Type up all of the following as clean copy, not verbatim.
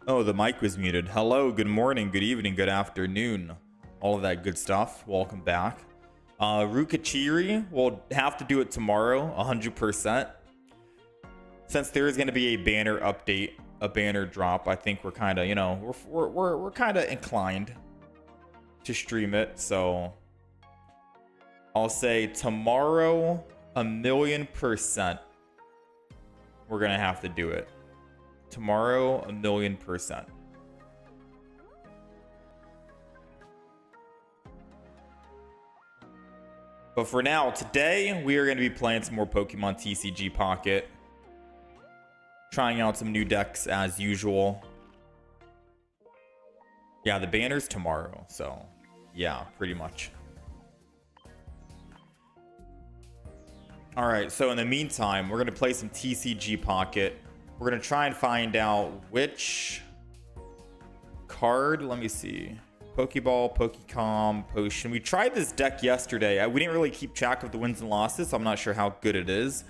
Oh, the mic was muted. Hello, good morning, good evening, good afternoon. All of that good stuff. Welcome back. Rukachiri, we'll have to do it tomorrow, 100%. Since there is going to be a banner update, a banner drop, I think we're kind of, we're kind of inclined to stream it. So I'll say tomorrow, 1,000,000%. We're going to have to do it. Tomorrow, 1,000,000%. But for now, today, we are going to be playing some more Pokemon TCG Pocket. Trying out some new decks as usual. Yeah, the banner's tomorrow. So, yeah, pretty much. Alright, so in the meantime, we're going to play some TCG Pocket. We're going to try and find out which card. Let me see. Pokeball, Pokecom, Potion. We tried this deck yesterday. We didn't really keep track of the wins and losses, so I'm not sure how good it is.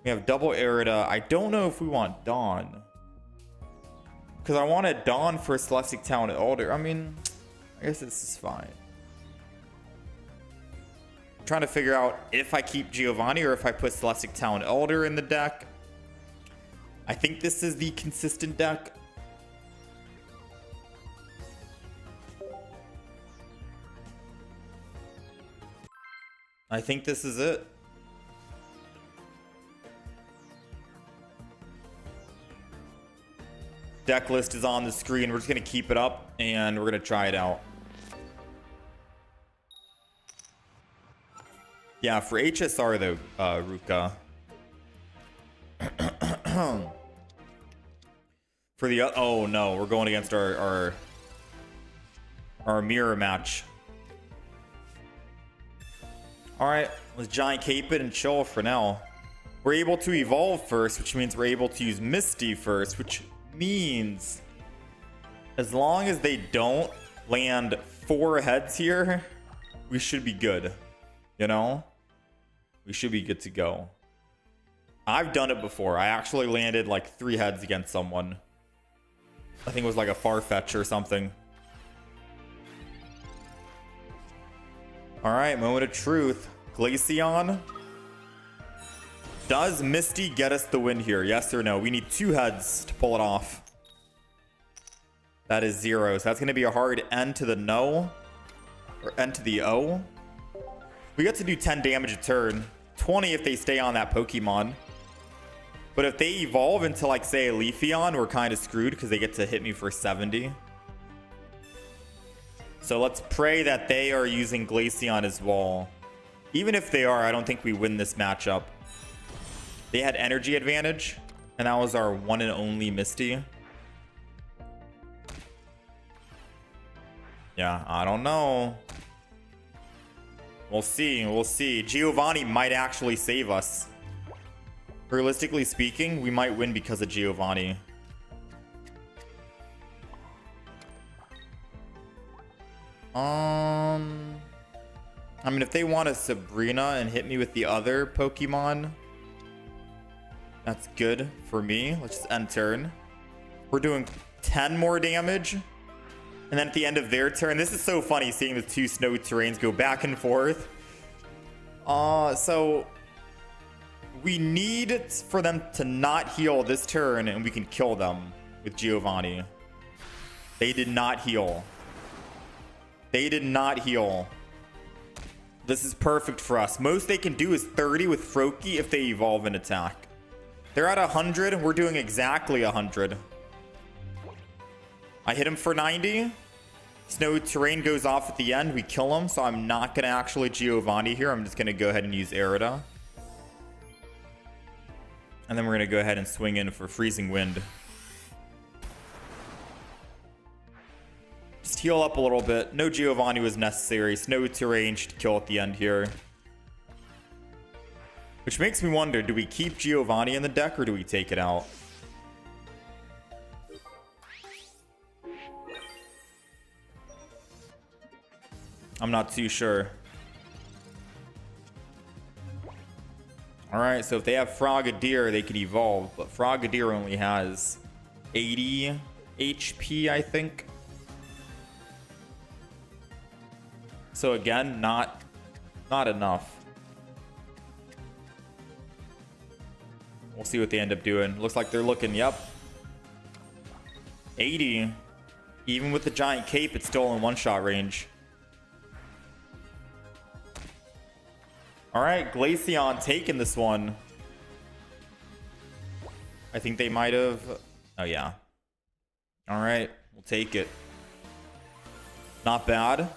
We have double Erida. I don't know if we want Dawn. Because I wanted Dawn for Celestic Talent Elder. I mean, I guess this is fine. I'm trying to figure out if I keep Giovanni or if I put Celestic Talent Elder in the deck. I think this is the consistent deck. I think this is it. Deck list is on the screen. We're just going to keep it up and we're going to try it out. Yeah, for HSR though, Ruka. For the oh no, we're going against our mirror match. Alright, let's giant cape it and chill for now. We're able to evolve first, which means we're able to use Misty first, which means as long as they don't land 4 heads here, we should be good. You know? We should be good to go. I've done it before. I actually landed like 3 heads against someone. I think it was like a Farfetch or something. Alright, moment of truth. Glaceon. Does Misty get us the win here? Yes or no? We need 2 heads to pull it off. That is 0. So that's going to be a hard N to the no. Or N to the O. We get to do 10 damage a turn. 20 if they stay on that Pokemon. But if they evolve into, like, say, a Leafeon, we're kind of screwed because they get to hit me for 70. So let's pray that they are using Glaceon as well. Even if they are, I don't think we win this matchup. They had energy advantage, and that was our one and only Misty. Yeah, I don't know. We'll see. We'll see. Giovanni might actually save us. Realistically speaking, we might win because of Giovanni. I mean, if they want a Sabrina and hit me with the other Pokemon, that's good for me. Let's just end turn. We're doing 10 more damage. And then at the end of their turn, this is so funny seeing the 2 snow terrains go back and forth. So we need for them to not heal this turn and we can kill them with Giovanni. They did not heal. They did not heal. This is perfect for us. Most they can do is 30 with Froakie if they evolve and attack. They're at 100. We're doing exactly 100. I hit him for 90. Snow terrain goes off at the end. We kill him. So I'm not going to actually Giovanni here. I'm just going to go ahead and use Erida. And then we're going to go ahead and swing in for Freezing Wind. Just heal up a little bit. No Giovanni was necessary. Snow terrain should kill at the end here. Which makes me wonder, do we keep Giovanni in the deck or do we take it out? I'm not too sure. Alright, so if they have Frogadier, they can evolve. But Frogadier only has 80 HP, I think. So again, not enough. We'll see what they end up doing. Looks like they're looking, yep. 80. Even with the giant cape, it's still in one-shot range. All right, Glaceon taking this one. I think they might have... Oh, yeah. All right, we'll take it. Not bad.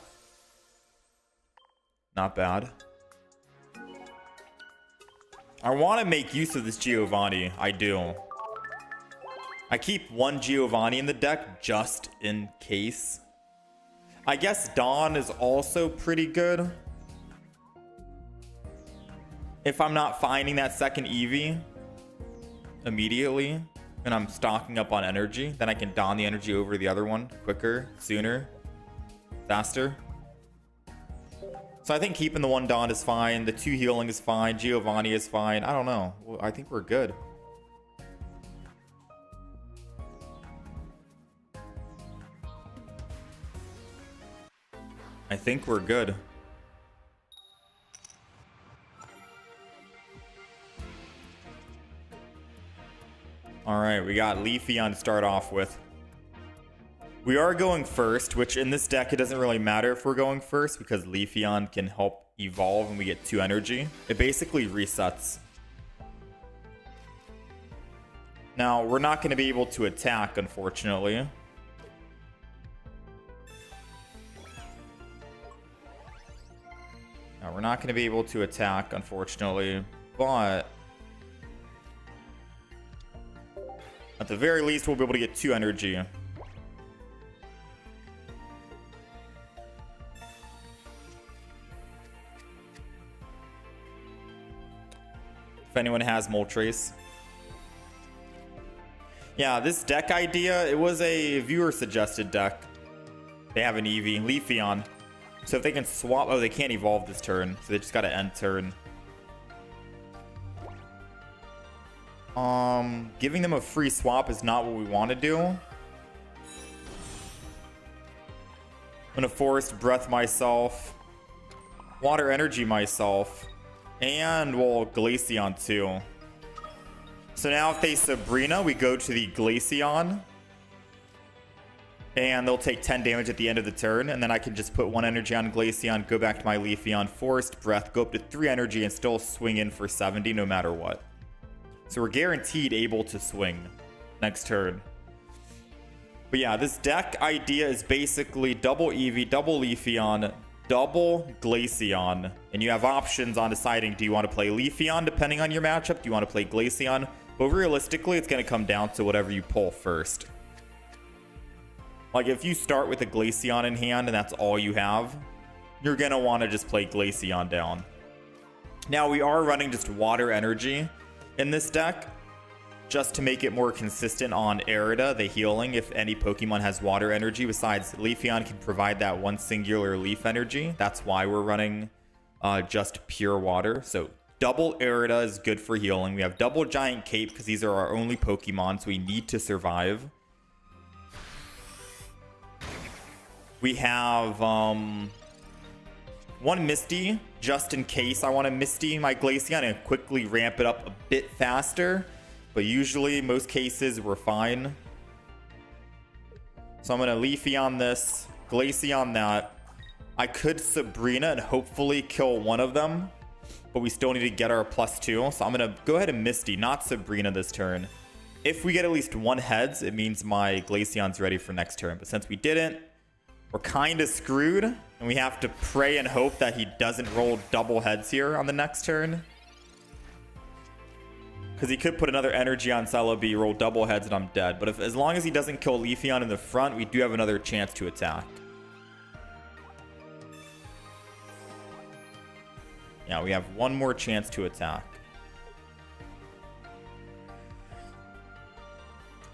Not bad. I want to make use of this Giovanni. I do. I keep one Giovanni in the deck just in case. I guess Dawn is also pretty good. If I'm not finding that second Eevee immediately and I'm stocking up on energy, then I can don the energy over the other one quicker, sooner, faster. So I think keeping the one Dawn is fine. The 2 healing is fine. Giovanni is fine. I don't know. I think we're good. I think we're good. All right, we got Leafeon to start off with. We are going first, which in this deck, it doesn't really matter if we're going first because Leafeon can help evolve and we get 2 energy. It basically resets. Now, we're not going to be able to attack, unfortunately. Now, we're not going to be able to attack, unfortunately, but at the very least, we'll be able to get 2 energy. If anyone has Moltres. Yeah, this deck idea, it was a viewer suggested deck. They have an Eevee, Leafeon. So if they can swap, oh, they can't evolve this turn, so they just gotta end turn. Giving them a free swap is not what we want to do. I'm gonna Forest Breath myself, Water Energy myself, and we'll Glaceon too. So now if they Sabrina, we go to the Glaceon. And they'll take 10 damage at the end of the turn. And then I can just put 1 energy on Glaceon, go back to my Leafeon, Forest Breath, go up to 3 energy, and still swing in for 70 no matter what. So we're guaranteed able to swing next turn. But yeah, this deck idea is basically double Eevee, double Leafeon, double Glaceon. And you have options on deciding, do you want to play Leafeon depending on your matchup? Do you want to play Glaceon? But realistically, it's going to come down to whatever you pull first. Like, if you start with a Glaceon in hand and that's all you have, you're going to want to just play Glaceon down. Now, we are running just Water Energy in this deck, just to make it more consistent on Arida, the healing. If any Pokemon has Water Energy, besides Leafeon can provide that one singular Leaf Energy. That's why we're running just pure Water. So, double Arida is good for healing. We have double Giant Cape because these are our only Pokemon, so we need to survive. We have 1 Misty, just in case I want to Misty my Glaceon and quickly ramp it up a bit faster. But usually, most cases, we're fine. So I'm going to Leafeon this, Glaceon that. I could Sabrina and hopefully kill one of them. But we still need to get our +2. So I'm going to go ahead and Misty, not Sabrina this turn. If we get at least 1 heads, it means my Glaceon's ready for next turn. But since we didn't, we're kind of screwed, and we have to pray and hope that he doesn't roll double heads here on the next turn. Because he could put another energy on Celebi, roll double heads, and I'm dead. But as long as he doesn't kill Leafeon in the front, we do have another chance to attack. Yeah, we have 1 more chance to attack.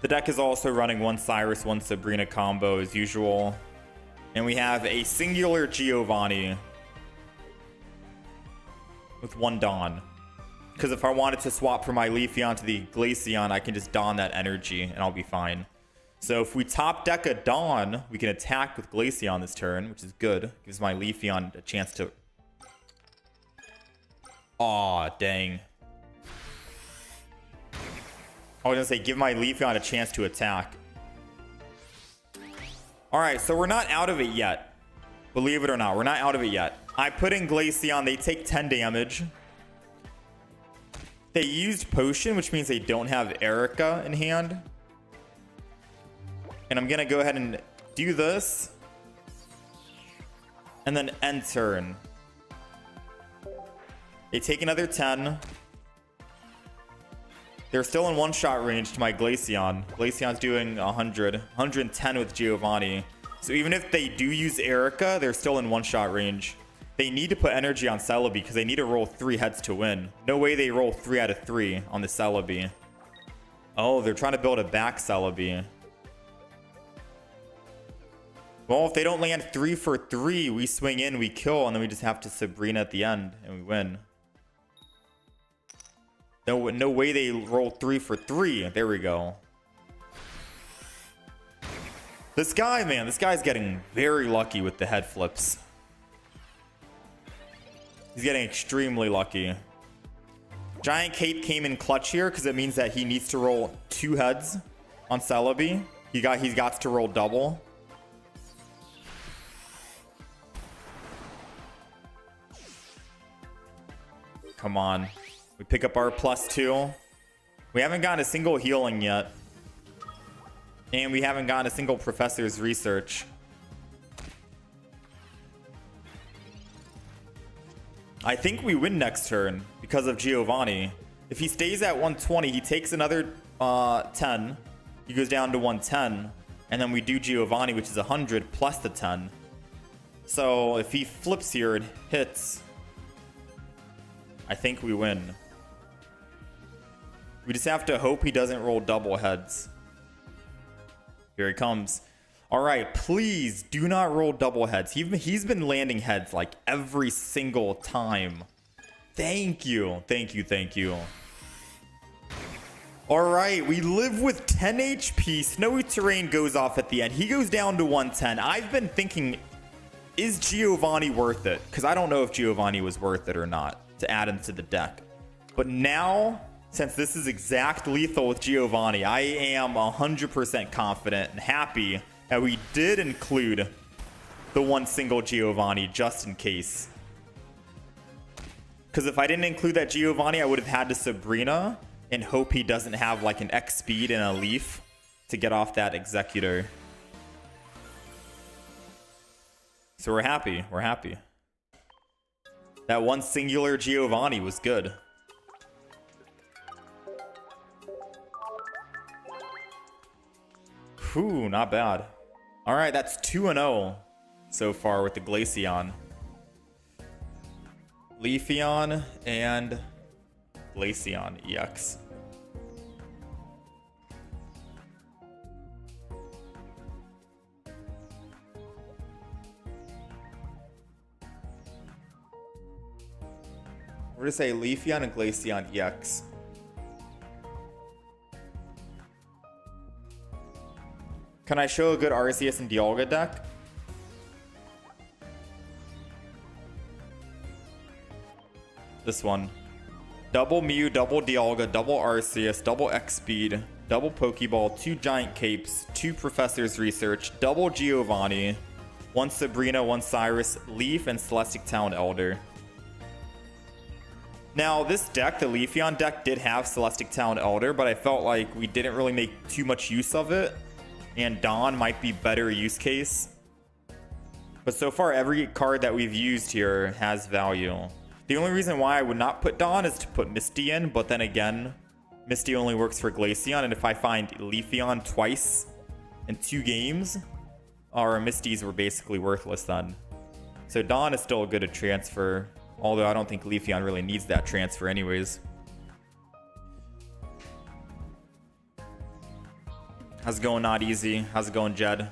The deck is also running 1 Cyrus, 1 Sabrina combo as usual. And we have a singular Giovanni with 1 Dawn. Because if I wanted to swap from my Leafeon to the Glaceon, I can just Dawn that energy and I'll be fine. So if we top deck a Dawn, we can attack with Glaceon this turn, which is good. Gives my Leafeon a chance to... Aw, dang. I was gonna say, give my Leafeon a chance to attack. Alright, so we're not out of it yet. Believe it or not, we're not out of it yet. I put in Glaceon, they take 10 damage. They used Potion, which means they don't have Erica in hand. And I'm gonna go ahead and do this. And then end turn. They take another 10. They're still in one-shot range to my Glaceon. Glaceon's doing 100. 110 with Giovanni. So even if they do use Erica, they're still in one-shot range. They need to put energy on Celebi because they need to roll 3 heads to win. No way they roll 3 out of 3 on the Celebi. Oh, they're trying to build a back Celebi. Well, if they don't land 3 for 3, we swing in, we kill, and then we just have to Sabrina at the end, and we win. No way they roll 3 for 3. There we go. This guy, man, this guy's getting very lucky with the head flips. He's getting extremely lucky. Giant Cape came in clutch here because it means that he needs to roll 2 heads on Celebi. He's got to roll double. Come on. We pick up our +2. We haven't gotten a single healing yet. And we haven't gotten a single Professor's Research. I think we win next turn because of Giovanni. If he stays at 120, he takes another 10. He goes down to 110. And then we do Giovanni, which is 100 plus the 10. So if he flips here and hits, I think we win. We just have to hope he doesn't roll double heads. Here he comes. All right, please do not roll double heads. He's been landing heads like every single time. Thank you. Thank you. Thank you. All right, we live with 10 HP. Snowy Terrain goes off at the end. He goes down to 110. I've been thinking, is Giovanni worth it? Because I don't know if Giovanni was worth it or not to add into the deck. But now, since this is exact lethal with Giovanni, I am 100% confident and happy that we did include the one single Giovanni just in case. Because if I didn't include that Giovanni, I would have had to Sabrina and hope he doesn't have like an X speed and a leaf to get off that Executor. So we're happy. We're happy. That one singular Giovanni was good. Whew, not bad. All right, that's 2-0 so far with the Glaceon. Leafeon and Glaceon EX. We're gonna say Leafeon and Glaceon EX. Can I show a good Arceus and Dialga deck? This one. Double Mew, double Dialga, double Arceus, double X Speed, double Pokeball, 2 Giant Capes, 2 Professor's Research, double Giovanni, 1 Sabrina, 1 Cyrus, Leaf, and Celestic Town Elder. Now, this deck, the Leafeon deck, did have Celestic Town Elder, but I felt like we didn't really make too much use of it. And Dawn might be better use case. But so far, every card that we've used here has value. The only reason why I would not put Dawn is to put Misty in, but then again, Misty only works for Glaceon, and if I find Leafeon twice in 2 games, our Misties were basically worthless then. So Dawn is still good to transfer, although I don't think Leafeon really needs that transfer anyways. How's it going, Not Easy? How's it going, Jed?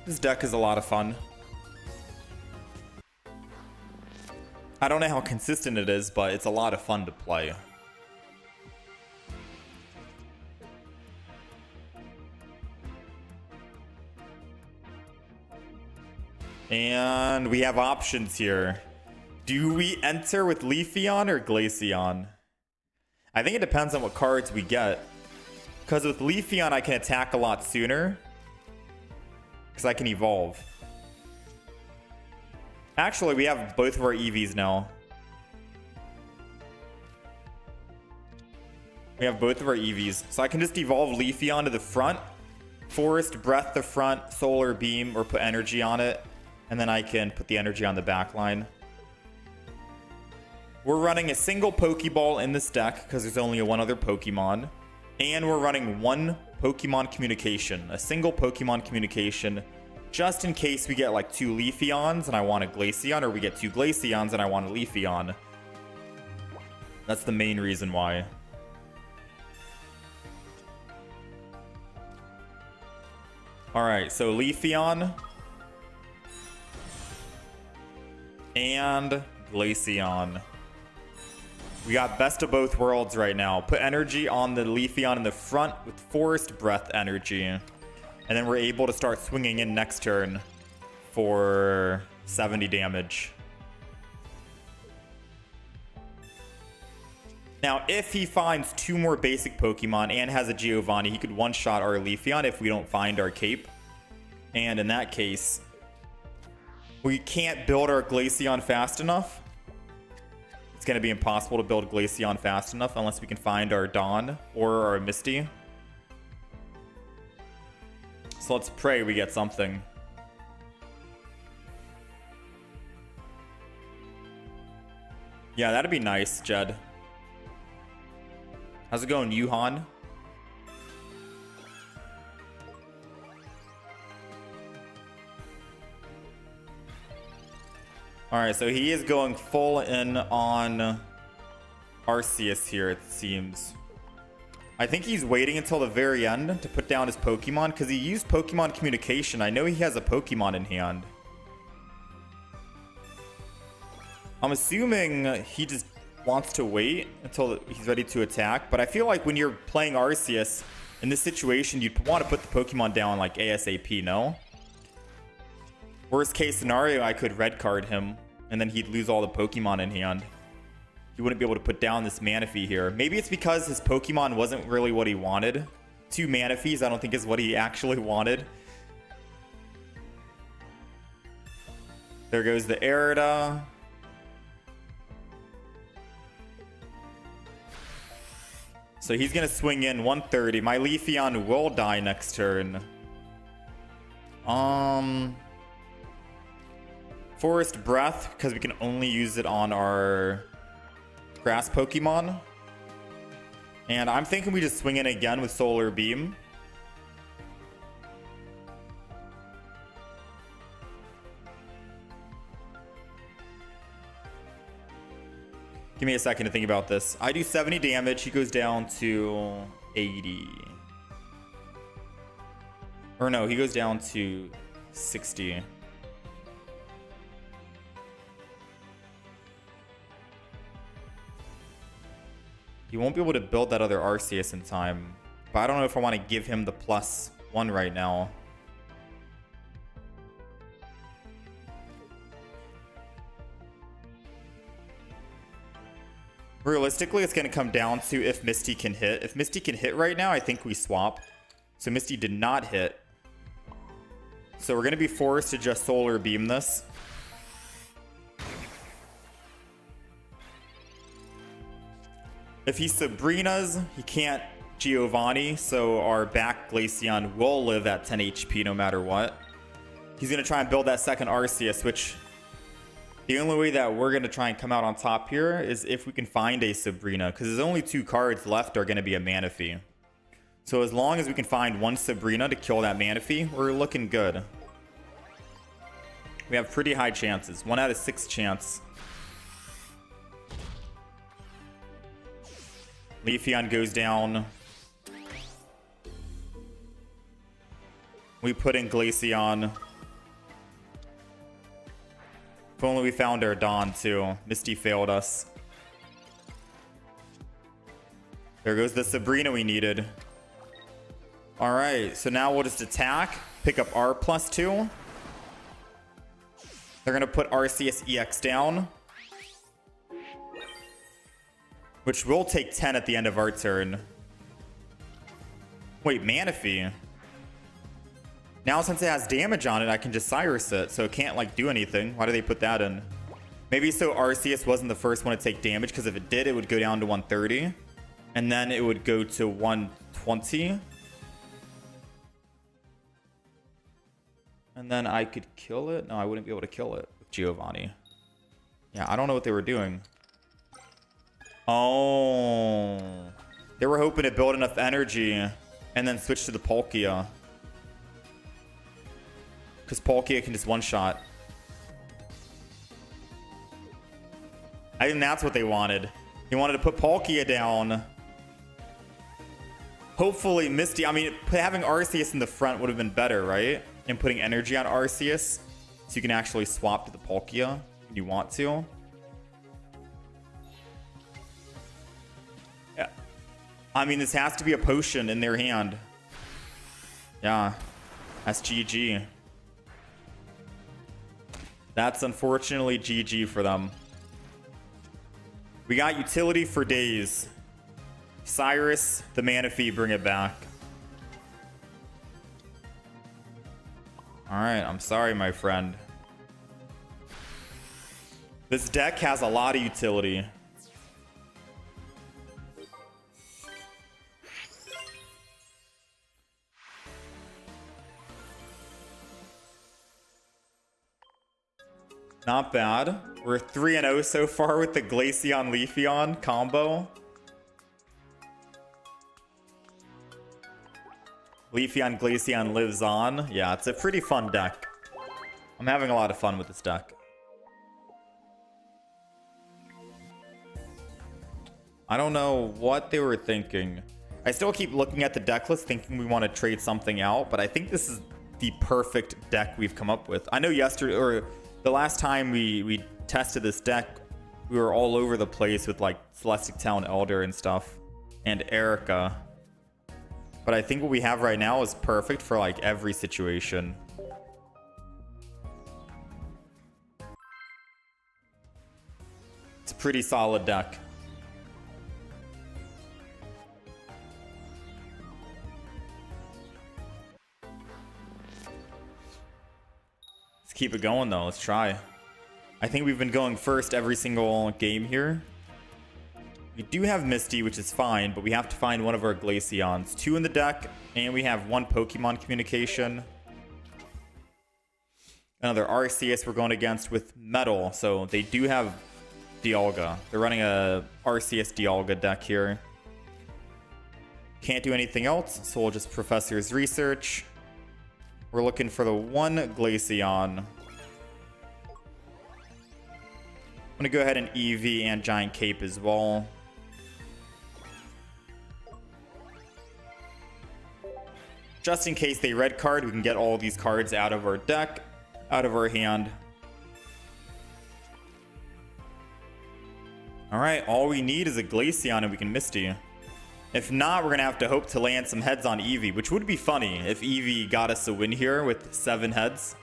This deck is a lot of fun. I don't know how consistent it is, but it's a lot of fun to play. And we have options here. Do we enter with Leafeon or Glaceon? I think it depends on what cards we get. Because with Leafeon, I can attack a lot sooner. Because I can evolve. Actually, we have both of our EVs now. We have both of our EVs. So I can just evolve Leafeon to the front. Forest Breath the front, Solar Beam, or put energy on it. And then I can put the energy on the back line. We're running a single Pokeball in this deck because there's only one other Pokemon. And we're running one Pokemon Communication. A single Pokemon Communication. Just in case we get like 2 Leafeons and I want a Glaceon, or we get 2 Glaceons and I want a Leafeon. That's the main reason why. Alright, so Leafeon. And Glaceon. We got best of both worlds right now. Put energy on the Leafeon in the front with Forest Breath energy. And then we're able to start swinging in next turn for 70 damage. Now, if he finds 2 more basic Pokemon and has a Giovanni, he could one-shot our Leafeon if we don't find our cape. And in that case, we can't build our Glaceon fast enough. It's going to be impossible to build Glaceon fast enough unless we can find our Dawn or our Misty. So let's pray we get something. Yeah, that'd be nice, Jed. How's it going, Yuhan? Alright, so he is going full in on Arceus here, it seems. I think he's waiting until the very end to put down his Pokemon, because he used Pokemon Communication. I know he has a Pokemon in hand. I'm assuming he just wants to wait until he's ready to attack, but I feel like when you're playing Arceus, in this situation, you'd want to put the Pokemon down like ASAP, no? Worst case scenario, I could red card him, and then he'd lose all the Pokemon in hand. He wouldn't be able to put down this Manaphy here. Maybe it's because his Pokemon wasn't really what he wanted. 2 Manaphys I don't think is what he actually wanted. There goes the Erida. So he's going to swing in 130. My Leafeon will die next turn. Forest Breath, because we can only use it on our grass Pokemon. And I'm thinking we just swing in again with Solar Beam. Give me a second to think about this. I do 70 damage. He goes down to 80. Or no, he goes down to 60. He won't be able to build that other Arceus in time. But I don't know if I want to give him the +1 right now. Realistically, it's going to come down to if Misty can hit. If Misty can hit right now, I think we swap. So Misty did not hit. So we're going to be forced to just Solar Beam this. If he Sabrina's, he can't Giovanni, so our back Glaceon will live at 10 HP no matter what. He's going to try and build that second Arceus, which the only way that we're going to try and come out on top here is if we can find a Sabrina, because there's only 2 cards left are going to be a Manaphy. So as long as we can find 1 Sabrina to kill that Manaphy, we're looking good. We have pretty high chances. 1 out of 6 chance. Leafeon goes down. We put in Glaceon. If only we found our Dawn too. Misty failed us. There goes the Sabrina we needed. Alright, so now we'll just attack. Pick up our +2. They're going to put Arceus EX down. Which will take 10 at the end of our turn. Wait, Manaphy. Now since it has damage on it, I can just Cyrus it. So it can't like do anything. Why do they put that in? Maybe so Arceus wasn't the first one to take damage. Because if it did, it would go down to 130. And then it would go to 120. And then I could kill it? No, I wouldn't be able to kill it with Giovanni. Yeah, I don't know what they were doing. Oh. They were hoping to build enough energy and then switch to the Palkia. Because Palkia can just one-shot. I think that's what they wanted. They wanted to put Palkia down. Hopefully Misty... I mean, having Arceus in the front would have been better, right? And putting energy on Arceus. So you can actually swap to the Palkia when you want to. Yeah. I mean, this has to be a potion in their hand. Yeah. That's GG. That's unfortunately GG for them. We got utility for days. Cyrus, the Manaphy, bring it back. Alright, I'm sorry, my friend. This deck has a lot of utility. Not bad. We're 3-0 so far with the Glaceon Leafeon combo. Leafeon Glaceon lives on. Yeah, it's a pretty fun deck. I'm having a lot of fun with this deck. I don't know what they were thinking. I still keep looking at the deck list thinking we want to trade something out, but I think this is the perfect deck we've come up with. I know yesterday, or the last time we tested this deck, we were all over the place with like Celestic Talon Elder and stuff, and Erica. But I think what we have right now is perfect for like every situation. It's a pretty solid deck. Let's keep it going though. Let's try. I think we've been going first every single game here. We do have Misty, which is fine, but we have to find one of our Glaceons. 2 in the deck, and we have 1 Pokemon communication. Another Arceus we're going against with Metal, so they do have Dialga. They're running a Arceus Dialga deck here. Can't do anything else, so we'll just Professor's Research. We're looking for the 1 Glaceon. I'm going to go ahead and EV and Giant Cape as well. Just in case they red card, we can get all these cards out of our deck, out of our hand. Alright, all we need is a Glaceon and we can Misty. If not, we're going to have to hope to land some heads on Eevee, which would be funny if Eevee got us a win here with 7 heads.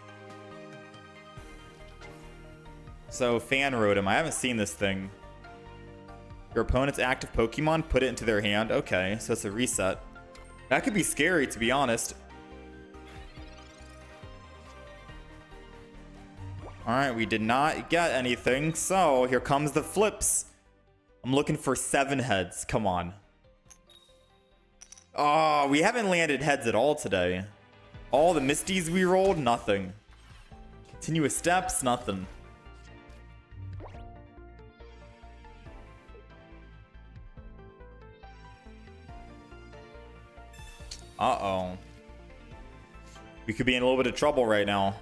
So, Fan Rotom. I haven't seen this thing. Your opponent's active Pokemon, put it into their hand. Okay, so it's a reset. That could be scary, to be honest. Alright, we did not get anything. So, here comes the flips. I'm looking for 7 heads. Come on. Oh, we haven't landed heads at all today. All the Misties we rolled, nothing. Continuous steps, nothing. Uh-oh. We could be in a little bit of trouble right now.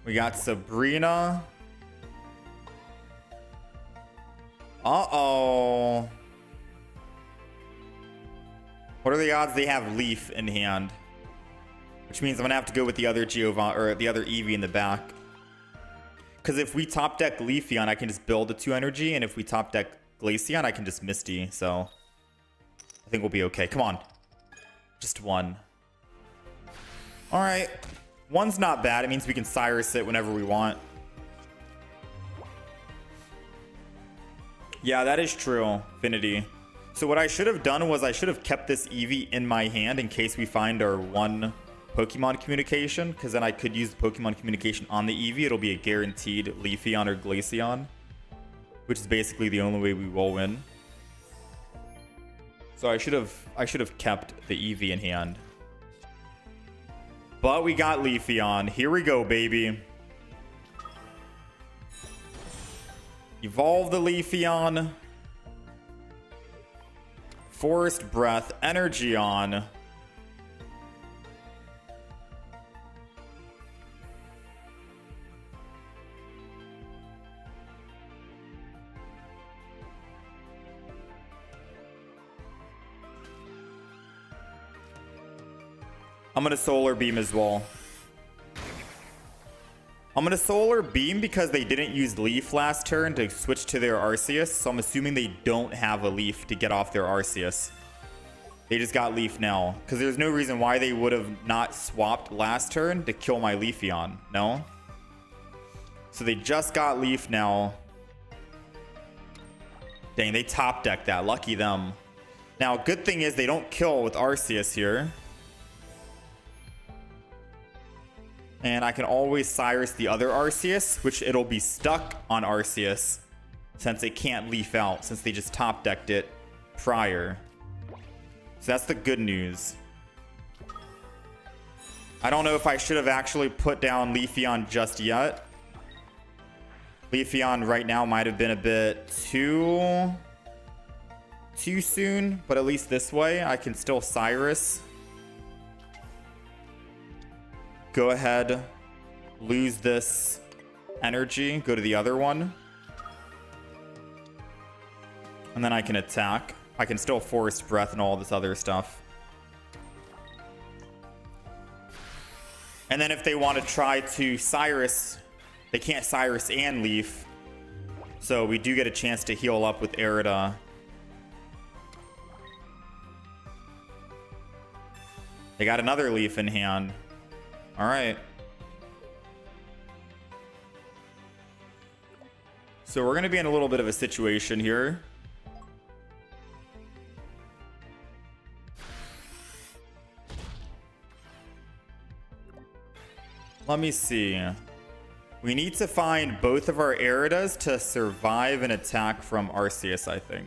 We got Sabrina. Uh-oh. What are the odds they have Leaf in hand? which means I'm gonna have to go with the other Giovanni or the other Eevee in the back. Because if we top deck Leafeon, I can just build a 2 energy, and if we top deck Glaceon, I can just Misty. So I think we'll be okay. Come on, just 1. All right, 1's not bad. It means we can Cyrus it whenever we want. Yeah, that is true, Infinity. So what I should have done was I should have kept this Eevee in my hand in case we find our 1 Pokemon communication, because then I could use the Pokemon communication on the Eevee. It'll be a guaranteed Leafeon or Glaceon, which is basically the only way we will win. So I should have kept the Eevee in hand. But we got Leafeon. Here we go, baby. Evolve the Leafeon. Forest Breath, Energy on. I'm gonna Solar Beam as well. I'm gonna Solar Beam because they didn't use Leaf last turn to switch to their Arceus, so I'm assuming they don't have a Leaf to get off their Arceus. They just got Leaf now, because there's no reason why they would have not swapped last turn to kill my Leafeon, no? So they just got Leaf now. Dang, they top decked that, lucky them. Now, good thing is they don't kill with Arceus here. And I can always Cyrus the other Arceus, which it'll be stuck on Arceus since it can't Leaf out, since they just top decked it prior. So that's the good news. I don't know if I should have actually put down Leafeon just yet. Leafeon right now might have been a bit too soon, but at least this way I can still Cyrus. Go ahead, lose this energy, go to the other one. And then I can attack. I can still Forest Breath and all this other stuff. And then if they want to try to Cyrus, they can't Cyrus and Leaf. So we do get a chance to heal up with Arida. They got another Leaf in hand. All right. So we're going to be in a little bit of a situation here. Let me see. We need to find both of our Aridas to survive an attack from Arceus, I think.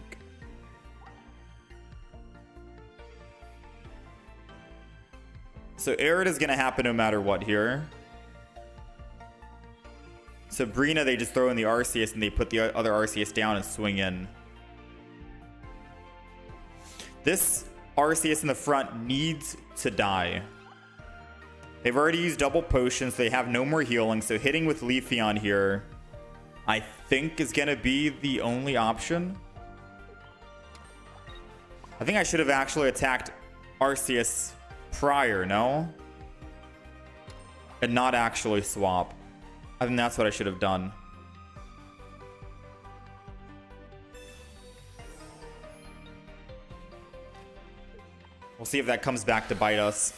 So Arida is going to happen no matter what here. Sabrina, they just throw in the Arceus and they put the other Arceus down and swing in. This Arceus in the front needs to die. They've already used double potions. They have no more healing. So hitting with Leafeon here, I think, is going to be the only option. I think I should have actually attacked Arceus prior, no? And not actually swap. I think that's what I should have done. We'll see if that comes back to bite us.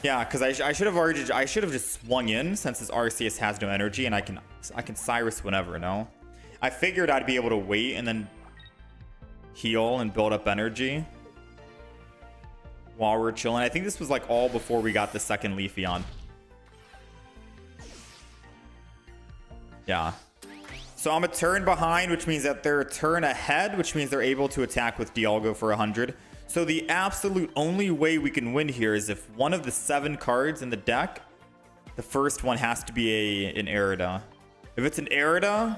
Yeah, because I should have just swung in since this Arceus has no energy and I can Cyrus whenever, no? I figured I'd be able to wait and then heal and build up energy while we're chilling. I think this was like all before we got the second Leafeon. Yeah. So I'm a turn behind, which means that they're a turn ahead, which means they're able to attack with Dialga for 100. So the absolute only way we can win here is if one of the 7 cards in the deck, the first one has to be an Arida. If it's an Arida,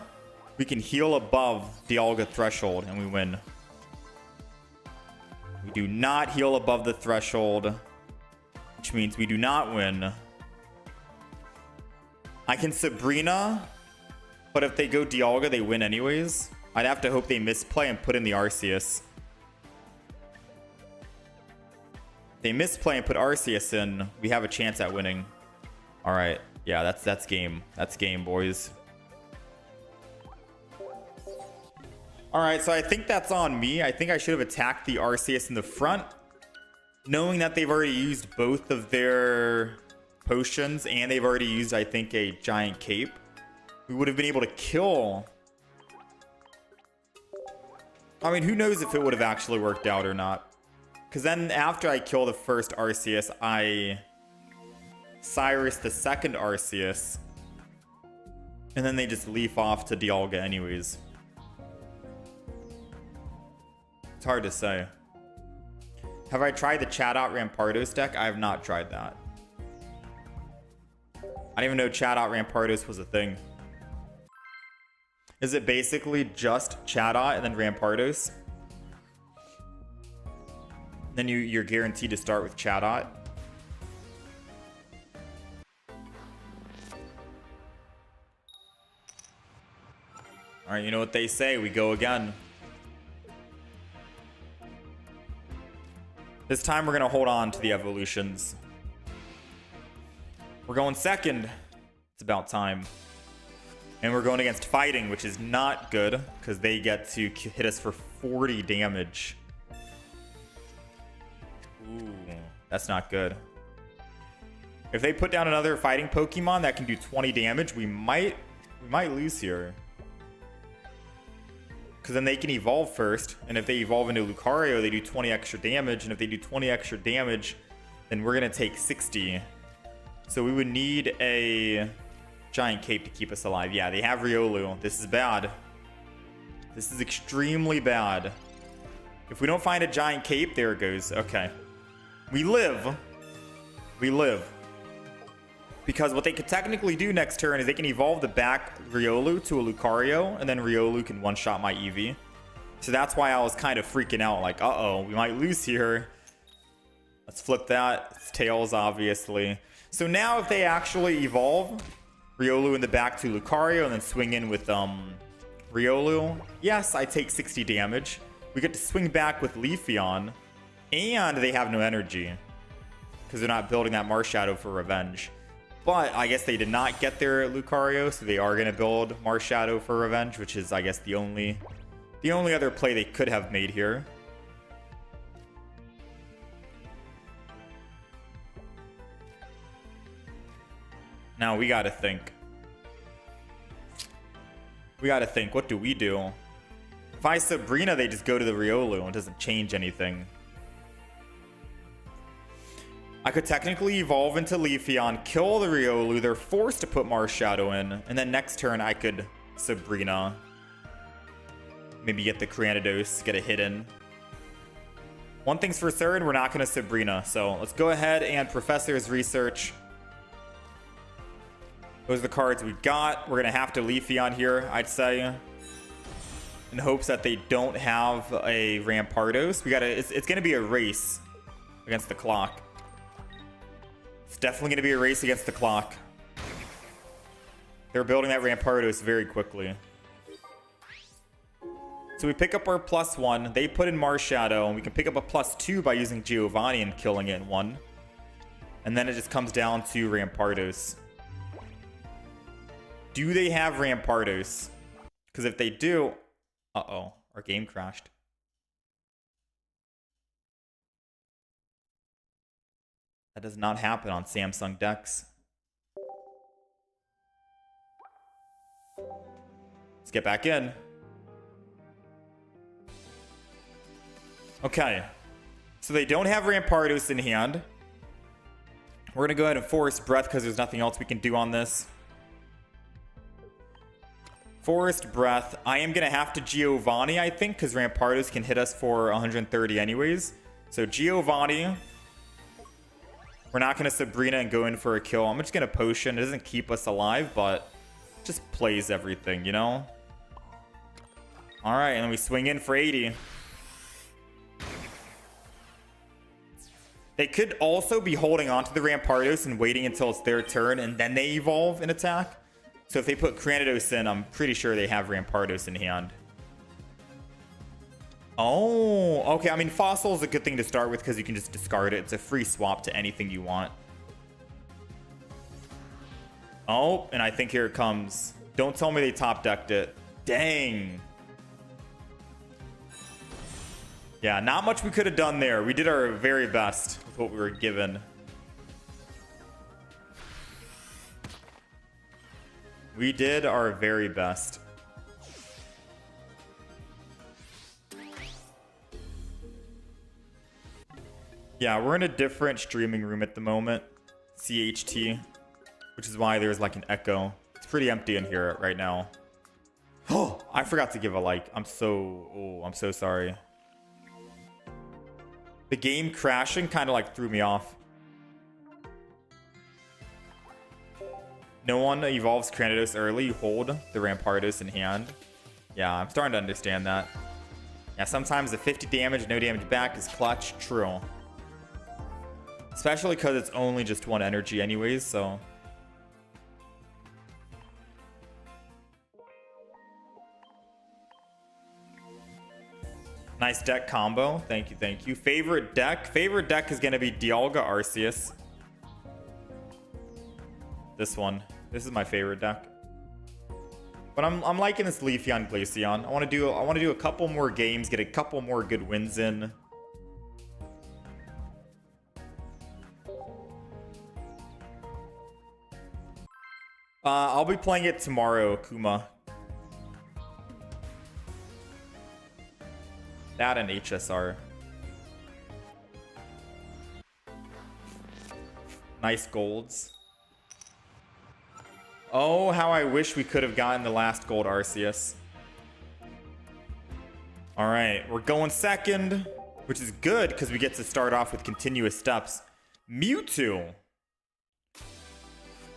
we can heal above Dialga threshold and we win. We do not heal above the threshold, which means we do not win. I can Sabrina, but if they go Dialga, they win anyways. I'd have to hope they misplay and put in the Arceus. They misplay and put Arceus in, we have a chance at winning. All right. Yeah, that's game. That's game, boys. All right, so I think that's on me. I think I should have attacked the Arceus in the front, knowing that they've already used both of their potions and they've already used, I think, a giant cape. We would have been able to kill. I mean, who knows if it would have actually worked out or not. Because then after I kill the first Arceus, I Cyrus the second Arceus. And then they just leaf off to Dialga anyways. It's hard to say. Have I tried the Chatot Rampardos deck? I have not tried that. I didn't even know Chatot Rampardos was a thing. Is it basically just Chatot and then Rampardos? Then you're guaranteed to start with Chatot? Alright, you know what they say, we go again. This time we're going to hold on to the evolutions. We're going second. It's about time. And we're going against fighting, which is not good because they get to hit us for 40 damage. Ooh, that's not good. If they put down another fighting Pokemon that can do 20 damage, we might lose here. Because then they can evolve first, and if they evolve into Lucario, they do 20 extra damage, and if they do 20 extra damage, then we're going to take 60. So we would need a giant cape to keep us alive. Yeah, they have Riolu. This is bad. This is extremely bad. If we don't find a giant cape, there it goes. Okay. We live. We live. Because what they could technically do next turn is they can evolve the back Riolu to a Lucario, and then Riolu can one-shot my Eevee. So that's why I was kind of freaking out, like, uh-oh, we might lose here. Let's flip that. It's Tails, obviously. So now if they actually evolve Riolu in the back to Lucario and then swing in with Riolu, yes, I take 60 damage. We get to swing back with Leafeon, and they have no energy because they're not building that Marshadow for revenge. But I guess they did not get their Lucario, so they are going to build Marshadow for revenge, which is, I guess, the only other play they could have made here. Now we got to think. We got to think. What do we do? If I Sabrina, they just go to the Riolu. It doesn't change anything. I could technically evolve into Leafeon, kill the Riolu. They're forced to put Marshadow in. And then next turn, I could Sabrina. Maybe get the Cranidos, get a hit in. One thing's for certain, we're not going to Sabrina. So let's go ahead and Professor's Research. Those are the cards we got. We're going to have to Leafeon here, I'd say. In hopes that they don't have a Rampardos. It's going to be a race against the clock. It's definitely going to be a race against the clock. They're building that Rampardos very quickly. So we pick up our +1. They put in Marshadow, and we can pick up a +2 by using Giovanni and killing it in one. And then it just comes down to Rampardos. Do they have Rampardos? Because if they do... Uh-oh, our game crashed. That does not happen on Samsung decks. Let's get back in. Okay. So they don't have Rampardos in hand. We're going to go ahead and Forest Breath because there's nothing else we can do on this. Forest Breath. I am going to have to Giovanni, I think, because Rampardos can hit us for 130 anyways. So Giovanni. We're not going to Sabrina and go in for a kill. I'm just going to Potion. It doesn't keep us alive, but just plays everything, you know? Alright, and then we swing in for 80. They could also be holding on to the Rampardos and waiting until it's their turn, and then they evolve and attack. So if they put Cranidos in, I'm pretty sure they have Rampardos in hand. Oh, okay. I mean, Fossil is a good thing to start with because you can just discard it. It's a free swap to anything you want. Oh, and I think here it comes. Don't tell me they top decked it. Dang. Yeah, not much we could have done there. We did our very best with what we were given. We did our very best. Yeah, we're in a different streaming room at the moment. CHT. Which is why there's like an echo. It's pretty empty in here right now. Oh, I forgot to give a like. I'm so sorry. The game crashing kind of like threw me off. No one evolves Cranidos early. You hold the Rampardos in hand. Yeah, I'm starting to understand that. Yeah, sometimes the 50 damage, no damage back is clutch. True. Especially because it's only just one energy anyways, so... Nice deck combo. Thank you, thank you. Favorite deck? Favorite deck is going to be Dialga Arceus. This one. This is my favorite deck. But I'm liking this Leafeon Glaceon. I want to do a couple more games, get a couple more good wins in. I'll be playing it tomorrow, Kuma. That and HSR. Nice golds. Oh, how I wish we could have gotten the last gold Arceus. Alright, we're going second, which is good because we get to start off with continuous steps. Mewtwo.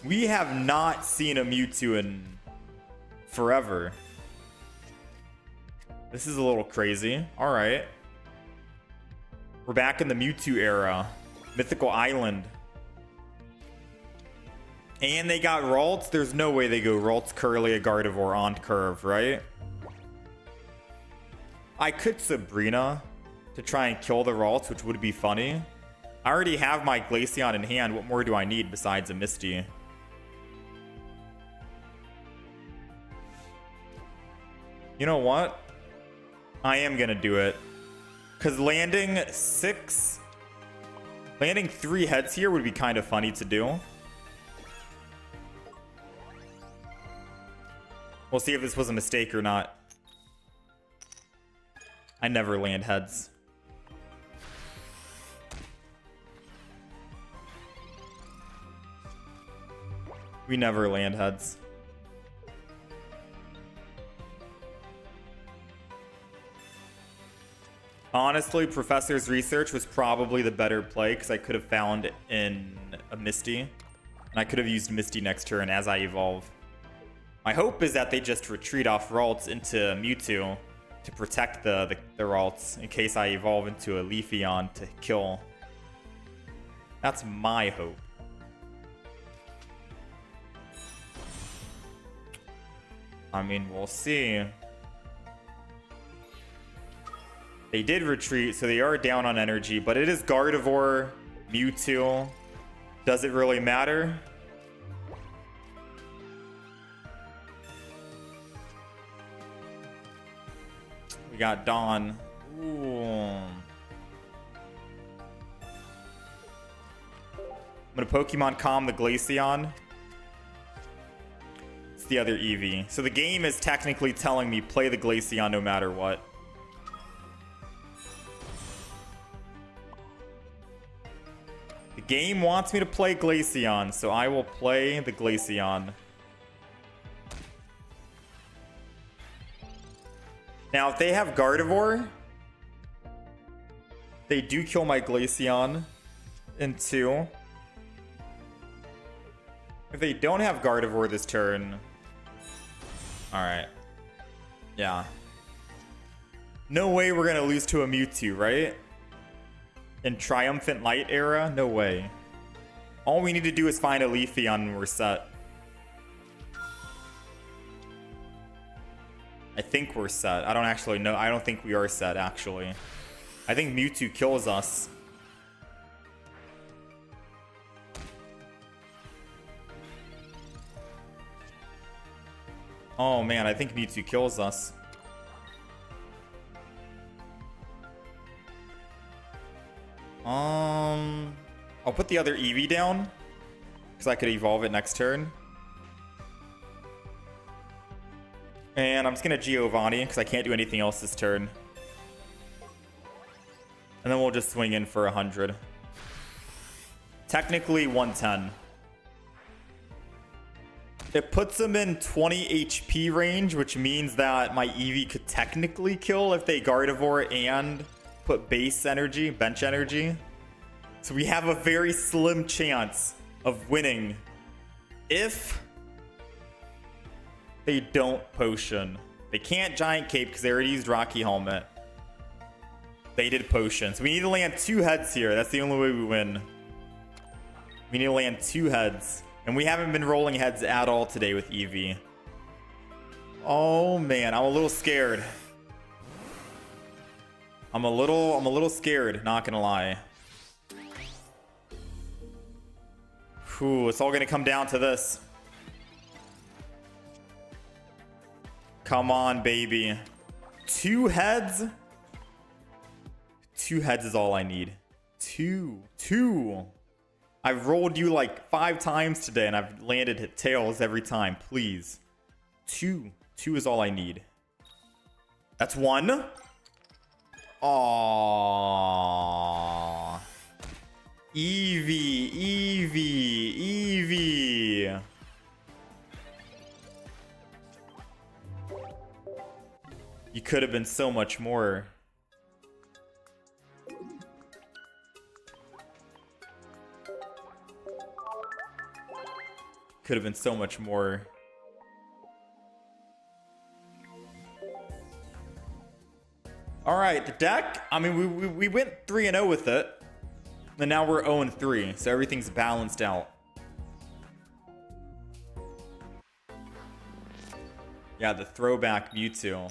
We have not seen a Mewtwo in forever. This is a little crazy. Alright. We're back in the Mewtwo era. Mythical Island. And they got Ralts. There's no way they go Ralts, Curly, a Gardevoir on curve, right? I could Sabrina to try and kill the Ralts, which would be funny. I already have my Glaceon in hand. What more do I need besides a Misty? You know what? I am going to do it. Because landing 3 heads here would be kind of funny to do. We'll see if this was a mistake or not. I never land heads. We never land heads. Honestly, Professor's Research was probably the better play because I could have found in a Misty. And I could have used Misty next turn as I evolve. My hope is that they just retreat off Ralts into Mewtwo to protect the Ralts in case I evolve into a Leafeon to kill. That's my hope. I mean, we'll see. They did retreat, so they are down on energy, but it is Gardevoir, Mewtwo. Does it really matter? We got Dawn. Ooh. I'm gonna Pokemon Calm the Glaceon. It's the other Eevee. So the game is technically telling me play the Glaceon no matter what. The game wants me to play Glaceon, so I will play the Glaceon. Now, if they have Gardevoir, they do kill my Glaceon in 2. If they don't have Gardevoir this turn... Alright. Yeah. No way we're going to lose to a Mewtwo, right? In Triumphant Light era? No way. All we need to do is find a Leafeon and we're set. I think we're set. I don't actually know. I don't think we are set, actually. I think Mewtwo kills us. Oh man, I think Mewtwo kills us. I'll put the other Eevee down because I could evolve it next turn. And I'm just gonna Giovanni because I can't do anything else this turn. And then we'll just swing in for 100. Technically 110. It puts them in 20 HP range, which means that my Eevee could technically kill if they Gardevoir and put base energy, bench energy. So we have a very slim chance of winning if they don't potion. They can't Giant Cape because they already used Rocky Helmet. They did potion. So we need to land 2 heads here. That's the only way we win. We need to land 2 heads. And we haven't been rolling heads at all today with Eevee. Oh man, I'm a little scared. I'm a little scared, not gonna lie. Whew, it's all gonna come down to this. Come on, baby. 2 heads? 2 heads is all I need. Two. I've rolled you like 5 times today and I've landed hit tails every time. Please. 2 is all I need. That's 1. Aww. Eevee. You could have been so much more. Could have been so much more. All right, the deck. I mean, we went 3-0 with it, and now we're 0-3, so everything's balanced out. Yeah, the throwback Mewtwo.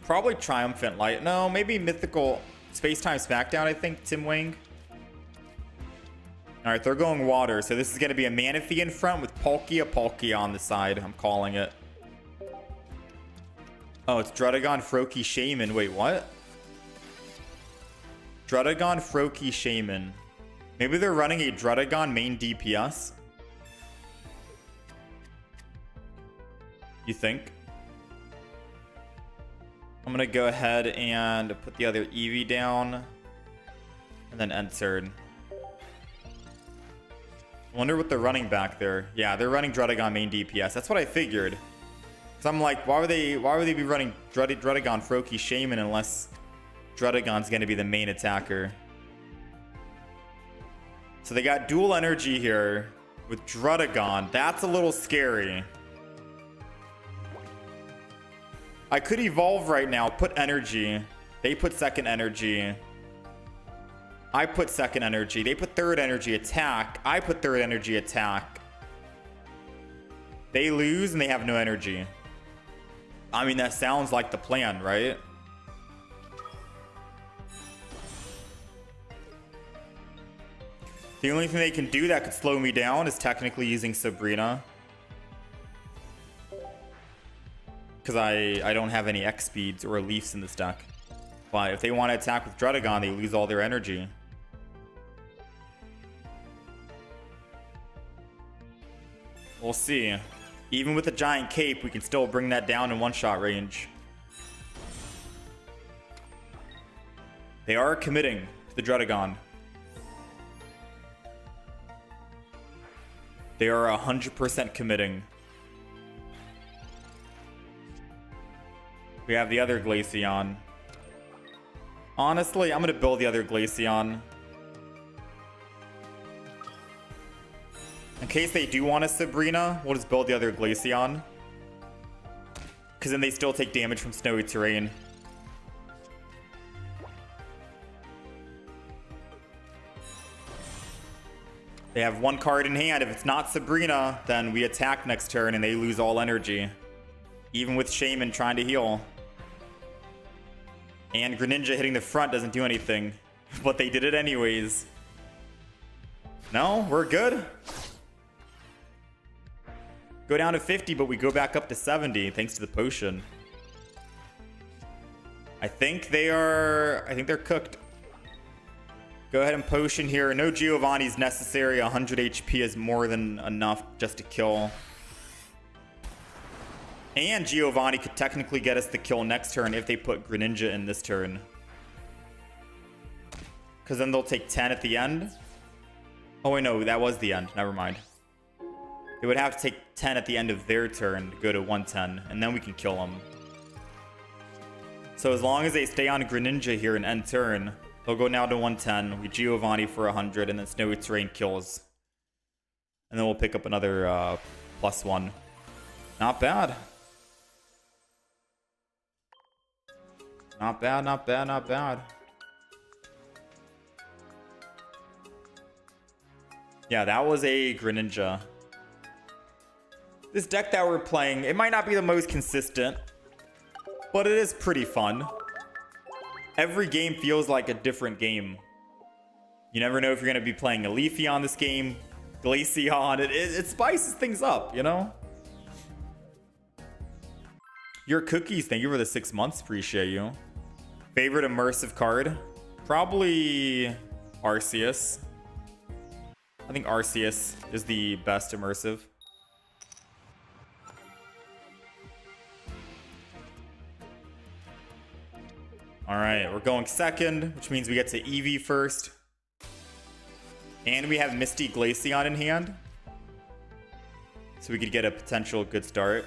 Probably Triumphant Light. No, maybe Mythical Space-Time Smackdown, I think, Tim Wang. Alright, they're going water. So this is going to be a Manaphy in front with Palkia on the side. I'm calling it. Oh, it's Druddigon, Froakie, Shaman. Wait, what? Druddigon, Froakie, Shaman. Maybe they're running a Druddigon main DPS. You think? I'm going to go ahead and put the other Eevee down. And then enter. I wonder what they're running back there. Yeah, they're running Druddigon main DPS. That's what I figured. So I'm like, why would they be running Druddigon, Froakie, Shaman unless Druddigon's going to be the main attacker? So they got dual energy here with Druddigon. That's a little scary. I could evolve right now, put energy. They put second energy. I put second energy. They put third energy attack. I put third energy attack. They lose and they have no energy. I mean, that sounds like the plan, right? The only thing they can do that could slow me down is technically using Sabrina. Because I don't have any X speeds or Leafs in this deck. But if they want to attack with Druddigon, they lose all their energy. We'll see. Even with a giant cape, we can still bring that down in one-shot range. They are committing to the Druddigon. They are 100% committing. We have the other Glaceon. Honestly, I'm going to build the other Glaceon. In case they do want a Sabrina, we'll just build the other Glaceon. Because then they still take damage from snowy terrain. They have one card in hand. If it's not Sabrina, then we attack next turn and they lose all energy. Even with Shaman trying to heal. And Greninja hitting the front doesn't do anything. But they did it anyways. No, we're good. Go down to 50, but we go back up to 70 thanks to the potion. I think they're cooked. Go ahead and potion here. No Giovanni's necessary. 100 HP is more than enough just to kill. And Giovanni could technically get us the kill next turn if they put Greninja in this turn. Because then they'll take 10 at the end. Oh, wait, no, that was the end. Never mind. They would have to take 10 at the end of their turn to go to 110, and then we can kill them. So as long as they stay on Greninja here and end turn, they'll go now to 110. We Giovanni for 100, and then Snowy Terrain kills. And then we'll pick up another +1. Not bad. Not bad, not bad, not bad. Yeah, that was a Greninja. This deck that we're playing, it might not be the most consistent, but it is pretty fun. Every game feels like a different game. You never know if you're going to be playing a Leafeon this game, Glaceon. It spices things up, you know? Your cookies, thank you for the 6 months. Appreciate you. Favorite immersive card? Probably Arceus. I think Arceus is the best immersive. All right, we're going second, which means we get to Eevee first. And we have Misty Glaceon in hand. So we could get a potential good start.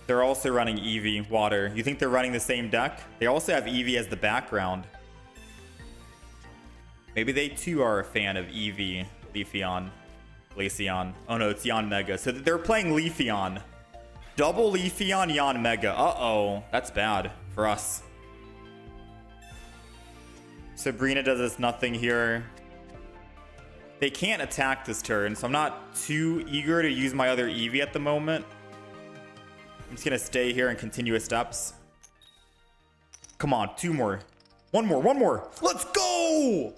They're also running Eevee, Water. You think they're running the same deck? They also have Eevee as the background. Maybe they too are a fan of Eevee, Leafeon. Glaceon. Oh no, it's Yanmega. So they're playing Leafeon. Double Leafeon, Yanmega. Uh-oh. That's bad for us. Sabrina does us nothing here. They can't attack this turn, so I'm not too eager to use my other Eevee at the moment. I'm just going to stay here and continue with steps. Come on, 2 more. 1 more, 1 more. Let's go!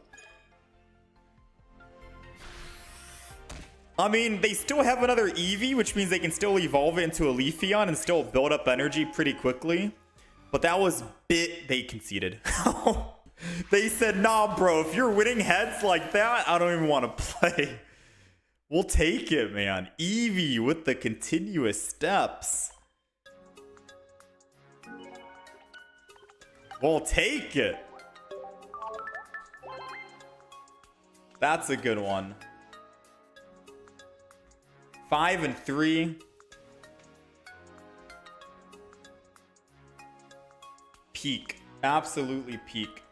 I mean, they still have another Eevee, which means they can still evolve it into a Leafeon and still build up energy pretty quickly. But that was bit they conceded. They said, nah, bro, if you're winning heads like that, I don't even want to play. We'll take it, man. Eevee with the continuous steps. We'll take it. That's a good one. 5 and 3. Peak. Absolutely peak.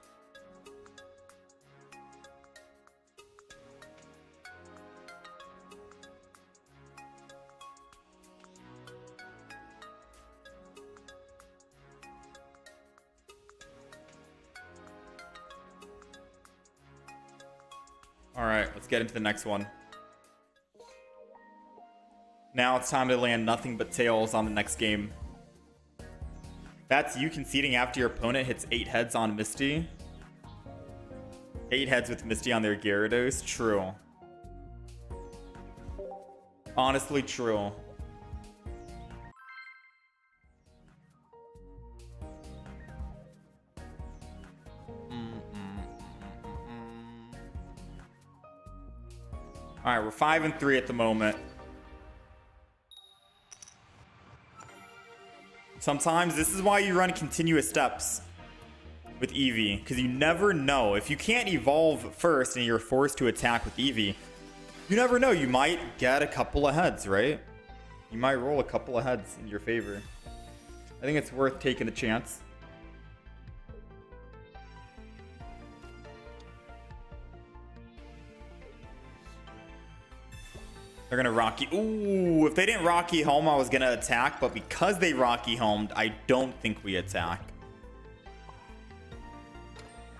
All right, let's get into the next one. Now it's time to land nothing but tails on the next game. That's you conceding after your opponent hits 8 heads on Misty. 8 heads with Misty on their Gyarados. True. Honestly, true. All right, we're 5 and 3 at the moment. Sometimes this is why you run continuous steps with Eevee, because you never know. If you can't evolve first and you're forced to attack with Eevee, you never know. You might get a couple of heads, right? You might roll a couple of heads in your favor. I think it's worth taking the chance. They're gonna Rocky. Ooh, if they didn't Rocky home, I was gonna attack, but because they Rocky homed, I don't think we attack.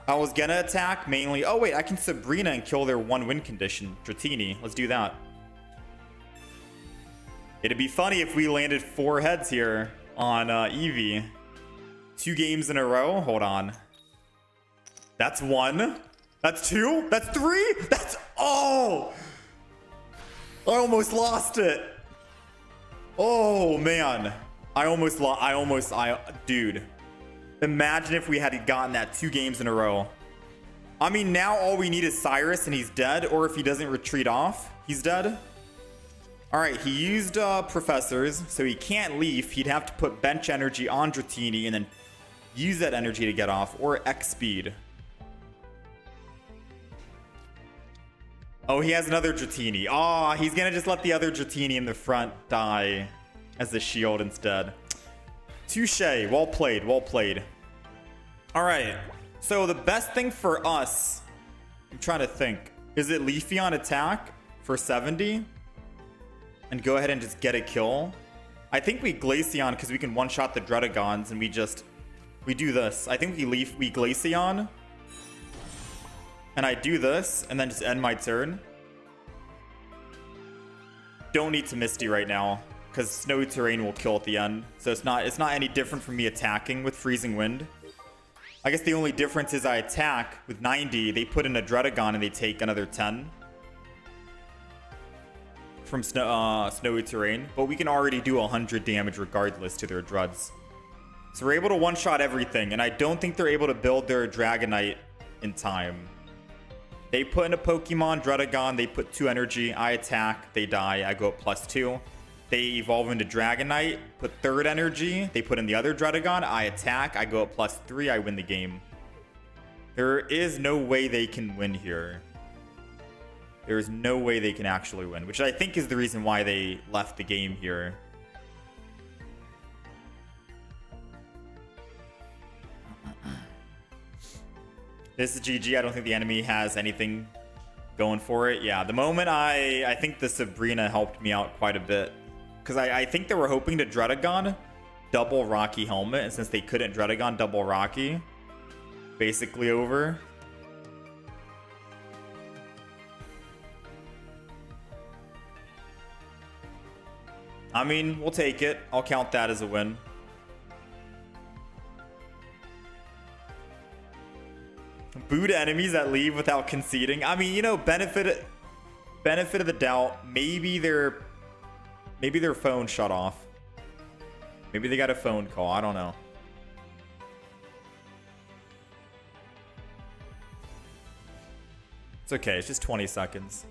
I was gonna attack mainly. Oh wait, I can Sabrina and kill their 1-win condition. Dratini, let's do that. It'd be funny if we landed 4 heads here on Eevee. 2 games in a row. Hold on. That's 1. That's 2. That's 3. That's oh! I almost lost it. Oh man, dude. Imagine if we had gotten that 2 games in a row. I mean, now all we need is Cyrus and he's dead, or if he doesn't retreat off, he's dead. All right, he used Professors, so he can't leave. He'd have to put bench energy on Dratini and then use that energy to get off, or X speed. Oh, he has another Dratini. Oh, he's gonna just let the other Dratini in the front die as a shield instead. Touche. Well played. Well played. All right. So the best thing for us, I'm trying to think. Is it Leafy on attack for 70? And go ahead and just get a kill? I think we Glaceon because we can one-shot the Druddigons and we do this. I think we Glaceon. And I do this and then just end my turn. Don't need to Misty right now, because Snowy Terrain will kill at the end. So it's not any different from me attacking with Freezing Wind. I guess the only difference is I attack with 90. They put in a Druddigon and they take another 10 from Snowy Terrain. But we can already do 100 damage regardless to their Druds. So we're able to one-shot everything. And I don't think they're able to build their Dragonite in time. They put in a Pokemon, Druddigon, they put 2 energy. I attack, they die, I go up +2. They evolve into Dragonite, put 3rd energy. They put in the other Druddigon. I attack. I go up +3. I win the game. There is no way they can win here. There is no way they can actually win, which I think is the reason why they left the game here. This is GG. I don't think the enemy has anything going for it. Yeah, the moment I think the Sabrina helped me out quite a bit. Because I think they were hoping to Druddigon double Rocky Helmet. And since they couldn't Druddigon double Rocky, basically over. I mean, we'll take it. I'll count that as a win. Boo to enemies that leave without conceding. I mean, you know, benefit of the doubt. Maybe their phone shut off. Maybe they got a phone call. I don't know. It's okay. It's just 20 seconds.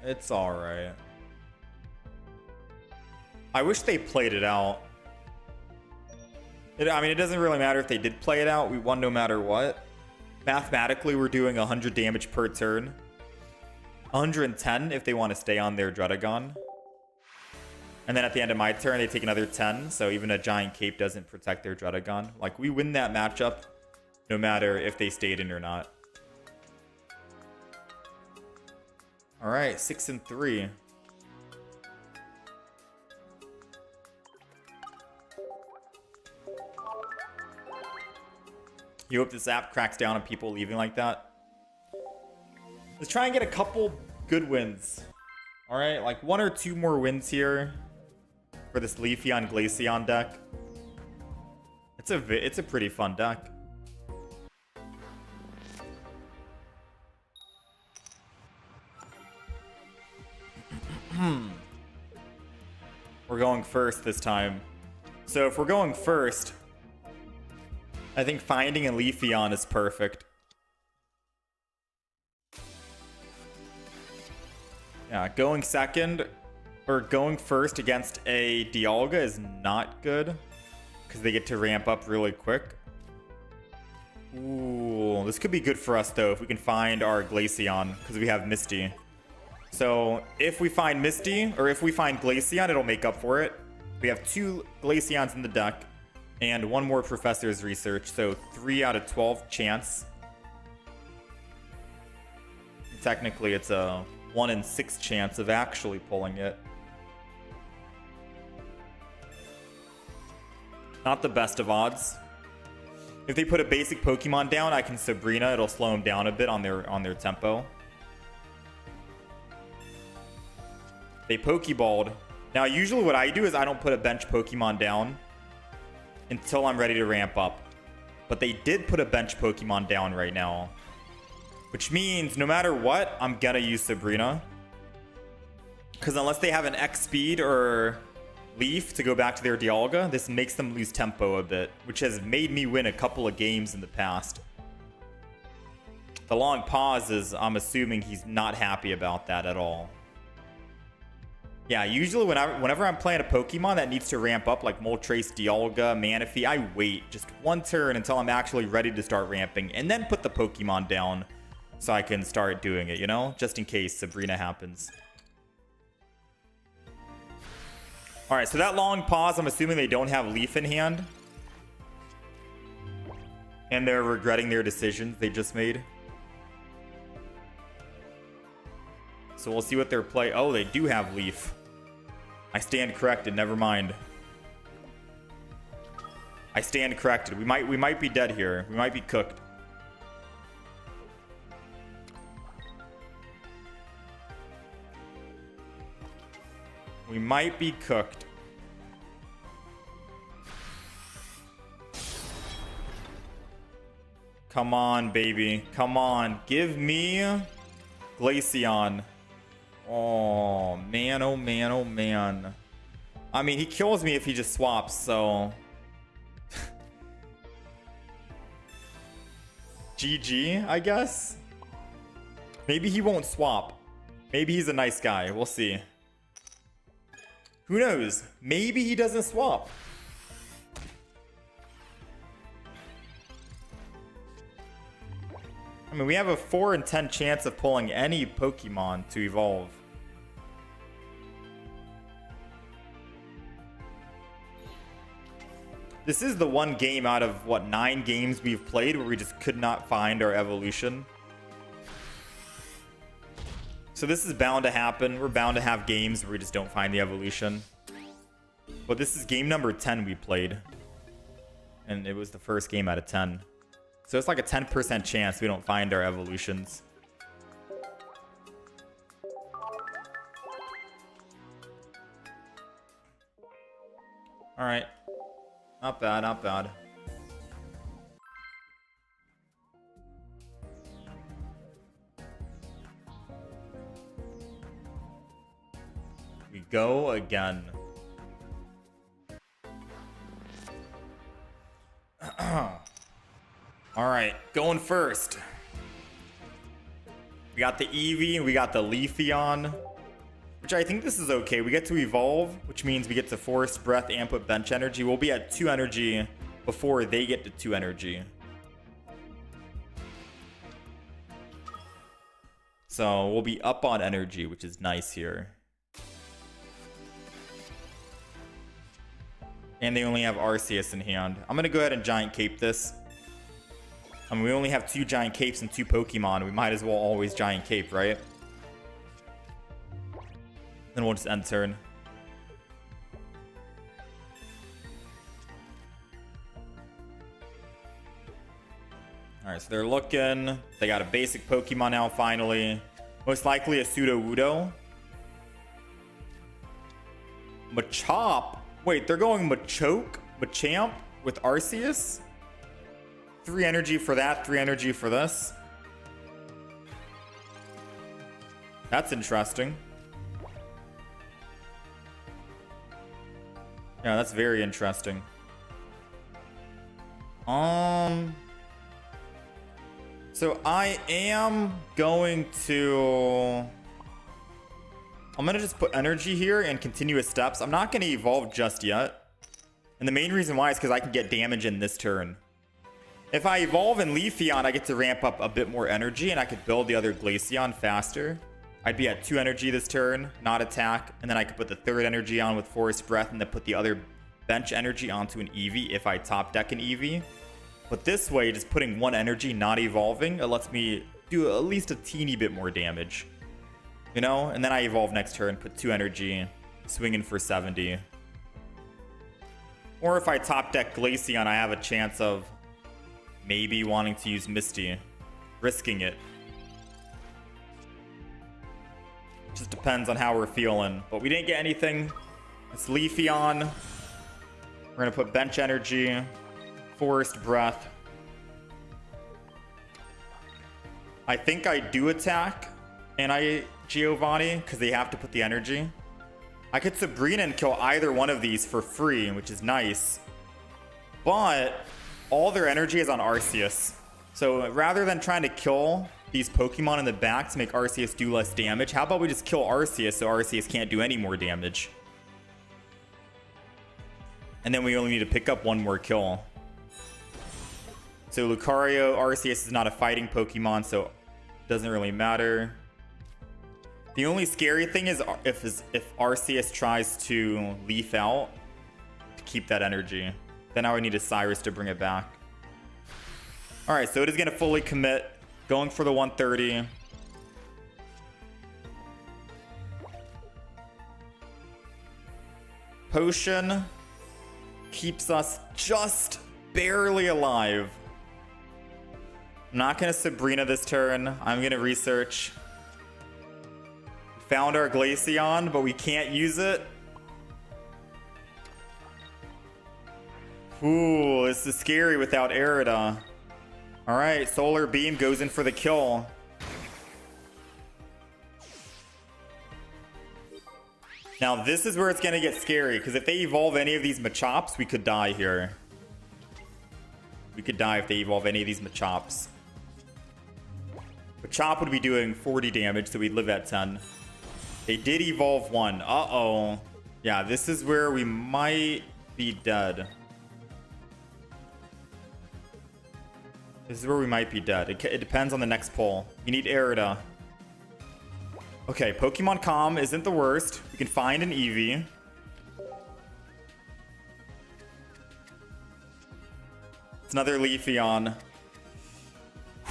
It's all right. I wish they played it out. I mean, it doesn't really matter if they did play it out. We won no matter what. Mathematically, we're doing 100 damage per turn. 110 if they want to stay on their Druddigon. And then at the end of my turn, they take another 10. So even a Giant Cape doesn't protect their Druddigon. Like, we win that matchup no matter if they stayed in or not. All right, 6-3. You hope this app cracks down on people leaving like that. Let's try and get a couple good wins. All right, like 1 or 2 more wins here for this Leafeon Glaceon deck. It's a pretty fun deck. We're going first this time. So if we're going first, I think finding a Leafeon is perfect. Yeah, going second or going first against a Dialga is not good because they get to ramp up really quick. Ooh, this could be good for us though if we can find our Glaceon because we have Misty. So if we find Misty or if we find Glaceon, it'll make up for it. We have 2 Glaceons in the deck and 1 more Professor's Research. So 3 out of 12 chance. Technically, it's a 1 in 6 chance of actually pulling it. Not the best of odds. If they put a basic Pokemon down, I can Sabrina. It'll slow them down a bit on their tempo. They Pokeballed. Now, usually what I do is I don't put a bench Pokemon down until I'm ready to ramp up. But they did put a bench Pokemon down right now. Which means no matter what, I'm gonna use Sabrina. Because unless they have an X speed or Leaf to go back to their Dialga, this makes them lose tempo a bit, which has made me win a couple of games in the past. The long pause is, I'm assuming he's not happy about that at all. Yeah, usually whenever I'm playing a Pokemon that needs to ramp up, like Moltres, Dialga, Manaphy, I wait just one turn until I'm actually ready to start ramping, and then put the Pokemon down so I can start doing it, you know? Just in case Sabrina happens. Alright, so that long pause, I'm assuming they don't have Leaf in hand. And they're regretting their decisions they just made. So we'll see what their play... Oh, they do have Leaf. I stand corrected, never mind. I stand corrected. We might be dead here. We might be cooked. We might be cooked. Come on, baby. Come on. Give me Glaceon. Oh, man. Oh, man. Oh, man. I mean, he kills me if he just swaps, so... GG, I guess? Maybe he won't swap. Maybe he's a nice guy. We'll see. Who knows? Maybe he doesn't swap. I mean, we have a 4 in 10 chance of pulling any Pokemon to evolve. This is the one game out of, what, 9 games we've played where we just could not find our evolution. So this is bound to happen. We're bound to have games where we just don't find the evolution. But this is game number 10 we played. And it was the first game out of 10. So it's like a 10% chance we don't find our evolutions. Alright. Not bad, not bad. We go again. Alright, going first. We got the Eevee, we got the Leafeon. Which I think this is okay. We get to evolve, which means we get to Forest Breath and put bench energy. We'll be at 2 energy before they get to 2 energy. So we'll be up on energy, which is nice here. And they only have Arceus in hand. I'm going to go ahead and Giant Cape this. I mean, we only have 2 Giant Capes and 2 Pokemon. We might as well always Giant Cape, right? Then we'll just end turn. Alright, so they're looking. They got a basic Pokemon now, finally. Most likely a Sudowoodo. Machop? Wait, they're going Machoke? Machamp with Arceus? 3 energy for that, 3 energy for this. That's interesting. Yeah, that's very interesting. So I am going to... I'm going to just put energy here and continuous steps. I'm not going to evolve just yet. And the main reason why is because I can get damage in this turn. If I evolve in Leafeon, I get to ramp up a bit more energy and I could build the other Glaceon faster. I'd be at 2 energy this turn, not attack. And then I could put the 3rd energy on with Forest Breath and then put the other bench energy onto an Eevee if I top deck an Eevee. But this way, just putting 1 energy, not evolving, it lets me do at least a teeny bit more damage. You know? And then I evolve next turn, put 2 energy, swinging for 70. Or if I top deck Glaceon, I have a chance of maybe wanting to use Misty, risking it. Just depends on how we're feeling. But we didn't get anything. It's Leafeon. We're going to put Bench Energy, Forest Breath. I think I do attack Giovanni because they have to put the energy. I could Sabrina and kill either one of these for free, which is nice. But all their energy is on Arceus. So rather than trying to kill these Pokemon in the back to make Arceus do less damage, how about we just kill Arceus so Arceus can't do any more damage? And then we only need to pick up one more kill. So Lucario, Arceus is not a fighting Pokemon, so it doesn't really matter. The only scary thing is if Arceus tries to Leaf out to keep that energy. Then I would need a Cyrus to bring it back. Alright, so it is going to fully commit. Going for the 130. Potion keeps us just barely alive. I'm not going to Sabrina this turn. I'm going to research. Found our Glaceon, but we can't use it. Ooh, this is scary without Arida. Alright, Solar Beam goes in for the kill. Now this is where it's going to get scary, because if they evolve any of these Machops, we could die here. We could die if they evolve any of these Machops. Machop would be doing 40 damage, so we'd live at 10. They did evolve one. Uh-oh. Yeah, this is where we might be dead. This is where we might be dead. It depends on the next pull. You need Arida. Okay, Pokemon Calm isn't the worst. We can find an Eevee. It's another Leafeon.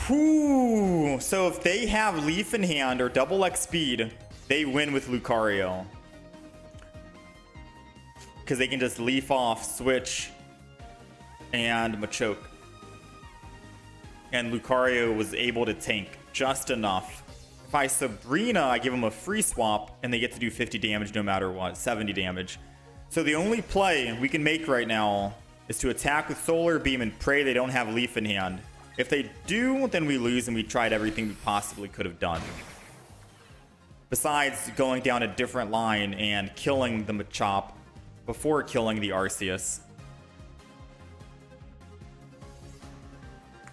Whew. So if they have Leaf in hand or double X speed, they win with Lucario. Because they can just Leaf off, switch, and Machoke. And Lucario was able to tank just enough. If I Sabrina, I give them a free swap, and they get to do 50 damage no matter what, 70 damage. So the only play we can make right now is to attack with Solar Beam and pray they don't have Leaf in hand. If they do, then we lose, and we tried everything we possibly could have done. Besides going down a different line and killing the Machop before killing the Arceus.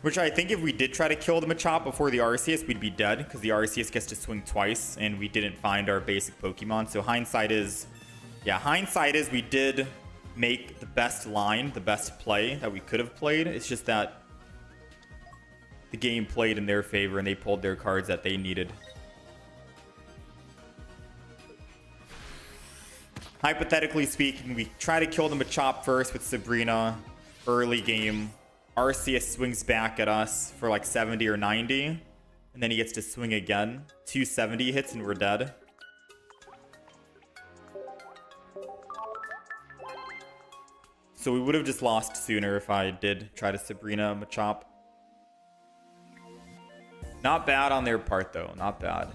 Which I think if we did try to kill the Machop before the Arceus, we'd be dead, because the Arceus gets to swing twice, and we didn't find our basic Pokemon. So hindsight is... Yeah, hindsight is we did make the best line, the best play that we could have played. It's just that the game played in their favor, and they pulled their cards that they needed. Hypothetically speaking, we try to kill the Machop first with Sabrina early game. Arceus swings back at us for like 70 or 90, and then he gets to swing again. 270 hits and we're dead. So we would have just lost sooner if I did try to Sabrina Machop. Not bad on their part though, not bad.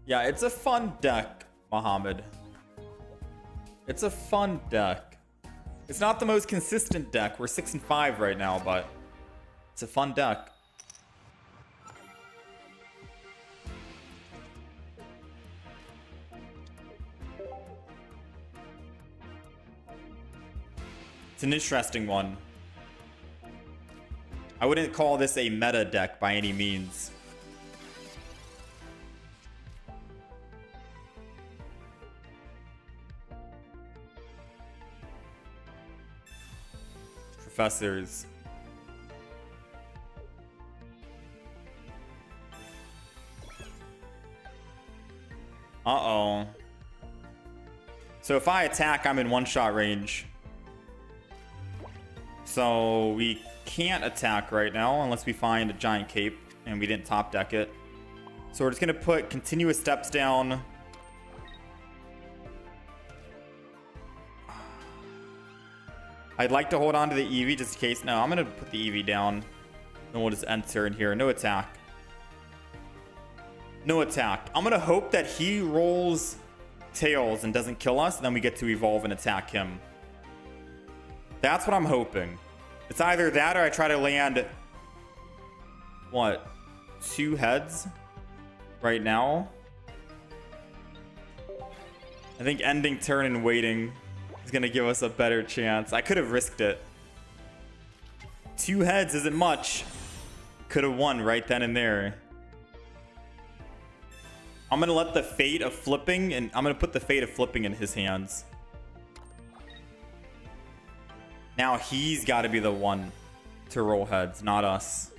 Yeah, it's a fun deck, Mohammed. It's a fun deck. It's not the most consistent deck. We're 6-5 right now, but it's a fun deck. It's an interesting one. I wouldn't call this a meta deck by any means. Professors. Uh-oh. So if I attack, I'm in one-shot range. So we can't attack right now unless we find a giant cape, and we didn't top deck it. So we're just going to put continuous steps down. I'd like to hold on to the EV just in case. No, I'm going to put the EV down. Then we'll just enter in here. No attack. No attack. I'm going to hope that he rolls tails and doesn't kill us. And then we get to evolve and attack him. That's what I'm hoping. It's either that or I try to land... What? 2 heads? Right now? I think ending turn and waiting is going to give us a better chance. I could have risked it. 2 heads isn't much. Could have won right then and there. I'm going to let the fate of flipping, and I'm going to put the fate of flipping in his hands. Now he's got to be the one to roll heads, not us.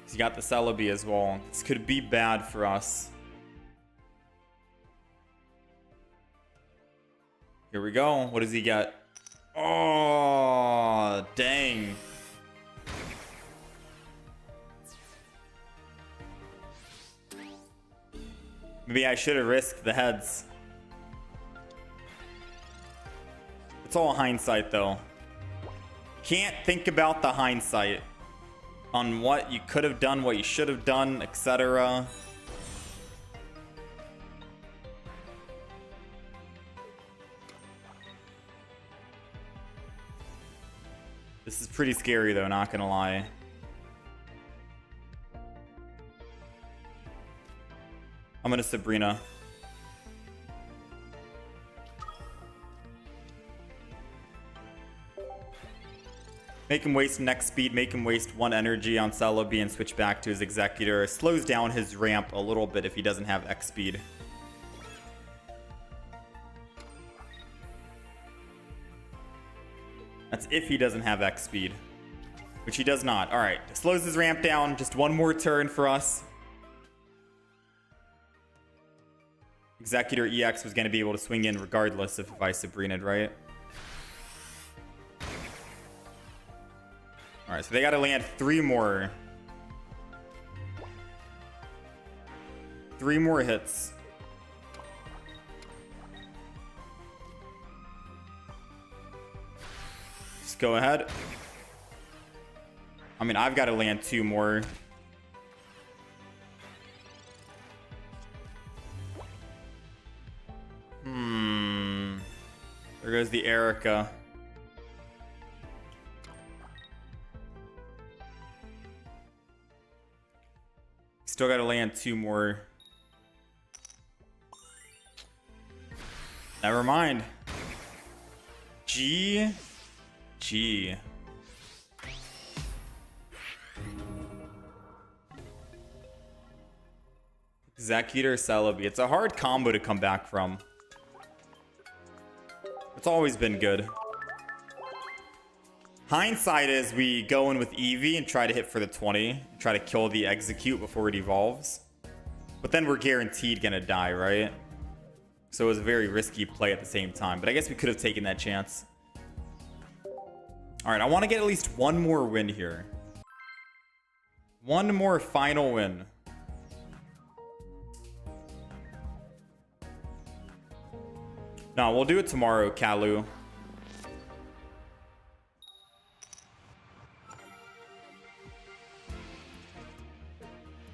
He's got the Celebi as well. This could be bad for us. Here we go. What does he get? Oh, dang. Maybe I should have risked the heads. It's all hindsight, though. Can't think about the hindsight on what you could have done, what you should have done, etc. This is pretty scary, though, not gonna lie. I'm gonna Sabrina. Make him waste next speed, make him waste 1 energy on Celebi and switch back to his Executor. Slows down his ramp a little bit if he doesn't have X speed. That's if he doesn't have X speed, which he does not. All right, slows his ramp down. Just 1 more turn for us. Executor EX was going to be able to swing in regardless if I Sabrina'd, right? All right, so they got to land 3 more. 3 more hits. Just go ahead. I mean, I've got to land 2 more. There goes the Erica. Still got to land 2 more. Never mind. G. Executor Celebi. It's a hard combo to come back from. It's always been good. Hindsight is we go in with Eevee and try to hit for the 20. Try to kill the execute before it evolves. But then we're guaranteed gonna die, right? So it was a very risky play at the same time. But I guess we could have taken that chance. Alright, I want to get at least 1 more win here. 1 more final win. No, we'll do it tomorrow, Kalu.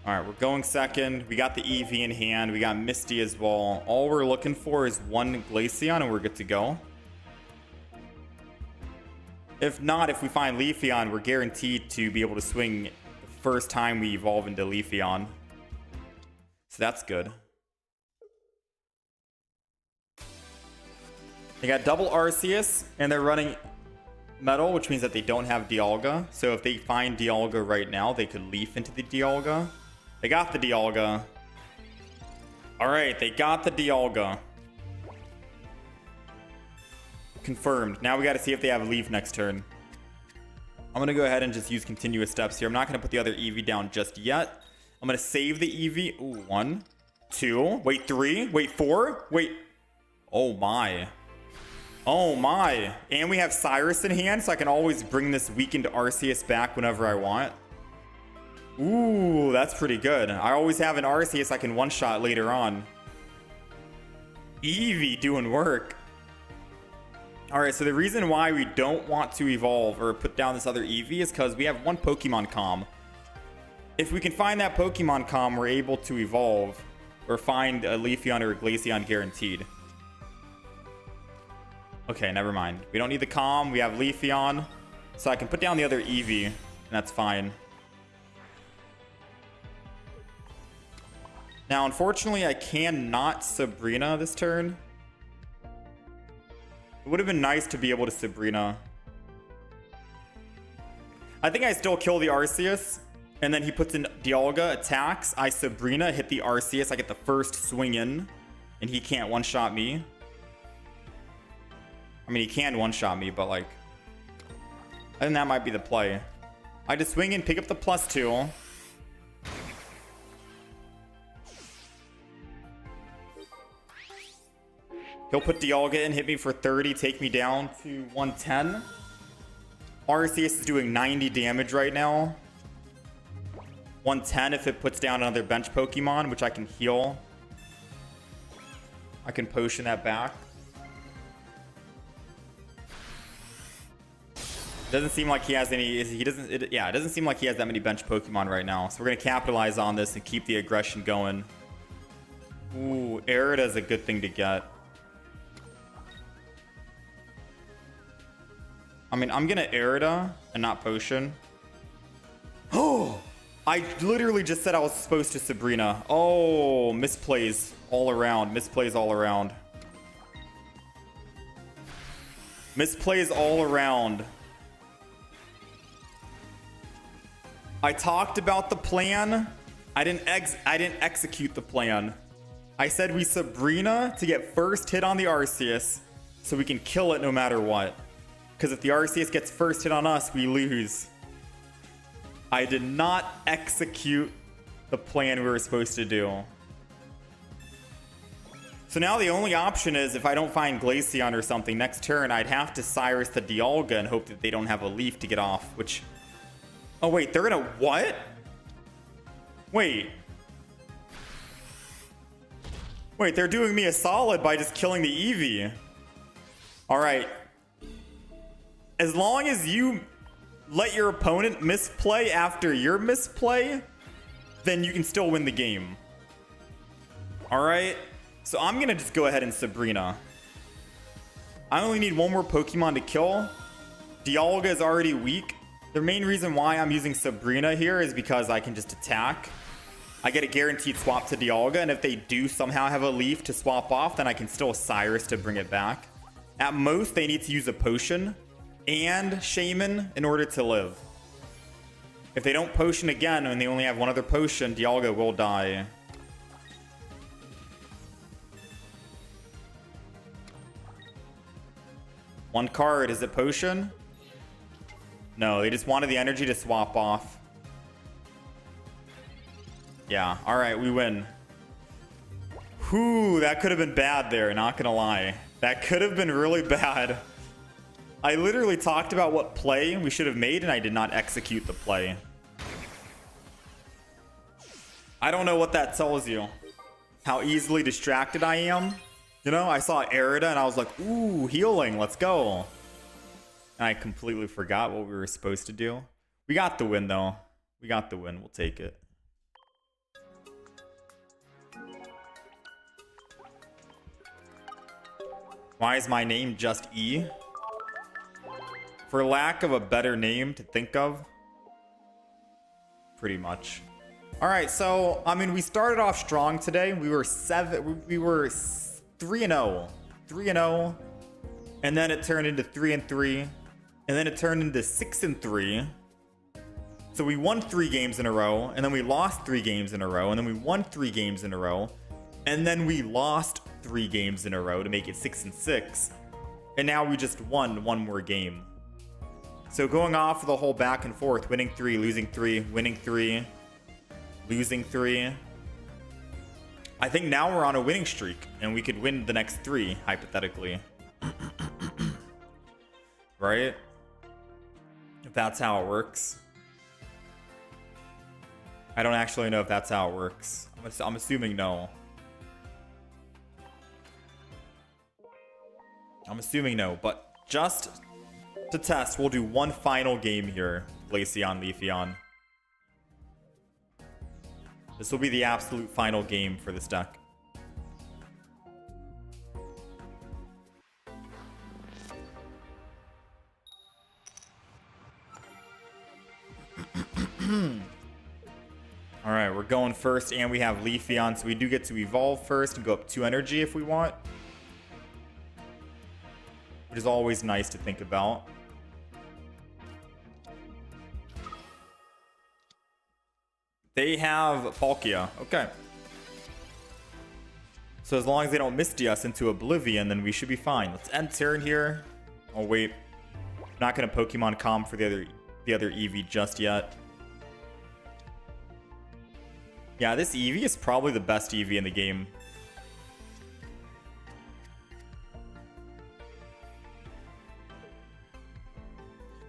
Alright, we're going second. We got the Eevee in hand. We got Misty as well. All we're looking for is 1 Glaceon and we're good to go. If not, if we find Leafeon, we're guaranteed to be able to swing the first time we evolve into Leafeon. So that's good. They got double Arceus, and they're running Metal, which means that they don't have Dialga. So if they find Dialga right now, they could Leaf into the Dialga. They got the Dialga. Alright, they got the Dialga. Confirmed. Now we got to see if they have Leaf next turn. I'm going to go ahead and just use continuous steps here. I'm not going to put the other Eevee down just yet. I'm going to save the Eevee. Ooh, 1, 2, wait, 3, wait, 4, wait. Oh my. Oh my. And we have Cyrus in hand, so I can always bring this weakened Arceus back whenever I want. Ooh, that's pretty good. I always have an Arceus I can one-shot later on. Eevee doing work. Alright, so the reason why we don't want to evolve or put down this other Eevee is because we have one Pokemon Comm. If we can find that Pokemon Comm, we're able to evolve or find a Leafeon or a Glaceon guaranteed. Okay, never mind. We don't need the Comm. We have Leafeon. So I can put down the other Eevee, and that's fine. Now, unfortunately, I cannot Sabrina this turn. It would have been nice to be able to Sabrina. I think I still kill the Arceus, and then he puts in Dialga, attacks. I Sabrina, hit the Arceus. I get the first swing in, and he can't one-shot me. I mean, he can one-shot me, but like, I think that might be the play. I just swing in, pick up the +2. He'll put Dialga in, hit me for 30, take me down to 110. Arceus is doing 90 damage right now. 110 if it puts down another bench Pokemon, which I can heal. I can potion that back. Doesn't seem like he has any. It doesn't seem like he has that many bench Pokemon right now. So we're gonna capitalize on this and keep the aggression going. Ooh, Aerida is a good thing to get. I mean, I'm gonna Aerida and not potion. Oh, I literally just said I was supposed to Sabrina. Oh, misplays all around. Misplays all around. Misplays all around. I talked about the plan. I didn't execute the plan. I said we Sabrina to get first hit on the Arceus so we can kill it no matter what. Because if the Arceus gets first hit on us, we lose. I did not execute the plan we were supposed to do. So now the only option is if I don't find Glaceon or something next turn, I'd have to Cyrus the Dialga and hope that they don't have a leaf to get off, which... Oh, wait, they're gonna... What? Wait. Wait, they're doing me a solid by just killing the Eevee. Alright. As long as you let your opponent misplay after your misplay, then you can still win the game. Alright. So I'm gonna just go ahead and Sabrina. I only need one more Pokemon to kill. Dialga is already weak. The main reason why I'm using Sabrina here is because I can just attack. I get a guaranteed swap to Dialga, and if they do somehow have a leaf to swap off, then I can still Cyrus to bring it back. At most, they need to use a potion and Shaman in order to live. If they don't potion again and they only have one other potion, Dialga will die. One card, is it potion? No, they just wanted the energy to swap off. Yeah, alright, we win. Whew, that could have been bad there, not gonna lie. That could have been really bad. I literally talked about what play we should have made, and I did not execute the play. I don't know what that tells you. How easily distracted I am. You know, I saw Aerida, and I was like, ooh, healing, let's go. And I completely forgot what we were supposed to do. We got the win, though. We got the win. We'll take it. Why is my name just E? For lack of a better name to think of. Pretty much. All right, so, I mean, we started off strong today. We were 3-0. 3-0. And then it turned into 3-3. And then it turned into 6-3. So we won 3 games in a row, and then we lost 3 games in a row, and then we won 3 games in a row, and then we lost 3 games in a row to make it 6-6. And now we just won 1 more game. So going off the whole back and forth, winning 3, losing 3, winning 3, losing 3. I think now we're on a winning streak, and we could win the next 3, hypothetically. Right? If that's how it works. I don't actually know if that's how it works. I'm assuming no. I'm assuming no, but just to test, we'll do one final game here. Glaceon, Leafeon. This will be the absolute final game for this deck. Alright, we're going first, and we have Leafeon, so we do get to evolve first and go up 2 energy if we want. Which is always nice to think about. They have Palkia. Okay. So as long as they don't Misty us into Oblivion, then we should be fine. Let's end turn here. Oh, wait. I'm not going to Pokemon Comp for the other Eevee just yet. Yeah, this Eevee is probably the best Eevee in the game.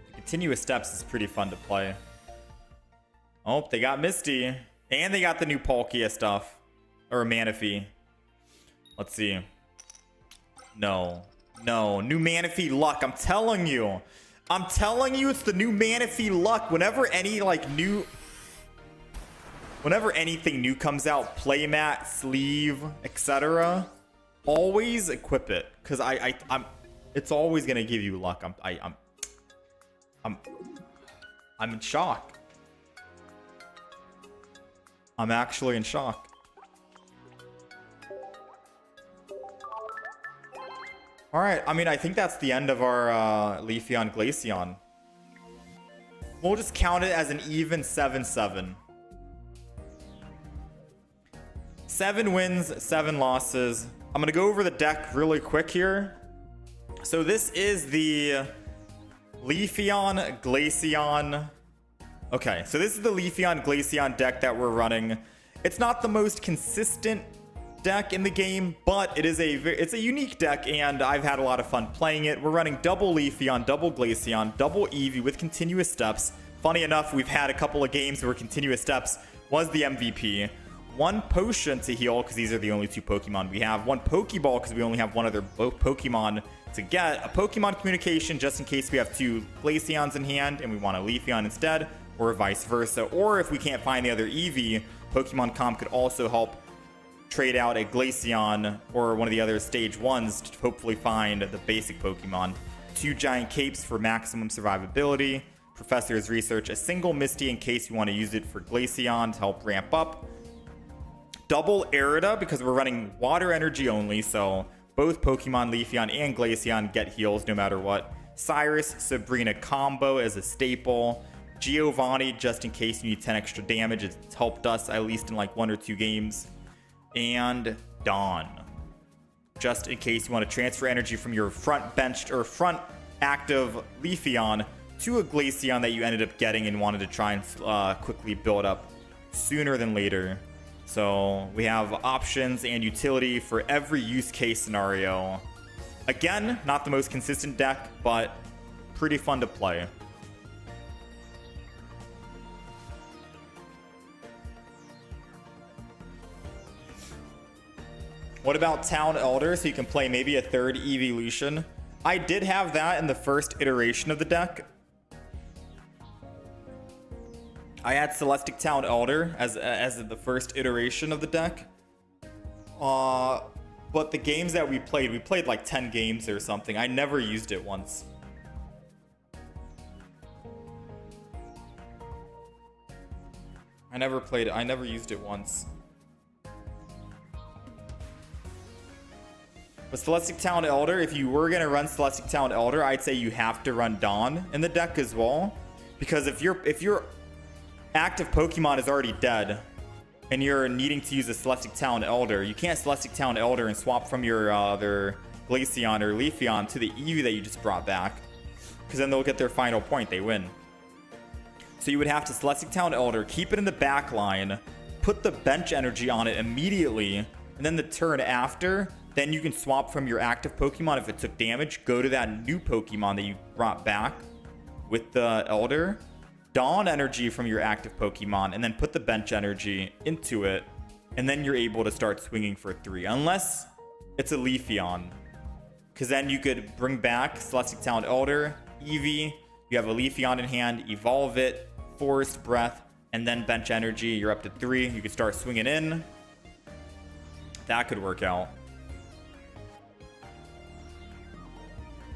The continuous steps is pretty fun to play. Oh, they got Misty. And they got the new Palkia stuff. Or Manaphy. Let's see. No. No. New Manaphy luck. I'm telling you. I'm telling you it's the new Manaphy luck. Whenever any, like, new... Whenever anything new comes out, playmat, sleeve, etc., always equip it, because I'm it's always gonna give you luck. I'm in shock. I'm actually in shock. All right, I mean, I think that's the end of our Leafeon Glaceon. We'll just count it as an even 7-7. 7 wins, 7 losses. I'm gonna go over the deck really quick here. So this is the Leafeon Glaceon. Okay, so this is the Leafeon Glaceon deck that we're running. It's not the most consistent deck in the game, but it's a unique deck, and I've had a lot of fun playing it. We're running double Leafeon, double Glaceon, double Eevee with continuous steps. Funny enough, we've had a couple of games where continuous steps was the MVP. 1 potion to heal, because these are the only 2 Pokemon we have. 1 Pokeball, because we only have 1 other Pokemon to get. A Pokemon communication, just in case we have 2 Glaceons in hand and we want a Leafeon instead, or vice versa. Or if we can't find the other Eevee, Pokemon Comp could also help trade out a Glaceon or one of the other stage 1s to hopefully find the basic Pokemon. 2 Giant Capes for maximum survivability. Professor's Research, a single Misty in case you want to use it for Glaceon to help ramp up. Double Arida, because we're running water energy only, so both Pokemon Leafeon and Glaceon get heals no matter what. Cyrus, Sabrina combo as a staple. Giovanni, just in case you need 10 extra damage. It's helped us at least in like 1 or 2 games. And Dawn, just in case you want to transfer energy from your front benched or front active Leafeon to a Glaceon that you ended up getting and wanted to try and quickly build up sooner than later. So we have options and utility for every use case scenario. Again, not the most consistent deck, but pretty fun to play. What about Town Elder? So you can play maybe a 3rd evolution. I did have that in the first iteration of the deck. I had Celestic Town Elder as the first iteration of the deck. But the games that we played like 10 games or something. I never used it once. I never used it once. But Celestic Town Elder, if you were going to run Celestic Town Elder, I'd say you have to run Dawn in the deck as well. Because if your active Pokemon is already dead and you're needing to use a Celestic Town Elder, you can't Celestic Town Elder and swap from your other Glaceon or Leafeon to the Eevee that you just brought back. Because then they'll get their final point, they win. So you would have to Celestic Town Elder, keep it in the back line, put the bench energy on it immediately, and then the turn after, then you can swap from your active Pokemon if it took damage, go to that new Pokemon that you brought back with the Elder, Dawn energy from your active Pokemon, and then put the bench energy into it, and then you're able to start swinging for 3. Unless it's a Leafeon. Because then you could bring back Celestic Talent Elder, Eevee, you have a Leafeon in hand, evolve it, Forest Breath, and then bench energy. You're up to 3. You can start swinging in. That could work out.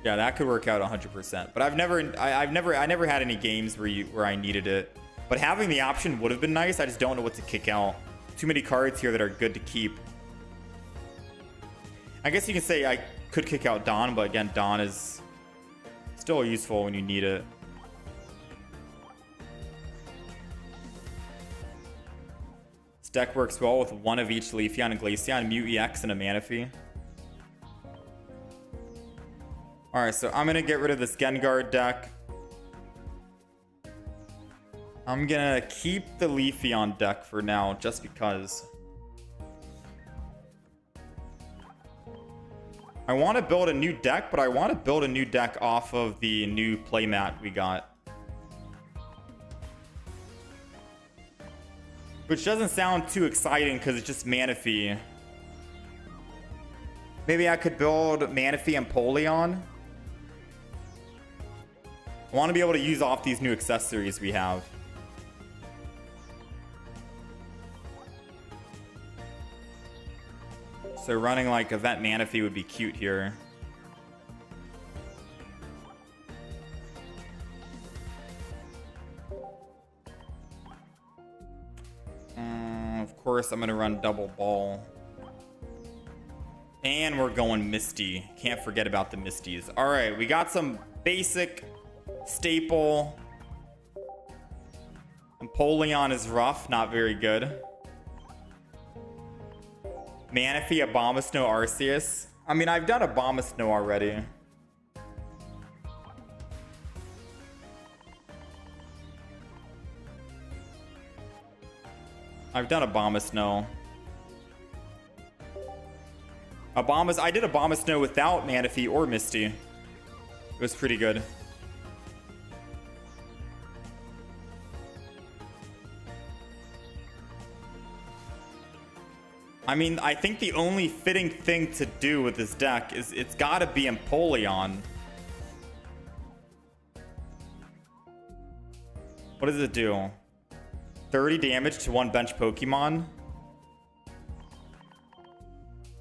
Yeah, that could work out 100%. But I never had any games where I needed it. But having the option would have been nice. I just don't know what to kick out. Too many cards here that are good to keep. I guess you can say I could kick out Dawn, but again, Dawn is still useful when you need it. This deck works well with one of each Leafeon and Glaceon, Mew EX, and a Manaphy. Alright, so I'm going to get rid of this Gengar deck. I'm going to keep the Leafeon deck for now, just because. I want to build a new deck, but I want to build a new deck off of the new playmat we got. Which doesn't sound too exciting because it's just Manaphy. Maybe I could build Manaphy and Polion. I want to be able to use off these new accessories we have. So running like Event Manaphy would be cute here. Of course, I'm going to run Double Ball. And we're going Misty. Can't forget about the Misties. All right, we got some basic staple. Empoleon is rough, not very good. Manaphy, Abomasnow, Arceus. I mean, I've done Abomasnow already. I've done Abomasnow. I did Abomasnow without Manaphy or Misty. It was pretty good. I mean, I think the only fitting thing to do with this deck is it's got to be Empoleon. What does it do? 30 damage to one bench Pokemon?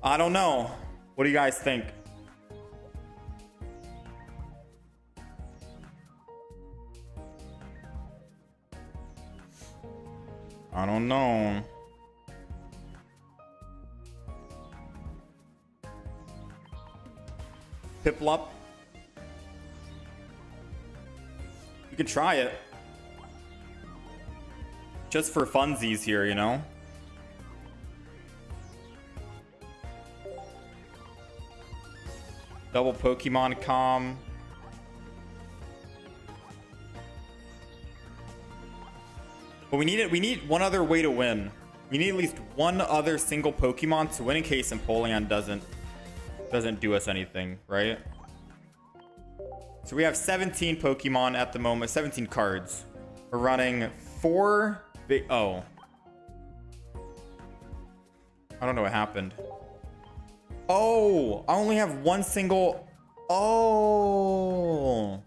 I don't know. What do you guys think? I don't know. Piplup. You can try it. Just for funsies here, you know? Double Pokemon Calm. But we need one other way to win. We need at least one other single Pokemon to win in case Empoleon doesn't do us anything, right? So we have 17 Pokemon at the moment, 17 cards. We're running 4 big... Oh. I don't know what happened. Oh, I only have one single... Oh.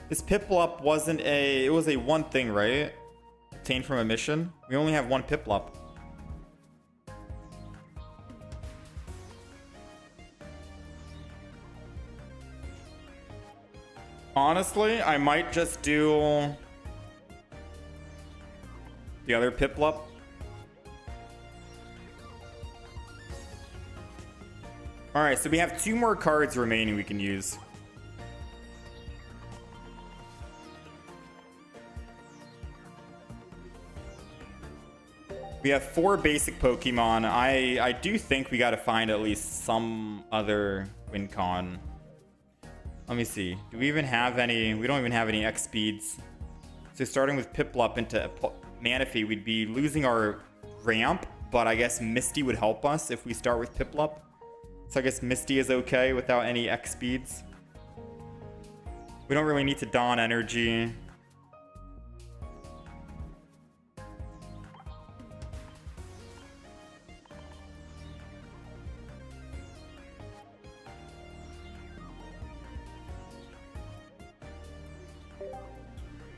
This Piplup wasn't a... It was a one thing, right? Obtained from a mission. We only have one Piplup. Honestly, I might just do the other Piplup. Alright, so we have 2 more cards remaining we can use. We have 4 basic Pokemon. I do think we gotta find at least some other win con. Let me see. Do we even have any? We don't even have any X speeds. So starting with Piplup into Manaphy, we'd be losing our ramp, but I guess Misty would help us if we start with Piplup. So I guess Misty is okay without any X speeds. We don't really need to Dawn Energy.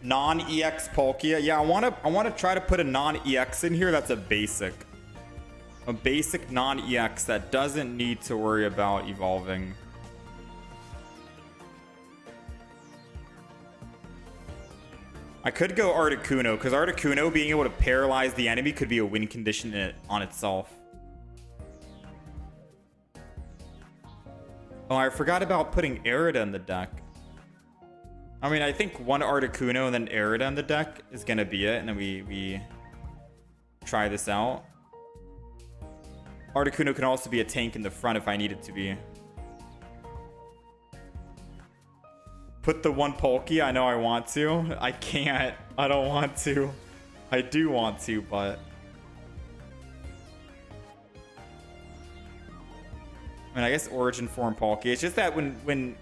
Non-EX Palkia. Yeah, I wanna try to put a non-EX in here that's a basic. A basic non-EX that doesn't need to worry about evolving. I could go Articuno, because Articuno being able to paralyze the enemy could be a win condition on itself. Oh, I forgot about putting Arida in the deck. I mean, I think one Articuno and then Arida in the deck is going to be it, and then we try this out. Articuno can also be a tank in the front if I need it to be. Put the one Palkia. I know I want to. I can't. I don't want to. I do want to, but... I mean, I guess Origin Form Palkia. It's just that when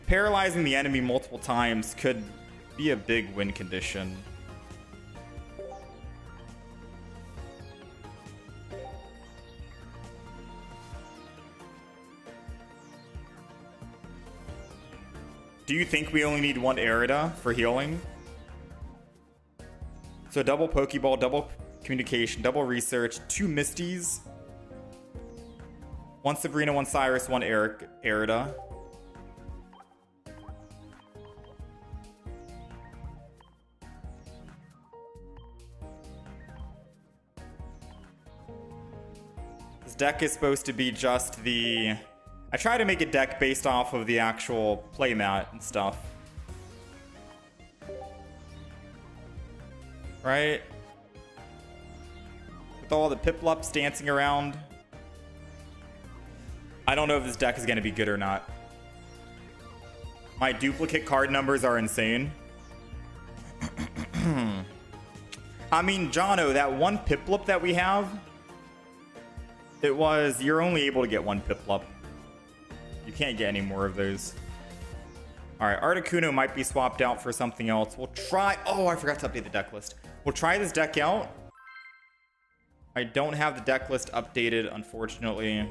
paralyzing the enemy multiple times could be a big win condition. Do you think we only need one Arida for healing? So double Pokeball, double Communication, double Research, 2 Misties, 1 Sabrina, 1 Cyrus, 1 Arida. This deck is supposed to be just the... I try to make a deck based off of the actual playmat and stuff. Right? With all the Piplups dancing around. I don't know if this deck is going to be good or not. My duplicate card numbers are insane. I mean, Jono, that one Piplup that we have, it was, you're only able to get one Piplup. You can't get any more of those. Alright, Articuno might be swapped out for something else. We'll try... Oh, I forgot to update the deck list. We'll try this deck out. I don't have the deck list updated, unfortunately.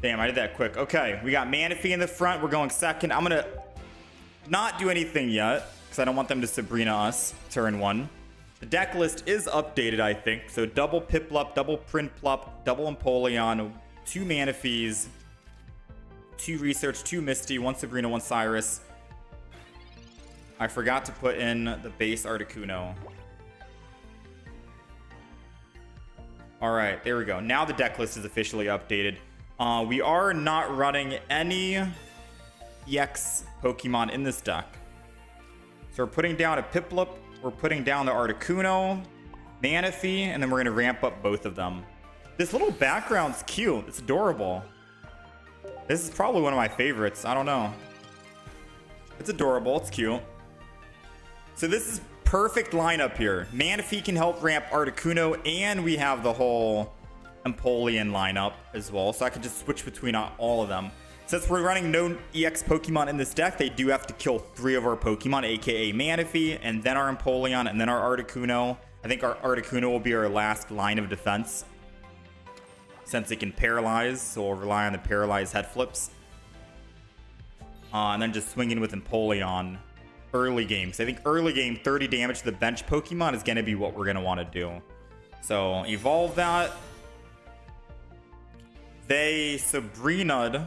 Damn, I did that quick. Okay, we got Manaphy in the front. We're going second. I'm going to not do anything yet because I don't want them to Sabrina us turn 1. The deck list is updated, I think. So double Piplup, double Prinplup, double Empoleon, 2 Manaphys, 2 Research, 2 Misty, 1 Sabrina, 1 Cyrus. I forgot to put in the base Articuno. All right, there we go. Now the deck list is officially updated. We are not running any EX Pokemon in this deck. So we're putting down a Piplup, we're putting down the Articuno, Manaphy, and then we're going to ramp up both of them. This little background's cute. It's adorable. This is probably one of my favorites. I don't know. It's adorable. It's cute. So this is perfect lineup here. Manaphy can help ramp Articuno, and we have the whole Empoleon lineup as well, so I can just switch between all of them. Since we're running no EX Pokemon in this deck, they do have to kill 3 of our Pokemon, aka Manaphy, and then our Empoleon, and then our Articuno. I think our Articuno will be our last line of defense, since it can paralyze, so we'll rely on the paralyzed head flips. And then just swinging with Empoleon early game. So I think early game, 30 damage to the bench Pokemon is going to be what we're going to want to do. So evolve that. They Sabrina'd,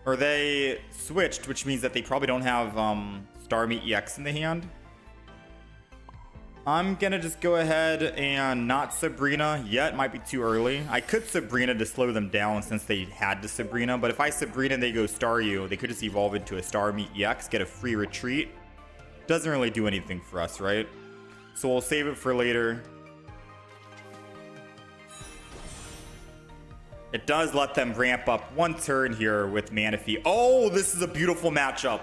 or they switched, which means that they probably don't have Starmie EX in the hand. I'm gonna just go ahead and not Sabrina yet. Might be too early. I could Sabrina to slow them down since they had to Sabrina, but if I Sabrina and they go Staryu, they could just evolve into a Starmie EX, get a free retreat. Doesn't really do anything for us, right? So we'll save it for later. It does let them ramp up 1 turn here with Manaphy. Oh, this is a beautiful matchup.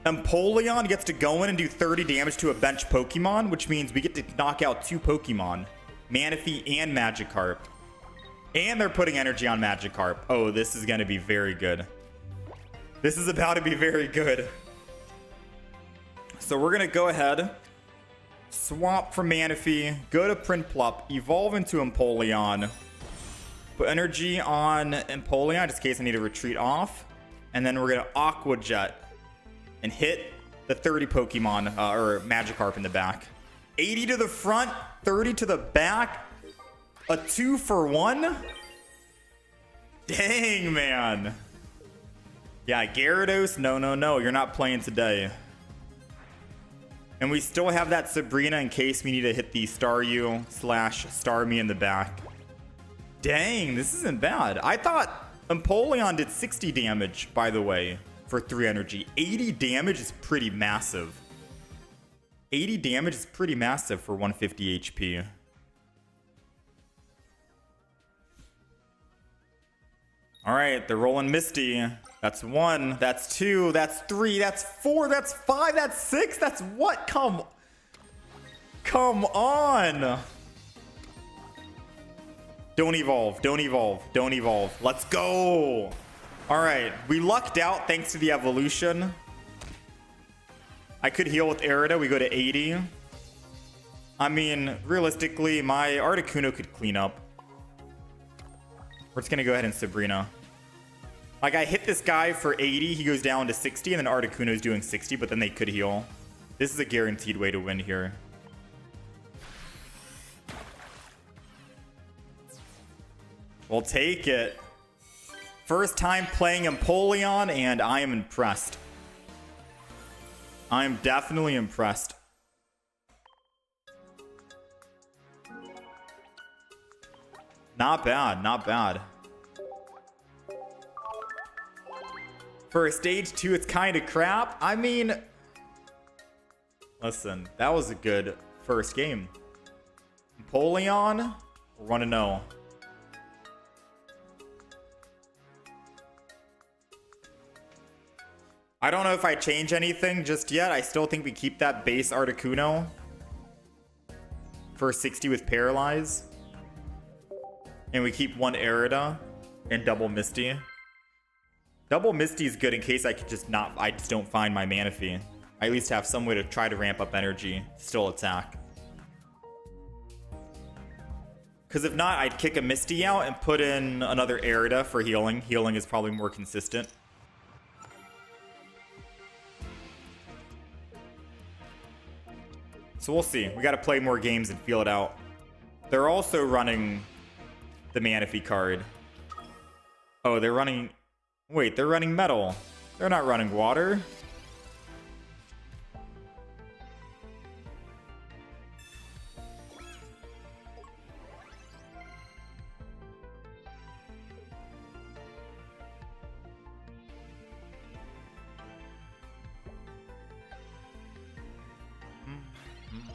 Empoleon gets to go in and do 30 damage to a bench Pokemon, which means we get to knock out 2 Pokemon, Manaphy and Magikarp. And they're putting energy on Magikarp. Oh, this is going to be very good. This is about to be very good. So we're going to go ahead, swap from Manaphy, go to Prinplup, evolve into Empoleon, put energy on Empoleon just in case I need to retreat off. And then we're going to Aqua Jet and hit the 30 Pokemon, or Magikarp in the back. 80 to the front, 30 to the back. A 2-for-1? Dang, man. Yeah, Gyarados, no, you're not playing today. And we still have that Sabrina in case we need to hit the Staryu/Starmie in the back. Dang, this isn't bad. I thought Empoleon did 60 damage, by the way, for 3 energy. 80 damage is pretty massive. 80 damage is pretty massive for 150 HP. All right, they're rolling Misty. That's 1, that's 2, that's 3, that's 4, that's 5, that's 6, that's what? Come on. Don't evolve, don't evolve, don't evolve. Let's go. All right, we lucked out thanks to the evolution. I could heal with Arida. We go to 80. I mean, realistically, my Articuno could clean up. We're just going to go ahead and Sabrina. Like, I hit this guy for 80. He goes down to 60, and then Articuno's doing 60, but then they could heal. This is a guaranteed way to win here. We'll take it. First time playing Empoleon, and I am impressed. I am definitely impressed. Not bad, not bad. For a stage 2, it's kind of crap. I mean, listen, that was a good first game. Empoleon, 1-0. I don't know if I change anything just yet. I still think we keep that base Articuno for 60 with Paralyze. And we keep 1 Arida and double Misty. Double Misty is good in case I just don't find my Manaphy. I at least have some way to try to ramp up energy, still attack. Because if not, I'd kick a Misty out and put in another Arida for healing. Healing is probably more consistent. So we'll see. We got to play more games and feel it out. They're also running the Manaphy card. Oh, they're running... Wait, they're running Metal. They're not running Water.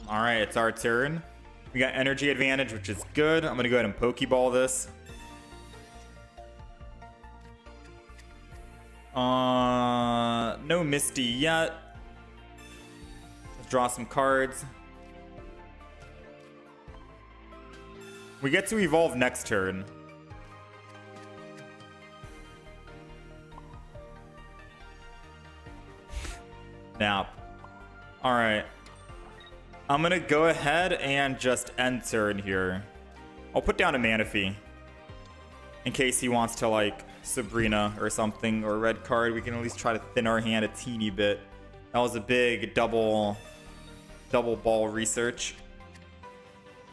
All right, it's our turn. We got energy advantage, which is good. I'm going to go ahead and Pokeball this. No Misty yet. Let's draw some cards. We get to evolve next turn. Nap. All right. I'm going to go ahead and just end turn here. I'll put down a Manaphy. In case he wants to, like, Sabrina or something, or a red card. We can at least try to thin our hand a teeny bit. That was a big double ball research.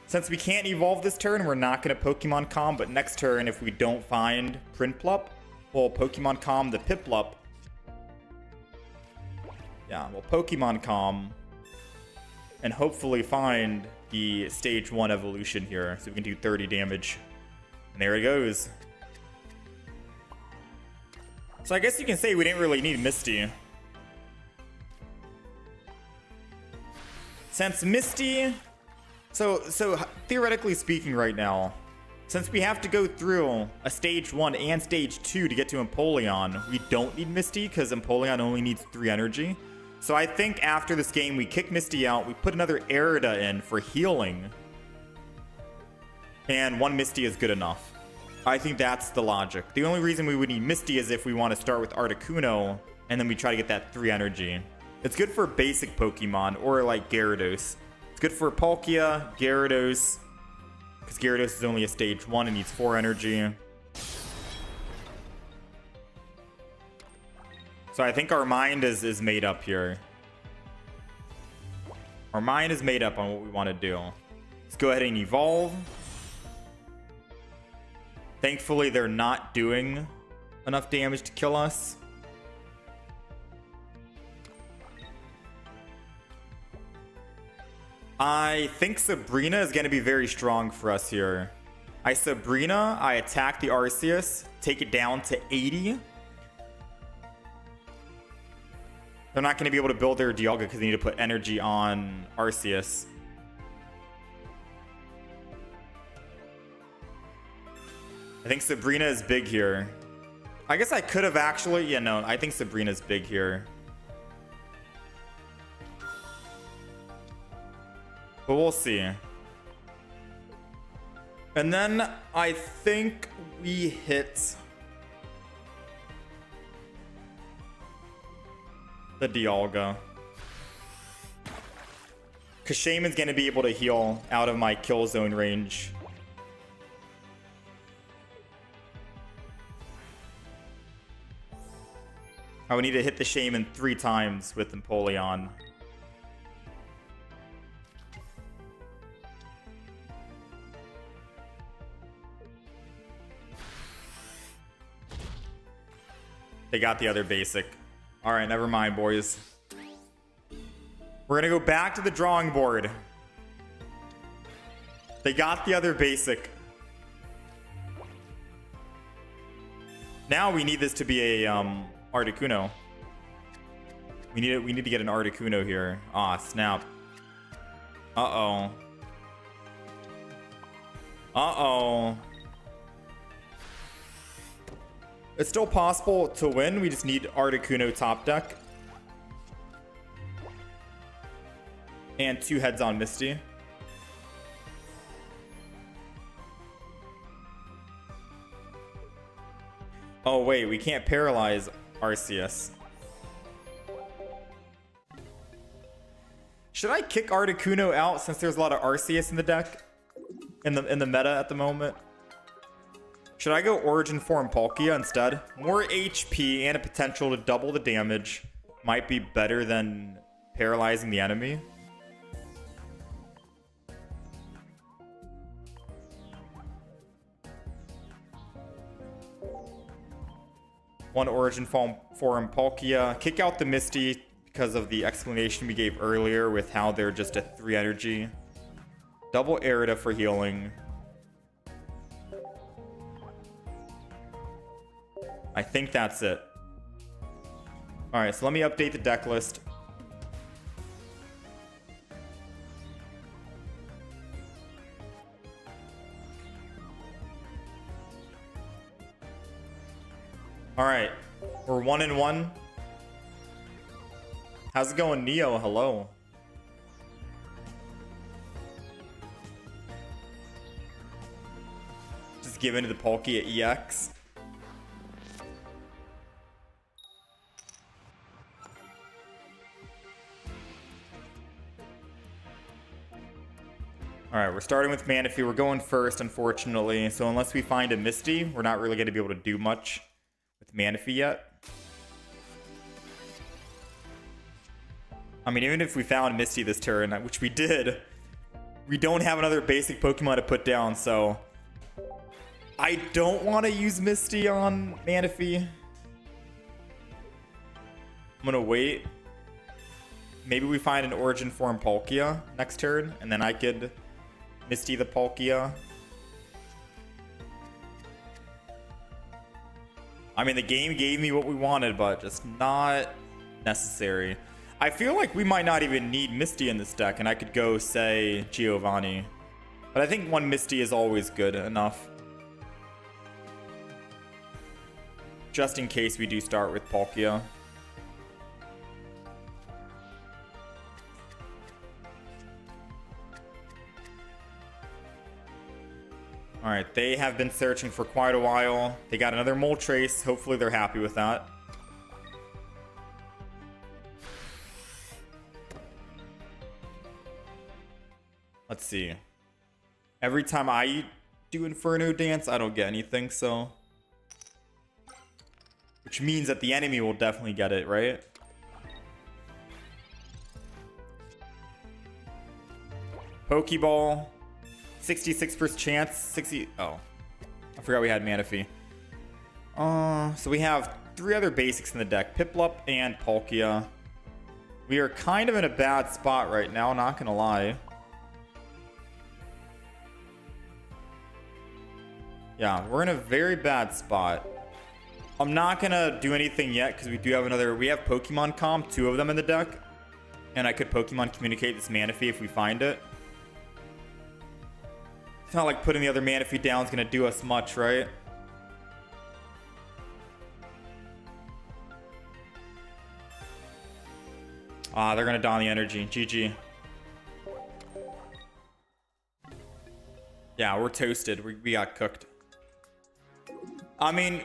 Since we can't evolve this turn, we're not going to Pokemon Calm. But next turn, if we don't find Prinplup, we'll Pokemon Calm the Piplup. Yeah, we'll Pokemon Calm. And hopefully find the stage 1 evolution here. So we can do 30 damage. And there it goes. So I guess you can say we didn't really need Misty. Since Misty... So theoretically speaking right now, since we have to go through a stage 1 and stage 2 to get to Empoleon, we don't need Misty because Empoleon only needs 3 energy. So I think after this game, we kick Misty out. We put another Erida in for healing. And one Misty is good enough. I think that's the logic. The only reason we would need Misty is if we want to start with Articuno, and then we try to get that 3 energy. It's good for basic Pokemon, or like Gyarados. It's good for Palkia, Gyarados, because Gyarados is only a stage 1 and needs 4 energy. So I think our mind is made up here. Our mind is made up on what we want to do. Let's go ahead and evolve. Thankfully, they're not doing enough damage to kill us. I think Sabrina is going to be very strong for us here. I attack the Arceus, take it down to 80. They're not going to be able to build their Dialga because they need to put energy on Arceus. I think Sabrina is big here. I guess I could have actually... Yeah, no, I think Sabrina's big here. But we'll see. And then I think we hit the Dialga. Because Shaman's going to be able to heal out of my kill zone range. I would need to hit the Shaman 3 times with Empoleon. They got the other basic. Alright, never mind, boys. We're gonna go back to the drawing board. They got the other basic. Now we need this to be a Articuno. We need to get an Articuno here. Ah, snap. Uh-oh. Uh-oh. It's still possible to win. We just need Articuno top deck. And 2 heads on Misty. Oh, wait. We can't paralyze Arceus. Should I kick Articuno out since there's a lot of Arceus in the deck? In the meta at the moment? Should I go Origin Form Palkia instead? More HP and a potential to double the damage might be better than paralyzing the enemy. One Origin Form Palkia. Kick out the Misty because of the explanation we gave earlier with how they're just a 3 energy. Double Erida for healing. I think that's it. Alright, so let me update the deck list. Alright, we're 1-1. How's it going, Neo? Hello. Just give into the Palkia EX. Alright, we're starting with Manaphy. We're going first, unfortunately. So unless we find a Misty, we're not really going to be able to do much with Manaphy yet. I mean, even if we found Misty this turn, which we did, we don't have another basic Pokemon to put down, so I don't want to use Misty on Manaphy. I'm going to wait. Maybe we find an Origin Form Palkia next turn, and then I could Misty the Palkia. I mean, the game gave me what we wanted, but just not necessary. I feel like we might not even need Misty in this deck, and I could go, say, Giovanni. But I think one Misty is always good enough. Just in case we do start with Palkia. right, they have been searching for quite a while. They got another Mole Trace. Hopefully they're happy with that. Let's see. Every time I do Inferno Dance, I don't get anything, so... Which means that the enemy will definitely get it, right? Pokeball. 66% chance. 60... Oh. I forgot we had Manaphy. So we have 3 other basics in the deck. Piplup and Palkia. We are kind of in a bad spot right now, not gonna lie. Yeah, we're in a very bad spot. I'm not gonna do anything yet because we do have another... We have Pokemon Calm, 2 of them in the deck. And I could Pokemon Communicate this Manaphy if we find it. It's not like putting the other Manaphy down is gonna do us much, right? Ah, they're gonna don the energy. GG. Yeah, we're toasted. We got cooked. I mean,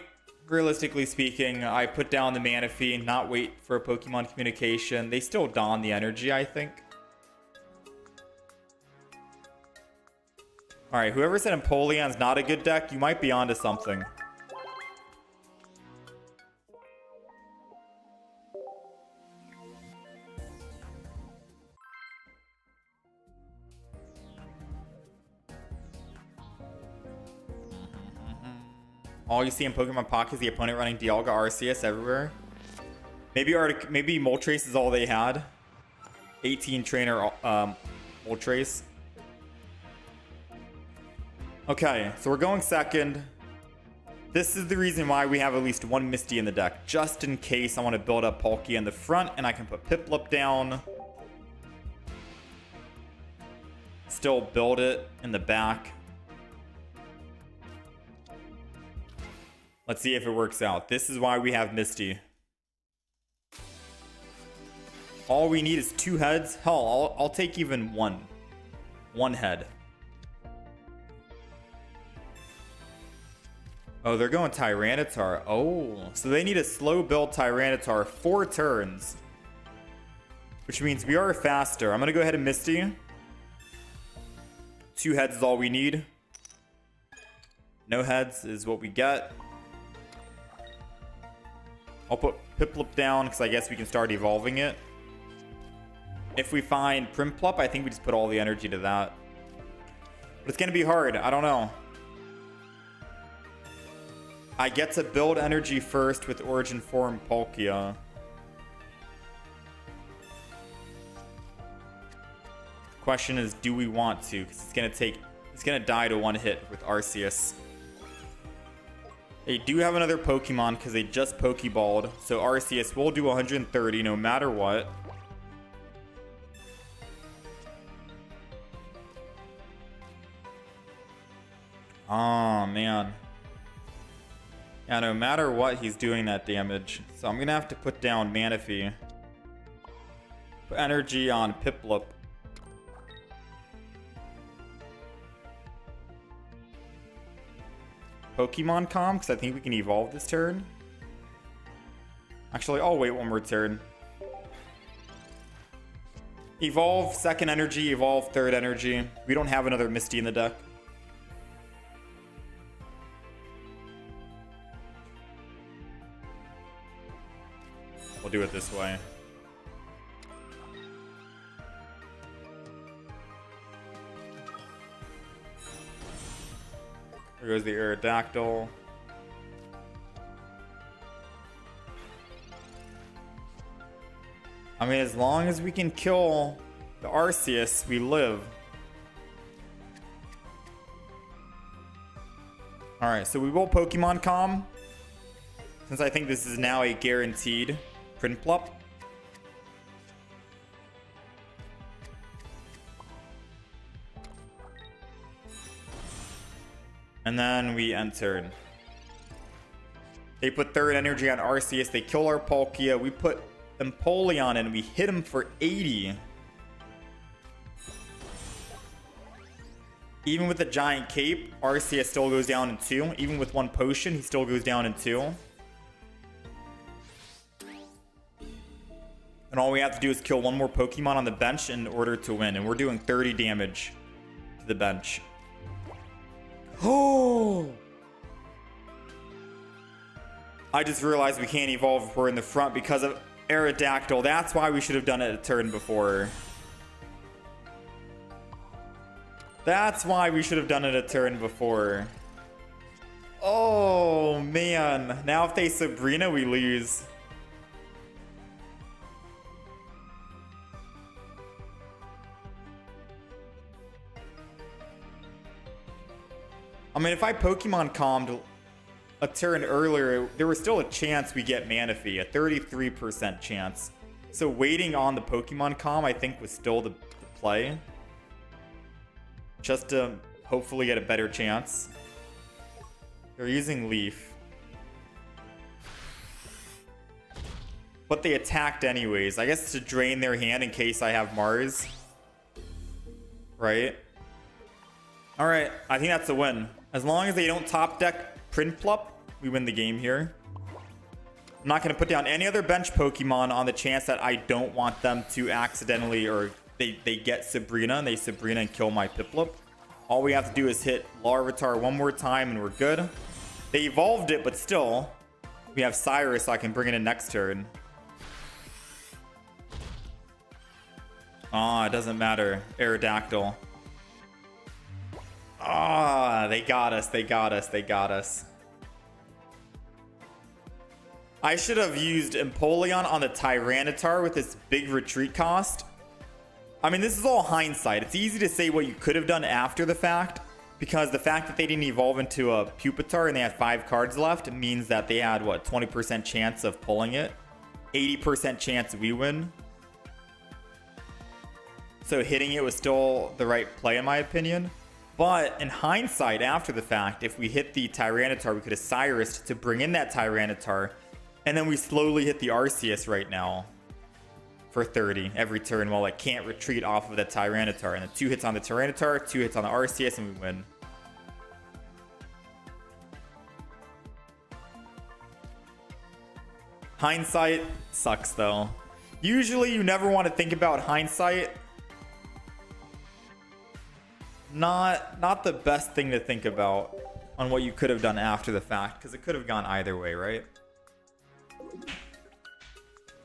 realistically speaking, I put down the Manaphy, not wait for a Pokemon Communication. They still don the energy, I think. Alright, whoever said Empoleon's not a good deck, you might be onto something. All you see in Pokemon Pocket is the opponent running Dialga Arceus everywhere. Maybe Moltres is all they had. 18 trainer Moltres. Okay, so we're going second. This is the reason why we have at least 1 Misty in the deck. Just in case I want to build up Palkia in the front and I can put Piplup down. Still build it in the back. Let's see if it works out. This is why we have Misty. All we need is 2 heads. Hell, I'll take even 1. 1 head. Oh, they're going Tyranitar. Oh, so they need a slow build Tyranitar 4 turns. Which means we are faster. I'm going to go ahead and Misty. 2 heads is all we need. No heads is what we get. I'll put Piplup down because I guess we can start evolving it. If we find Primplup, I think we just put all the energy to that. But it's going to be hard. I don't know. I get to build energy first with Origin Form Palkia. The question is, do we want to? Because it's going to die to 1 hit with Arceus. They do have another Pokemon because they just Pokeballed. So Arceus will do 130 no matter what. Oh, man. Yeah, no matter what, he's doing that damage. So I'm going to have to put down Manaphy. Put energy on Piplup. Pokemon Calm, because I think we can evolve this turn. Actually, I'll wait 1 more turn. Evolve 2nd energy, evolve 3rd energy. We don't have another Misty in the deck. We'll do it this way. There goes the Aerodactyl. I mean, as long as we can kill the Arceus, we live. Alright, so we will Pokemon Calm. Since I think this is now a guaranteed Primplup. And then we entered. They put 3rd energy on Arceus. They kill our Palkia. We put Empoleon in. We hit him for 80. Even with the giant cape, Arceus still goes down in 2. Even with 1 potion, he still goes down in 2. And all we have to do is kill 1 more Pokemon on the bench in order to win. And we're doing 30 damage to the bench. Oh! I just realized we can't evolve if we're in the front because of Aerodactyl. That's why we should have done it a turn before. That's why we should have done it a turn before. Oh, man. Now if they Sabrina, we lose. I mean, if I Pokemon calmed a turn earlier, there was still a chance we get Manaphy, a 33% chance. So waiting on the Pokemon calm, I think, was still the play. Just to hopefully get a better chance. They're using Leaf. But they attacked anyways. I guess to drain their hand in case I have Mars. Right? Alright, I think that's a win. As long as they don't top deck Prinplup, we win the game here. I'm not going to put down any other bench Pokemon on the chance that I don't want them to accidentally or they get Sabrina and they Sabrina and kill my Piplup. All we have to do is hit Larvitar 1 more time and we're good. They evolved it, but still, we have Cyrus, so I can bring it in next turn. Ah, it doesn't matter. Aerodactyl. Ah, they got us. They got us. They got us. I should have used Empoleon on the Tyranitar with this big retreat cost. I mean, this is all hindsight. It's easy to say what you could have done after the fact, because the fact that they didn't evolve into a Pupitar and they had 5 cards left means that they had, what, 20% chance of pulling it? 80% chance we win. So hitting it was still the right play, in my opinion. But in hindsight, after the fact, if we hit the Tyranitar, we could have Cyrus to bring in that Tyranitar, and then we slowly hit the Arceus right now for 30 every turn while it can't retreat off of the Tyranitar. And then 2 hits on the Tyranitar, 2 hits on the Arceus, and we win. Hindsight sucks, though. Usually, you never want to think about hindsight. Not the best thing to think about on what you could have done after the fact, because it could have gone either way, right?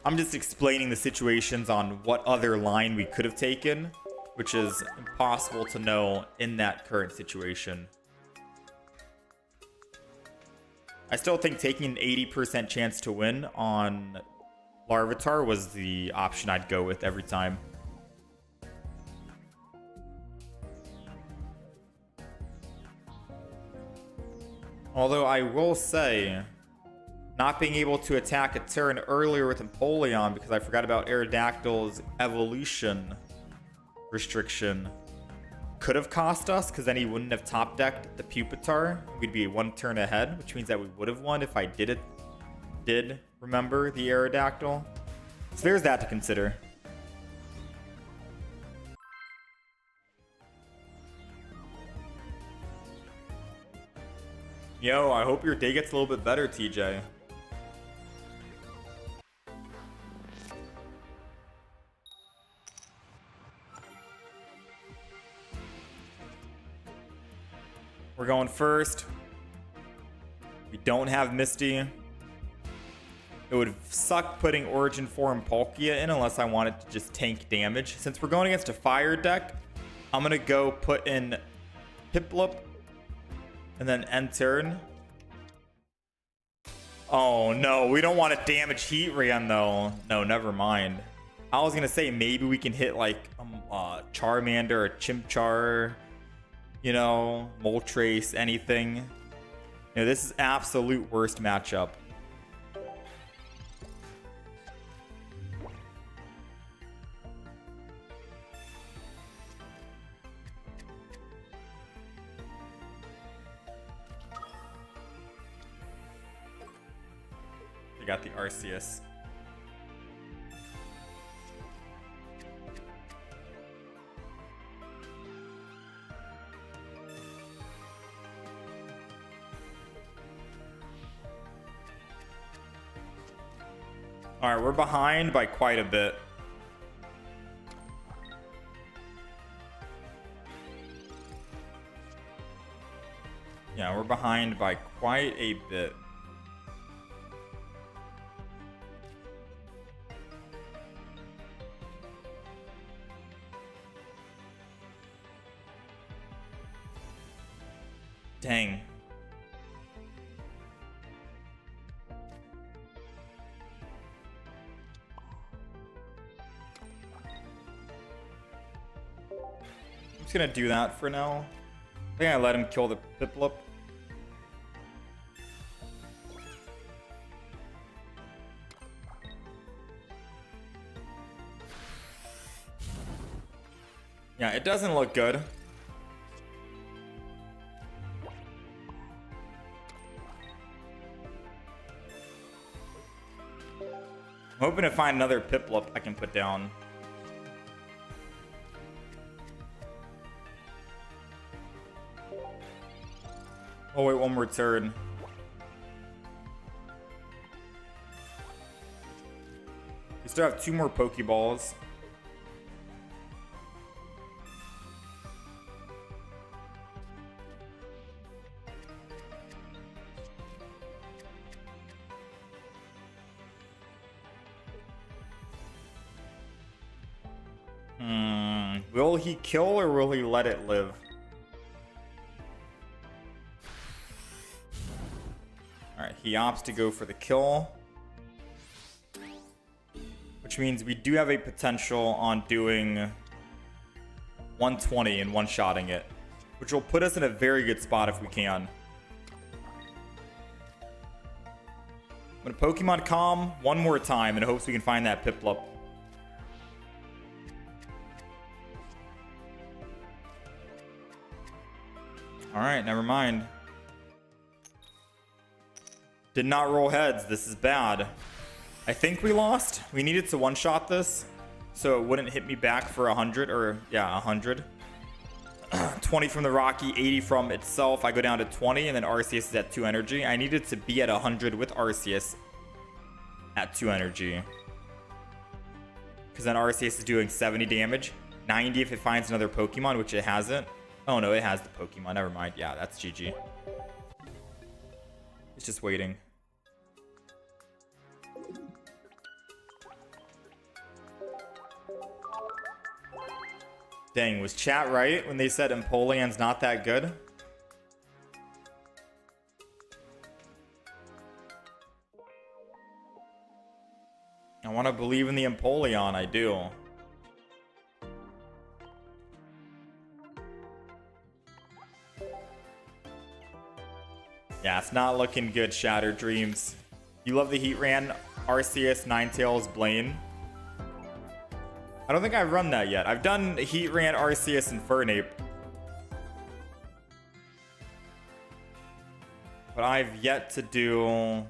I'm just explaining the situations on what other line we could have taken, which is impossible to know in that current situation. I still think taking an 80% chance to win on Larvitar was the option I'd go with every time. Although I will say, not being able to attack a turn earlier with Empoleon because I forgot about Aerodactyl's evolution restriction could have cost us, because then he wouldn't have top decked the Pupitar. We'd be 1 turn ahead, which means that we would have won if I did remember the Aerodactyl. So there's that to consider. Yo, I hope your day gets a little bit better, TJ. We're going first. We don't have Misty. It would suck putting Origin 4 and Palkia in unless I wanted to just tank damage. Since we're going against a fire deck, I'm going to go put in Piplup and then end turn. Oh no, we don't want to damage Heatran though. No, never mind. I was going to say maybe we can hit like Charmander or Chimchar. You know, Moltres, anything. You know, this is absolute worst matchup. We got the Arceus. All right, we're behind by quite a bit. Yeah, we're behind by quite a bit. Dang. I'm just gonna do that for now. I think I let him kill the Piplup. Yeah, it doesn't look good. I'm hoping to find another Piplup I can put down. Oh wait, one more turn. We still have 2 more Pokeballs. Will he kill or will he let it live? Alright, he opts to go for the kill. Which means we do have a potential on doing 120 and one-shotting it. Which will put us in a very good spot if we can. I'm gonna Pokemon Calm one more time in hopes we can find that Piplup. Alright, never mind. Did not roll heads. This is bad. I think we lost. We needed to one-shot this so it wouldn't hit me back for 100, or yeah, 100. 20 from the Rocky, 80 from itself. I go down to 20, and then Arceus is at 2 energy. I needed to be at 100 with Arceus at 2 energy. Because then Arceus is doing 70 damage. 90 if it finds another Pokemon, which it hasn't. Oh no, it has the Pokemon. Never mind. Yeah, that's GG. It's just waiting. Dang, was chat right when they said Empoleon's not that good? I want to believe in the Empoleon, I do. Yeah, it's not looking good, Shattered Dreams. You love the Heatran, Arceus, Ninetales, Blaine. I don't think I've run that yet. I've done Heatran, Arceus, and Fernape. But I've yet to do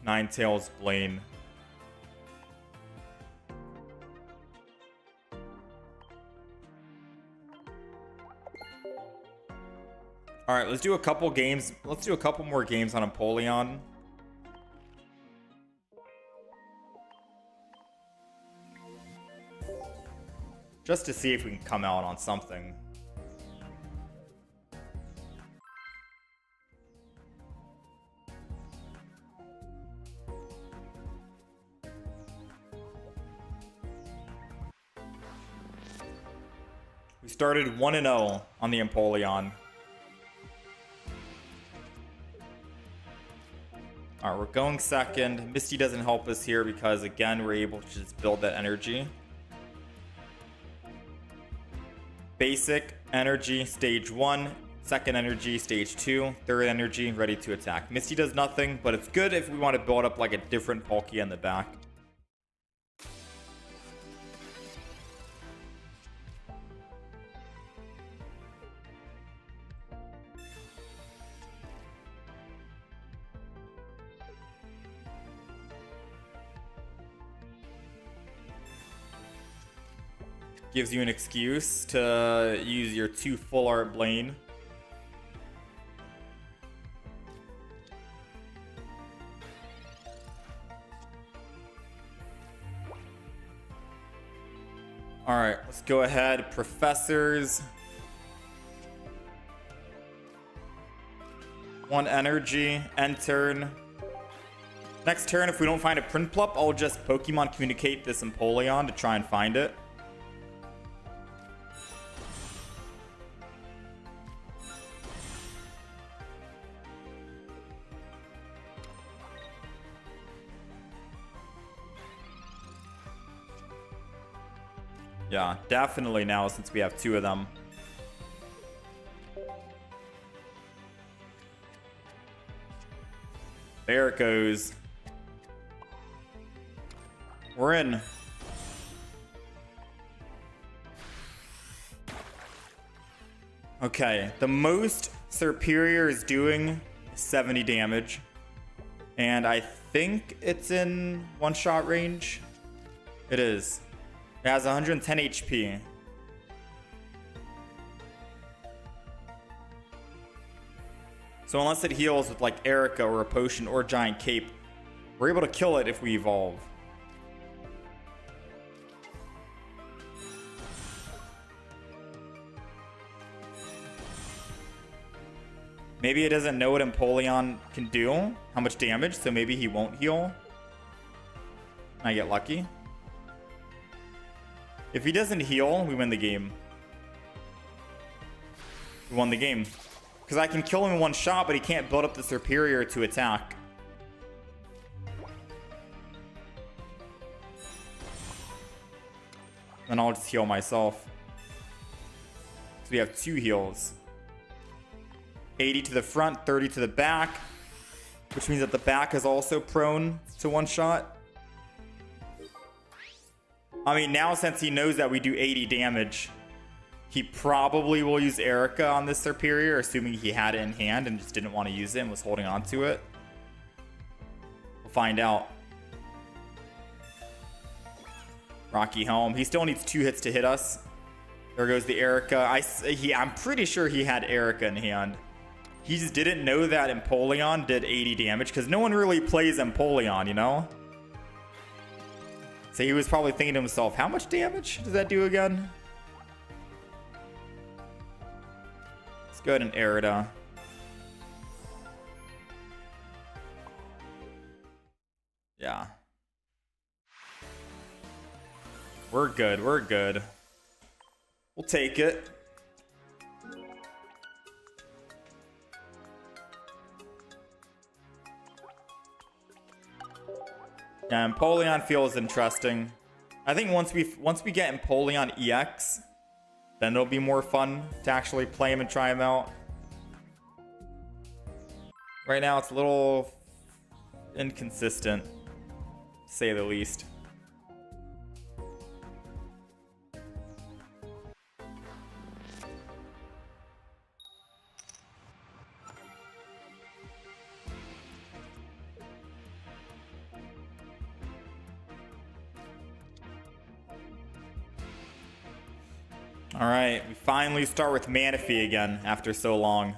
Ninetales, Blaine. All right, let's do a couple games. Let's do a couple more games on Empoleon. Just to see if we can come out on something. We started 1-0 on the Empoleon. Alright, we're going second. Misty doesn't help us here because, again, we're able to just build that energy. Basic energy, stage 1. Second energy, stage 2. Third energy, ready to attack. Misty does nothing, but it's good if we want to build up like a different Palkia in the back. Gives you an excuse to use your 2 full art Blaine. All right, let's go ahead. Professors. 1 energy. End turn. Next turn, if we don't find a Prinplup, I'll just Pokemon Communicate this Empoleon to try and find it. Yeah, definitely now since we have 2 of them. There it goes. We're in. Okay, the most Serperior is doing 70 damage. And I think it's in one-shot range. It is. It has 110 HP. So unless it heals with like Erica or a potion or Giant Cape, we're able to kill it if we evolve. Maybe it doesn't know what Empoleon can do, how much damage, so maybe he won't heal. I get lucky. If he doesn't heal, we win the game. We won the game. Because I can kill him in one shot, but he can't build up the Serperior to attack. Then I'll just heal myself. So we have 2 heals. 80 to the front, 30 to the back. Which means that the back is also prone to one shot. I mean, now since he knows that we do 80 damage, he probably will use Erica on this Serperior, assuming he had it in hand and just didn't want to use it and was holding on to it. We'll find out. Rocky Helm. He still needs 2 hits to hit us. There goes the Erica. I'm pretty sure he had Erica in hand. He just didn't know that Empoleon did 80 damage because no one really plays Empoleon, you know? So he was probably thinking to himself, how much damage does that do again? Let's go ahead and Erida. Yeah. We're good. We're good. We'll take it. Yeah, Empoleon feels interesting. I think once we get Empoleon EX, then it'll be more fun to actually play him and try him out. Right now, it's a little inconsistent, to say the least. All right, we finally start with Manaphy again after so long.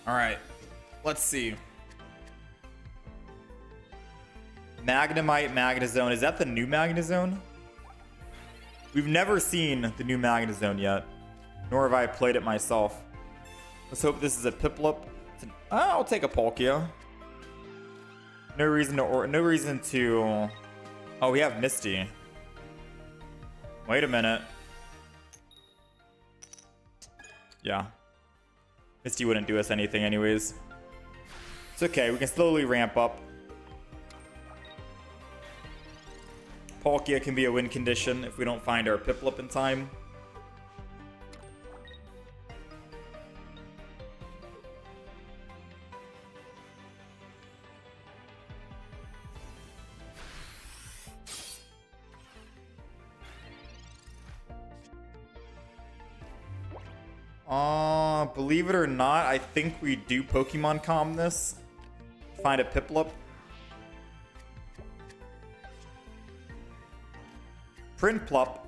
All right, let's see. Magnemite, Magnezone. Is that the new Magnezone? We've never seen the new Magnezone yet, nor have I played it myself. Let's hope this is a Piplup. I'll take a Palkia. No reason to. Oh, we have Misty. Wait a minute. Yeah. Misty wouldn't do us anything anyways. It's okay, we can slowly ramp up. Palkia can be a win condition if we don't find our Piplup in time. Believe it or not, I think we do Pokemon Calm this. Find a Piplup. Prinplup.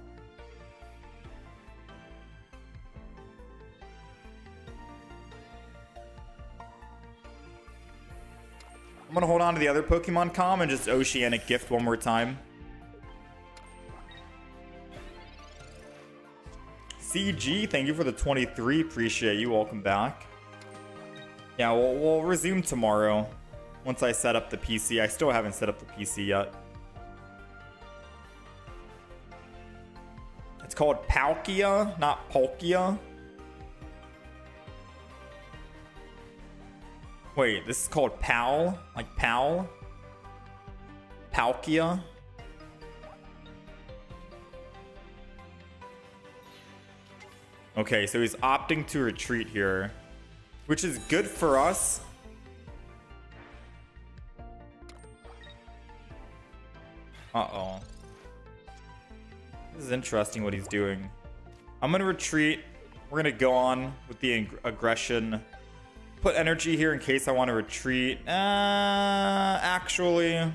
I'm gonna hold on to the other Pokemon Com and just Oceanic Gift one more time. CG, thank you for the 23. Appreciate you. Welcome back. Yeah, we'll resume tomorrow once I set up the PC. I still haven't set up the PC yet. It's called Palkia, not Palkia. Wait, this is called Pal? Like Pal? Palkia? Okay, so he's opting to retreat here, which is good for us. Uh-oh. This is interesting what he's doing. I'm going to retreat. We're going to go on with the aggression. Put energy here in case I want to retreat. Actually,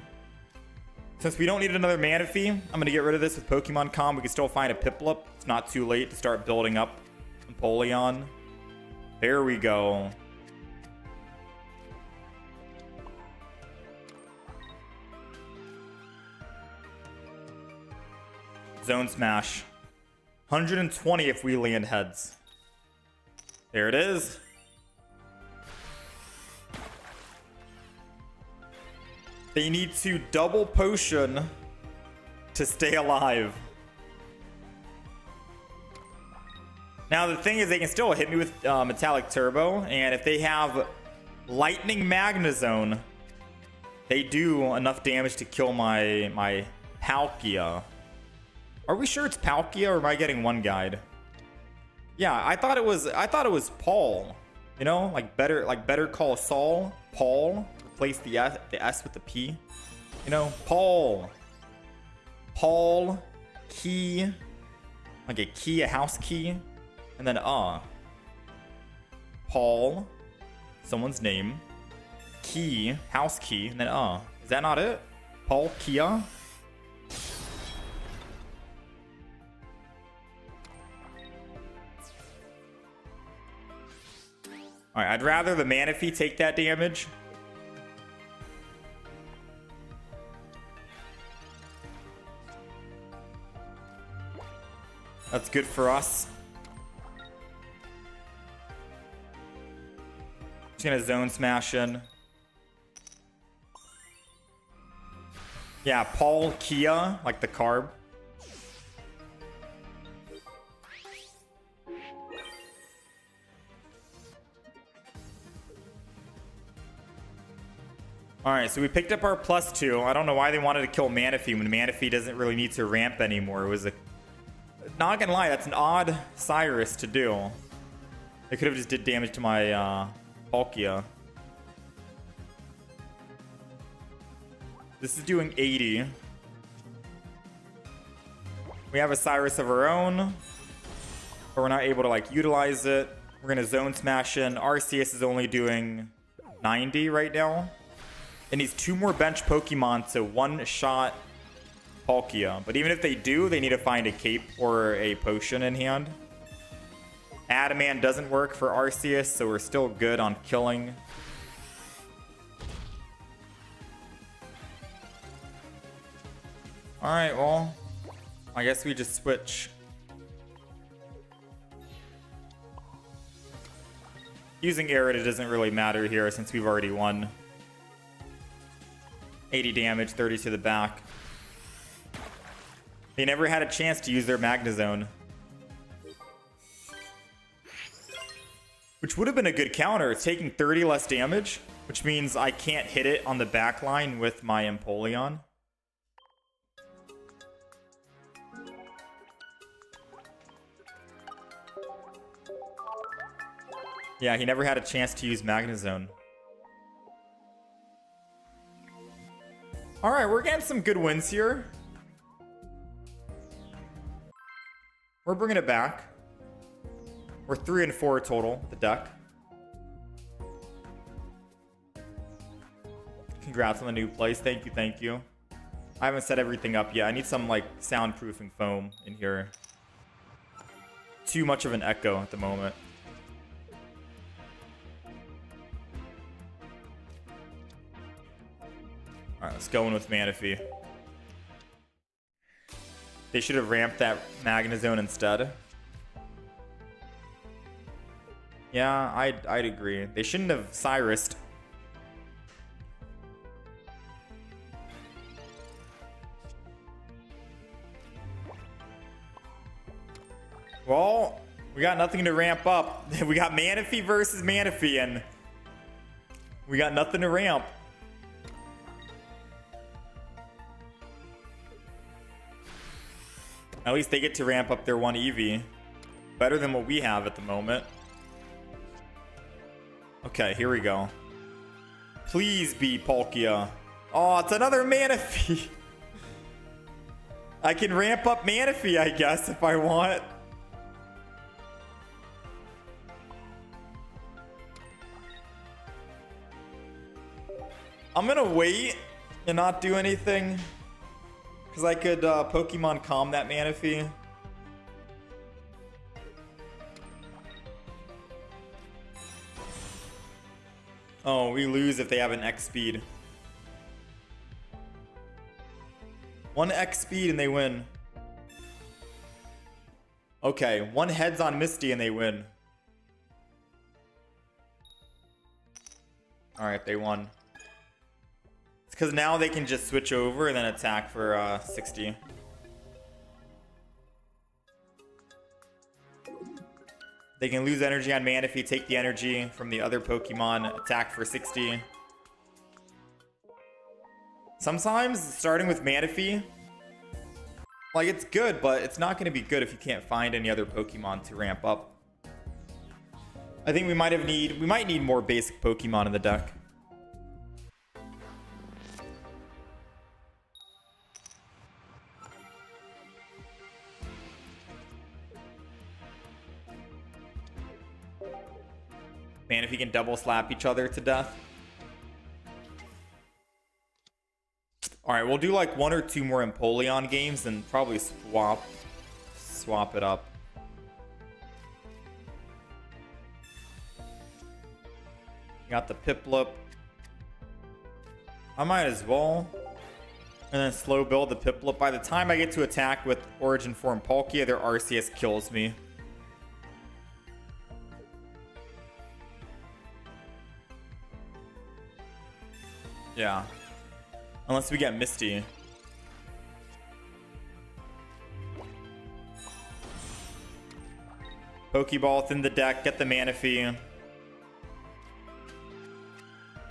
since we don't need another Manaphy, I'm going to get rid of this with Pokemon Com. We can still find a Piplup. It's not too late to start building up Empoleon. There we go. Zone Smash. 120 if we land heads. There it is. They need to double potion to stay alive. Now the thing is, they can still hit me with Metallic Turbo, and if they have Lightning Magnezone, they do enough damage to kill my Palkia. Are we sure it's Palkia, or am I getting one guide? Yeah, I thought it was Paul. You know, like better call Saul, Paul. Replace the S with the P. You know, Paul, key, like a key, a house key, and then Paul, someone's name, key, house key, and then Is that not it? Paul Kia. All right, I'd rather the Manaphy take that damage. That's good for us. Just gonna Zone Smash in. Yeah, Paul Kia, like the carb. Alright, so we picked up our +2. I don't know why they wanted to kill Manaphy when Manaphy doesn't really need to ramp anymore. It was a... Not gonna lie, that's an odd Cyrus to do. They could have just did damage to my Palkia. This is doing 80. We have a Cyrus of our own, but we're not able to like utilize it. We're gonna Zone Smash in. RCS is only doing 90 right now. It needs 2 more bench Pokemon to one-shot Palkia. But even if they do, they need to find a cape or a potion in hand. Adamant doesn't work for Arceus, so we're still good on killing. Alright, well, I guess we just switch. Using Arid doesn't really matter here since we've already won. 80 damage, 30 to the back. They never had a chance to use their Magnezone, which would have been a good counter. It's taking 30 less damage, which means I can't hit it on the back line with my Empoleon. Yeah, he never had a chance to use Magnezone. Alright, we're getting some good wins here. We're bringing it back. We're 3 and 4 total with the deck. Congrats on the new place. Thank you, thank you. I haven't set everything up yet. I need some like soundproofing foam in here. Too much of an echo at the moment. All right, let's go in with Manaphy. They should have ramped that Magnezone instead. Yeah, I'd agree. They shouldn't have Cyrus'd. Well, we got nothing to ramp up. We got Manaphy versus Manaphy, and we got nothing to ramp. At least they get to ramp up their one Eevee. Better than what we have at the moment. Okay, here we go. Please be Palkia. Oh, it's another Manaphy. I can ramp up Manaphy, I guess, if I want. I'm gonna wait and not do anything. Because I could Pokemon Calm that Manaphy. Oh, we lose if they have an X speed. One X speed and they win. Okay, one heads on Misty and they win. Alright, they won. It's because now they can just switch over and then attack for 60. They can lose energy on Manaphy, take the energy from the other Pokemon, attack for 60. Sometimes starting with Manaphy, like, it's good, but it's not going to be good if you can't find any other Pokemon to ramp up. I think we might need more basic Pokemon in the deck. Man, if you can double slap each other to death. Alright, we'll do like one or two more Empoleon games and probably swap it up. Got the Piplup. I might as well. And then slow build the Piplup. By the time I get to attack with Origin Form Palkia, their RCS kills me. Yeah. Unless we get Misty. Pokeball within the deck. Get the Manaphy.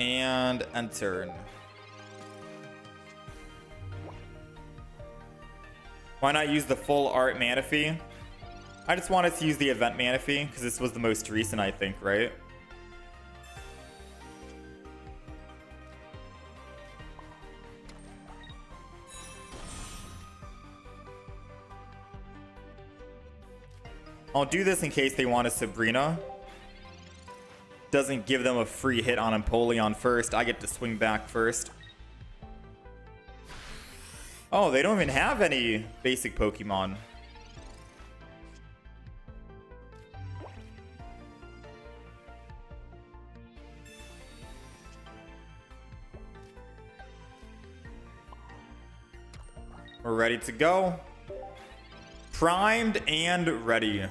And enter. Why not use the full art Manaphy? I just wanted to use the event Manaphy because this was the most recent, I think, right? I'll do this in case they want a Sabrina. Doesn't give them a free hit on Empoleon first. I get to swing back first. Oh, they don't even have any basic Pokemon. We're ready to go. Primed and ready.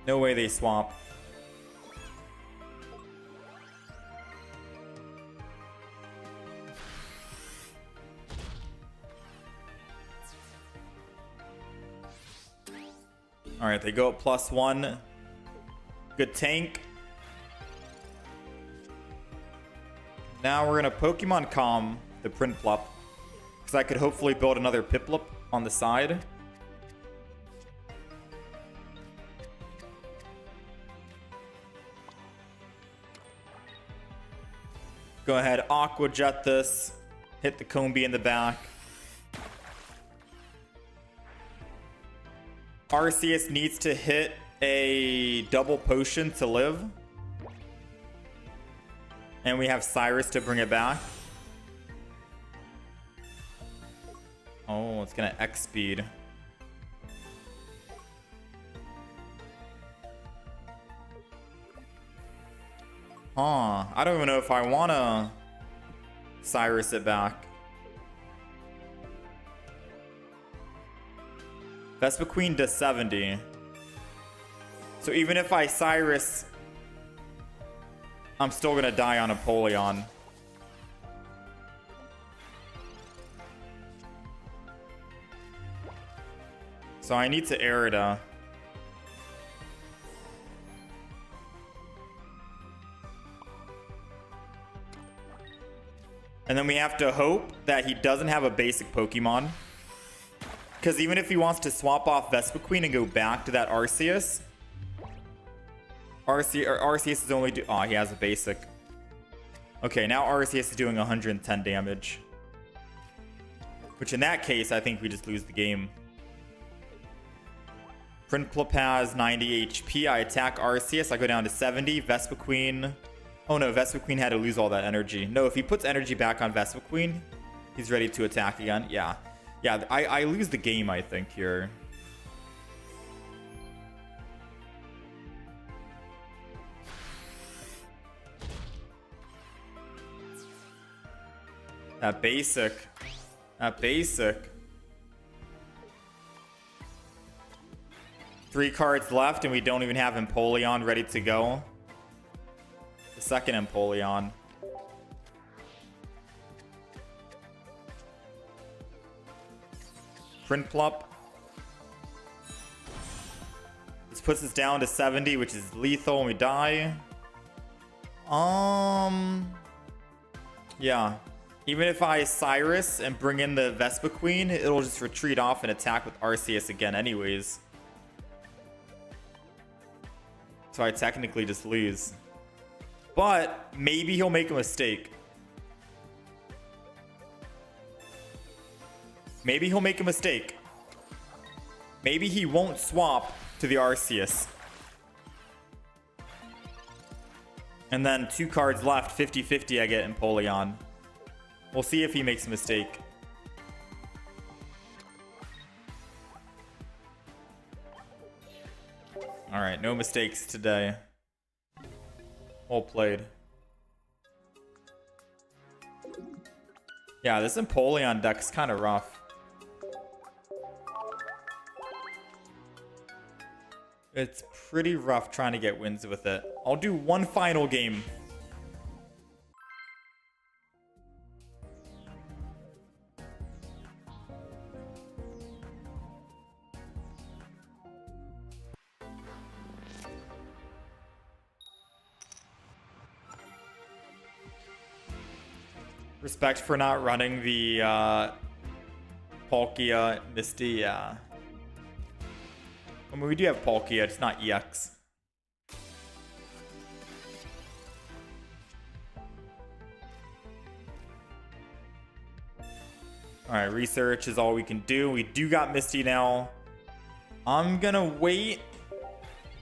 No way they swap. All right, they go up +1. Good tank. Now we're gonna Pokemon Calm the Prinplup, because I could hopefully build another Piplup on the side. Go ahead, Aqua Jet this. Hit the Combee in the back. Arceus needs to hit a double potion to live. And we have Cyrus to bring it back. Oh, it's gonna X speed. Huh. I don't even know if I wanna Cyrus it back. Vespa Queen does 70. So even if I Cyrus, I'm still gonna die on Napoleon. So I need to Erida. And then we have to hope that he doesn't have a basic Pokemon. Because even if he wants to swap off Vespa Queen and go back to that Arceus, Arceus is only do. Oh, he has a basic. Okay, now Arceus is doing 110 damage. Which in that case, I think we just lose the game. Prinplup has 90 HP. I attack Arceus. I go down to 70. Vespa Queen. Oh no, Vespa Queen had to lose all that energy. No, if he puts energy back on Vespa Queen, he's ready to attack again. Yeah. Yeah, I lose the game, I think, here. That basic. That basic. 3 cards left, and we don't even have Empoleon ready to go. The second Empoleon. Prinplup. This puts us down to 70, which is lethal when we die. Yeah. Even if I Cyrus and bring in the Vespa Queen, it'll just retreat off and attack with Arceus again anyways. So I technically just lose. But maybe he'll make a mistake. Maybe he'll make a mistake. Maybe he won't swap to the Arceus. And then 2 cards left, 50-50 I get Empoleon. We'll see if he makes a mistake. Alright, no mistakes today. Well played. Yeah, this Empoleon deck's kind of rough. It's pretty rough trying to get wins with it. I'll do one final game. Respect for not running the Palkia Misty, yeah. I mean, we do have Palkia, it's not EX. Alright, research is all we can do. We do got Misty now. I'm gonna wait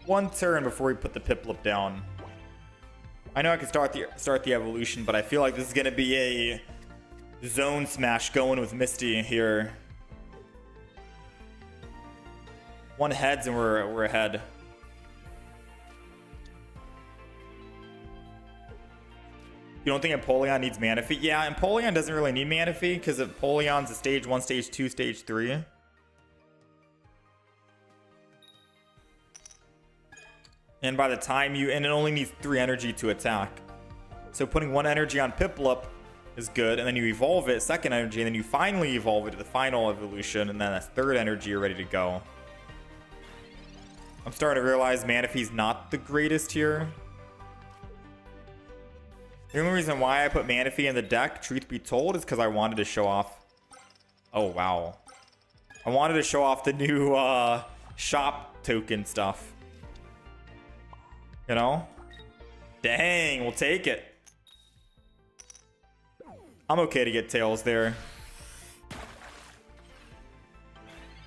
1 turn before we put the Piplup down. I know I can start the evolution, but I feel like this is gonna be a zone smash going with Misty here. 1 heads and we're ahead. You don't think Empoleon needs Manaphy? Yeah, Empoleon doesn't really need Manaphy because Empoleon's a stage 1, stage 2, stage 3. And by the time and it only needs 3 energy to attack. So putting 1 energy on Piplup is good, and then you evolve it, 2nd energy, and then you finally evolve it to the final evolution, and then that's 3rd energy, you're ready to go. I'm starting to realize Manaphy's not the greatest here. The only reason why I put Manaphy in the deck, truth be told, is because I wanted to show off... Oh, wow. I wanted to show off the new shop token stuff. You know? Dang, we'll take it. I'm okay to get Tails there.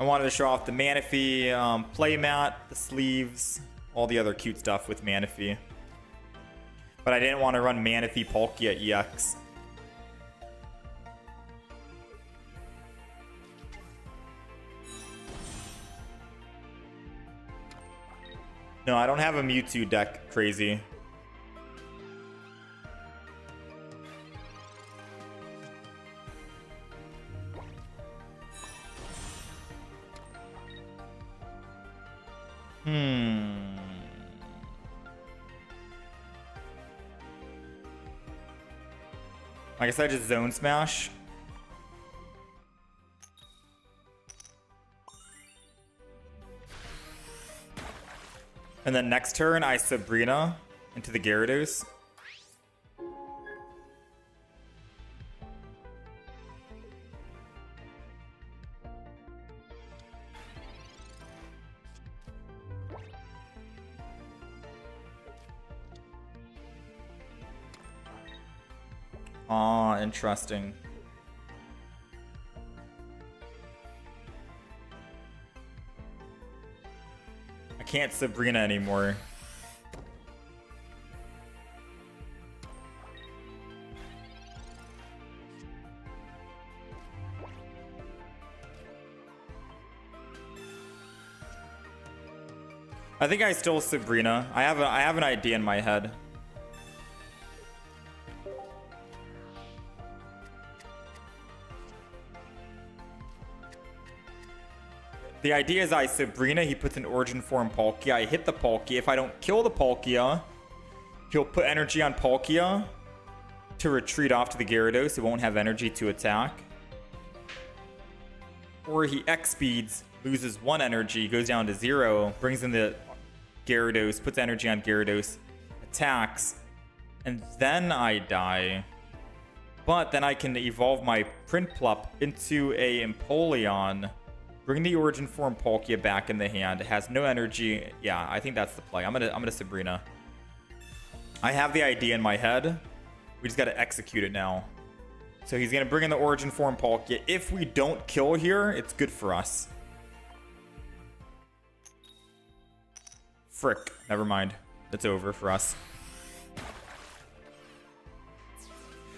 I wanted to show off the Manaphy playmat, the sleeves, all the other cute stuff with Manaphy. But I didn't want to run Manaphy Palkia EX. No, I don't have a Mewtwo deck, crazy. I guess I just Zone Smash. And then next turn, I Sabrina into the Gyarados. Ah, interesting. I can't Sabrina anymore. I think I still Sabrina. I have an idea in my head. The idea is I Sabrina, he puts an Origin Form Palkia, I hit the Palkia. If I don't kill the Palkia, he'll put energy on Palkia to retreat off to the Gyarados. It won't have energy to attack. Or he X-speeds, loses 1 energy, goes down to 0, brings in the Gyarados, puts energy on Gyarados, attacks, and then I die. But then I can evolve my Prinplup into a Empoleon. Bring the Origin Form Palkia back in the hand. It has no energy. Yeah, I think that's the play. I'm gonna Sabrina. I have the idea in my head. We just gotta execute it now. So he's gonna bring in the Origin Form Palkia. If we don't kill here, it's good for us. Frick. Never mind. It's over for us.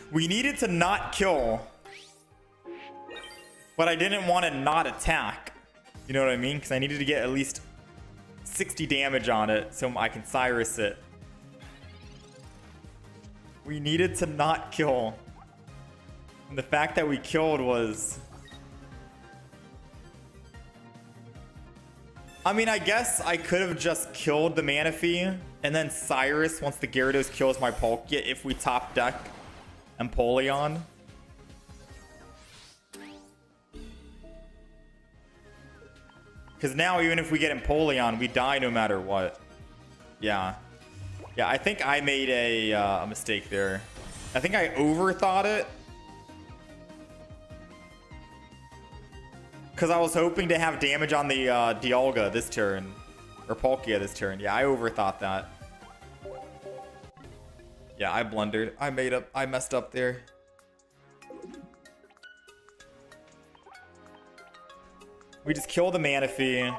We needed to not kill. But I didn't want to not attack. You know what I mean? Because I needed to get at least 60 damage on it so I can Cyrus it. We needed to not kill. And the fact that we killed was... I mean, I guess I could have just killed the Manaphy and then Cyrus once the Gyarados kills my Palkia if we top deck Empoleon. Because now, even if we get Empoleon, we die no matter what. Yeah. Yeah, I think I made a mistake there. I think I overthought it. Because I was hoping to have damage on the Dialga this turn. Or Palkia this turn. Yeah, I overthought that. Yeah, I blundered. I messed up there. We just kill the Manaphy.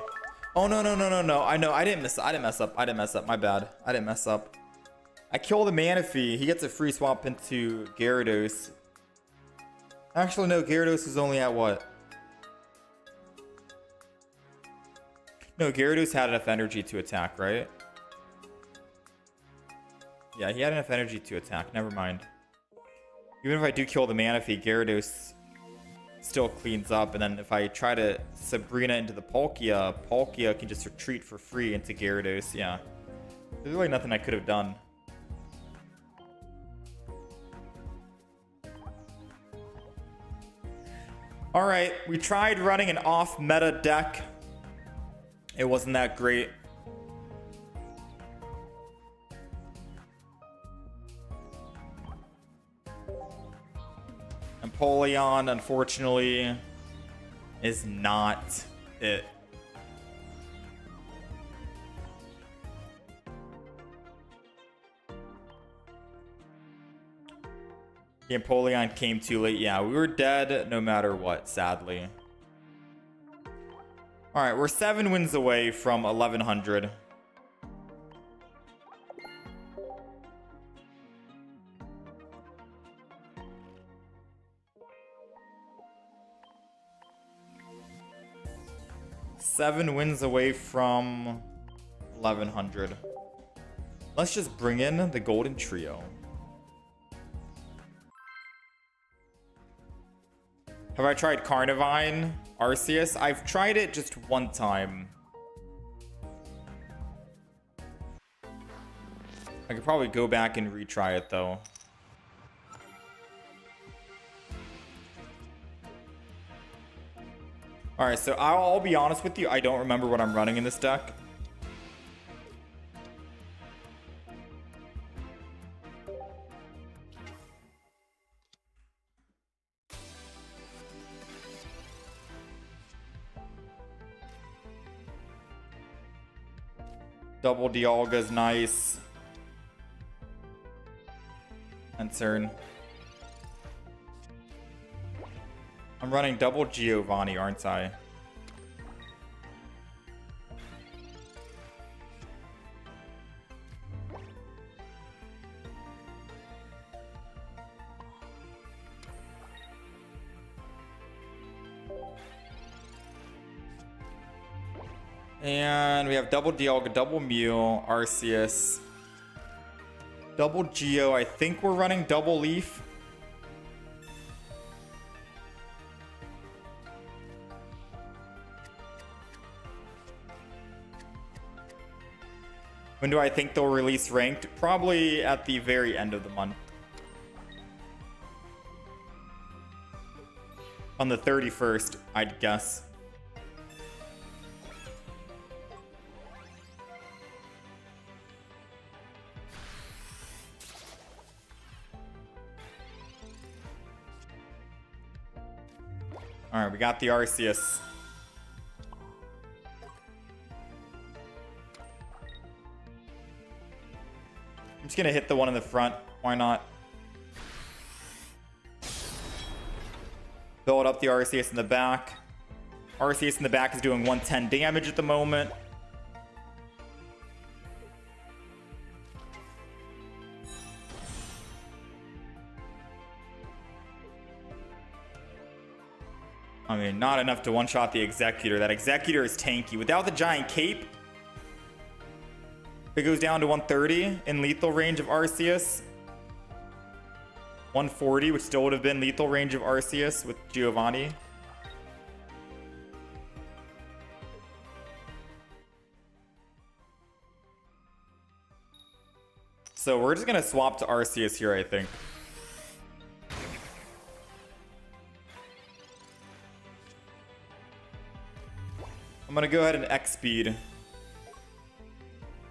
Oh, no. I know. I didn't mess up. My bad. I didn't mess up. I kill the Manaphy. He gets a free swap into Gyarados. Actually, no. Gyarados is only at what? No, Gyarados had enough energy to attack, right? Yeah, he had enough energy to attack. Never mind. Even if I do kill the Manaphy, Gyarados still cleans up, and then if I try to Sabrina into the Palkia, Palkia can just retreat for free into Gyarados. Yeah, there's really nothing I could have done. All right, we tried running an off-meta deck. It wasn't that great. Empoleon, unfortunately, is not it. The Empoleon came too late. Yeah, we were dead no matter what, sadly. All right, we're 7 wins away from 1100. Seven wins away from 1100. Let's just bring in the golden trio. Have I tried Carnivine Arceus? I've tried it just one time. I could probably go back and retry it though. Alright, so I'll be honest with you, I don't remember what I'm running in this deck. Double Dialga's nice. And CERN. I'm running double Giovanni, aren't I? And we have double Dialga, double Mew, Arceus, double Geo. I think we're running double Leaf. When do I think they'll release ranked? Probably at the very end of the month. On the 31st, I'd guess. All right, we got the Arceus. I'm just gonna hit the one in the front. Why not? Build up the Arceus in the back. Arceus in the back is doing 110 damage at the moment. I mean, not enough to one-shot the Executor. That Executor is tanky. Without the giant cape, it goes down to 130 in lethal range of Arceus. 140, which still would have been lethal range of Arceus with Giovanni. So we're just going to swap to Arceus here, I think. I'm going to go ahead and X speed.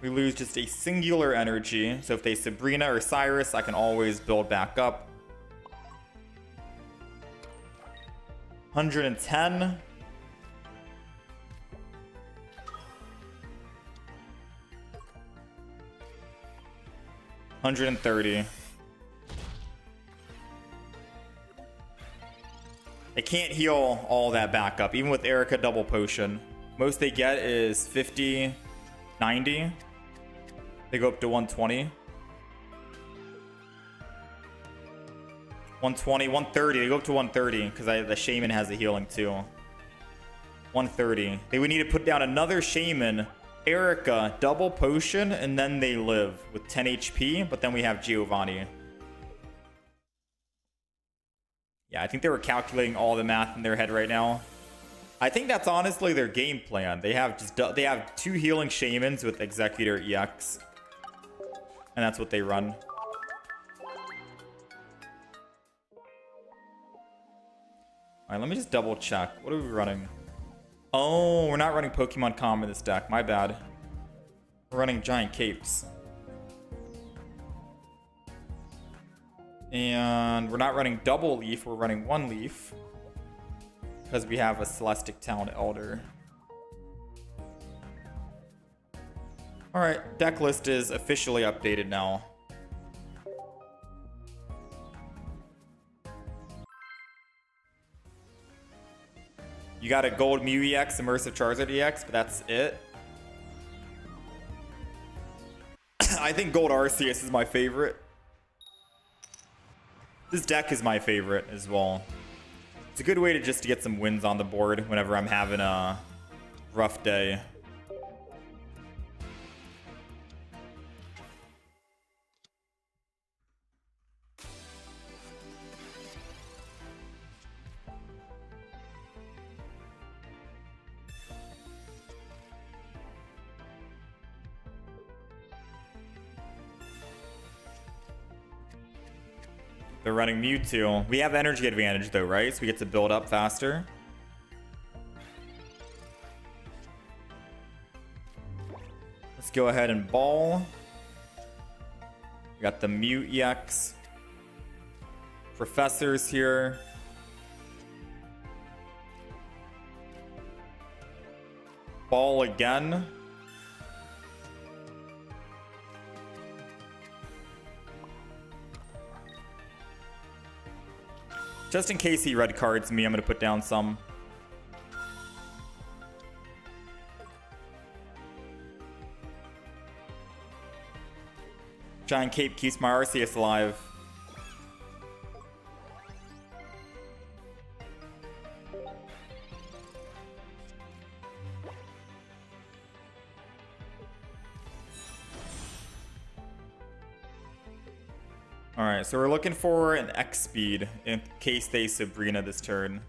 We lose just a singular energy. So if they Sabrina or Cyrus, I can always build back up. 110. $130. They can't heal all that back up, even with Erica double potion. Most they get is 50, 90. They go up to 120. 120, 130. They go up to 130 because the Shaman has the healing too. 130. They would need to put down another Shaman, Erica, double potion, and then they live with 10 HP. But then we have Giovanni. Yeah, I think they were calculating all the math in their head right now. I think that's honestly their game plan. They have two healing Shamans with Executor EX. And that's what they run. Alright, let me just double check. What are we running? Oh, we're not running Pokemon Com in this deck. My bad. We're running Giant Capes. And we're not running double Leaf. We're running one Leaf. Because we have a Celestic Town Elder. Alright, deck list is officially updated now. You got a gold Mew EX, Immersive Charizard EX, but that's it. I think gold Arceus is my favorite. This deck is my favorite as well. It's a good way to just to get some wins on the board whenever I'm having a rough day. They're running Mewtwo. We have energy advantage though, right? So we get to build up faster. Let's go ahead and ball. We got the Mew EX. Professors here. Ball again. Just in case he red cards me, I'm going to put down some. Giant Cape keeps my Arceus alive. Alright, so we're looking for an X speed in case they Sabrina this turn.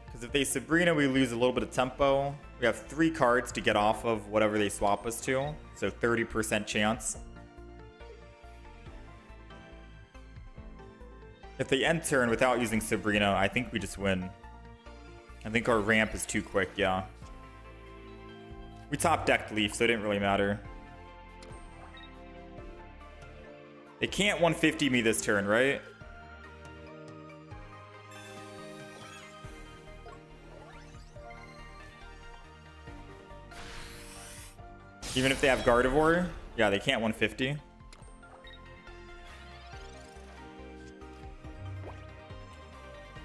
Because if they Sabrina, we lose a little bit of tempo. We have 3 cards to get off of whatever they swap us to. So 30% chance. If they end turn without using Sabrina, I think we just win. I think our ramp is too quick, yeah. We top decked Leaf, so it didn't really matter. They can't 150 me this turn, right? Even if they have Gardevoir? Yeah, they can't 150.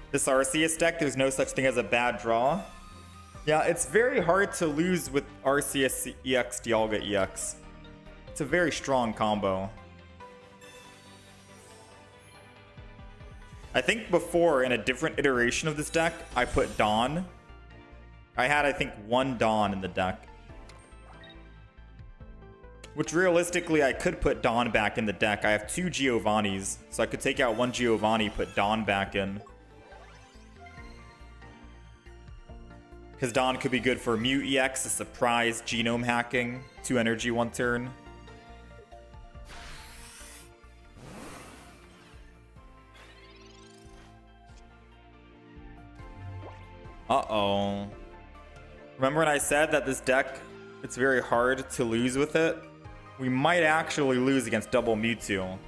This Arceus deck, there's no such thing as a bad draw. Yeah, it's very hard to lose with Arceus EX, Dialga EX. It's a very strong combo. I think before, in a different iteration of this deck, I put Dawn. I had, I think, 1 Dawn in the deck. Which realistically, I could put Dawn back in the deck. I have 2 Giovannis, so I could take out 1 Giovanni, put Dawn back in. Because Dawn could be good for Mew EX, a surprise genome hacking, 2 energy, 1 turn. Uh-oh. Remember when I said that this deck, it's very hard to lose with it? We might actually lose against double Mewtwo.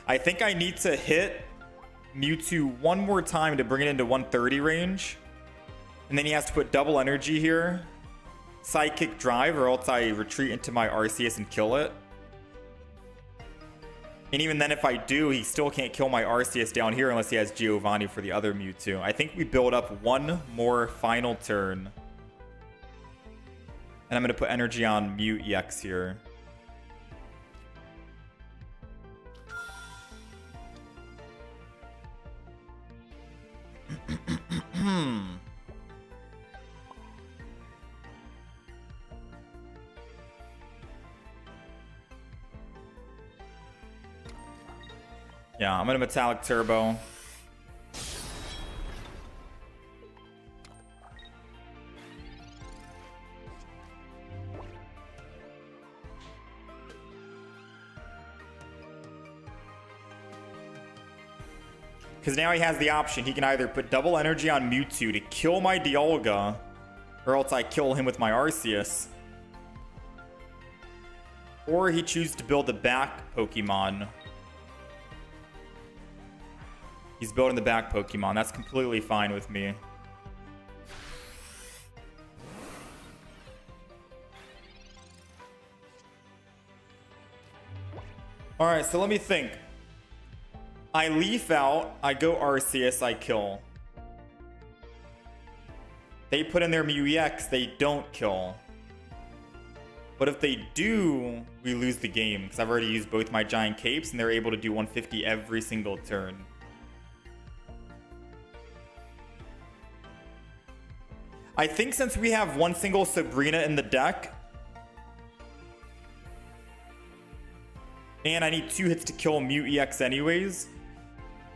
I think I need to hit Mewtwo 1 more time to bring it into 130 range. And then he has to put double energy here. Sidekick Drive, or else I retreat into my Arceus and kill it. And even then, if I do, he still can't kill my Arceus down here unless he has Giovanni for the other Mewtwo. I think we build up 1 more final turn. And I'm going to put energy on Mew EX here. Yeah, I'm gonna Metallic Turbo. Because now he has the option. He can either put double energy on Mewtwo to kill my Dialga, or else I kill him with my Arceus. Or he chooses to build the back Pokemon. He's building the back Pokemon. That's completely fine with me. All right, so let me think. I leaf out, I go Arceus, I kill. They put in their Mew EX, they don't kill. But if they do, we lose the game because I've already used both my giant capes and they're able to do 150 every single turn. I think since we have one single Sabrina in the deck, and I need 2 hits to kill Mew EX anyways,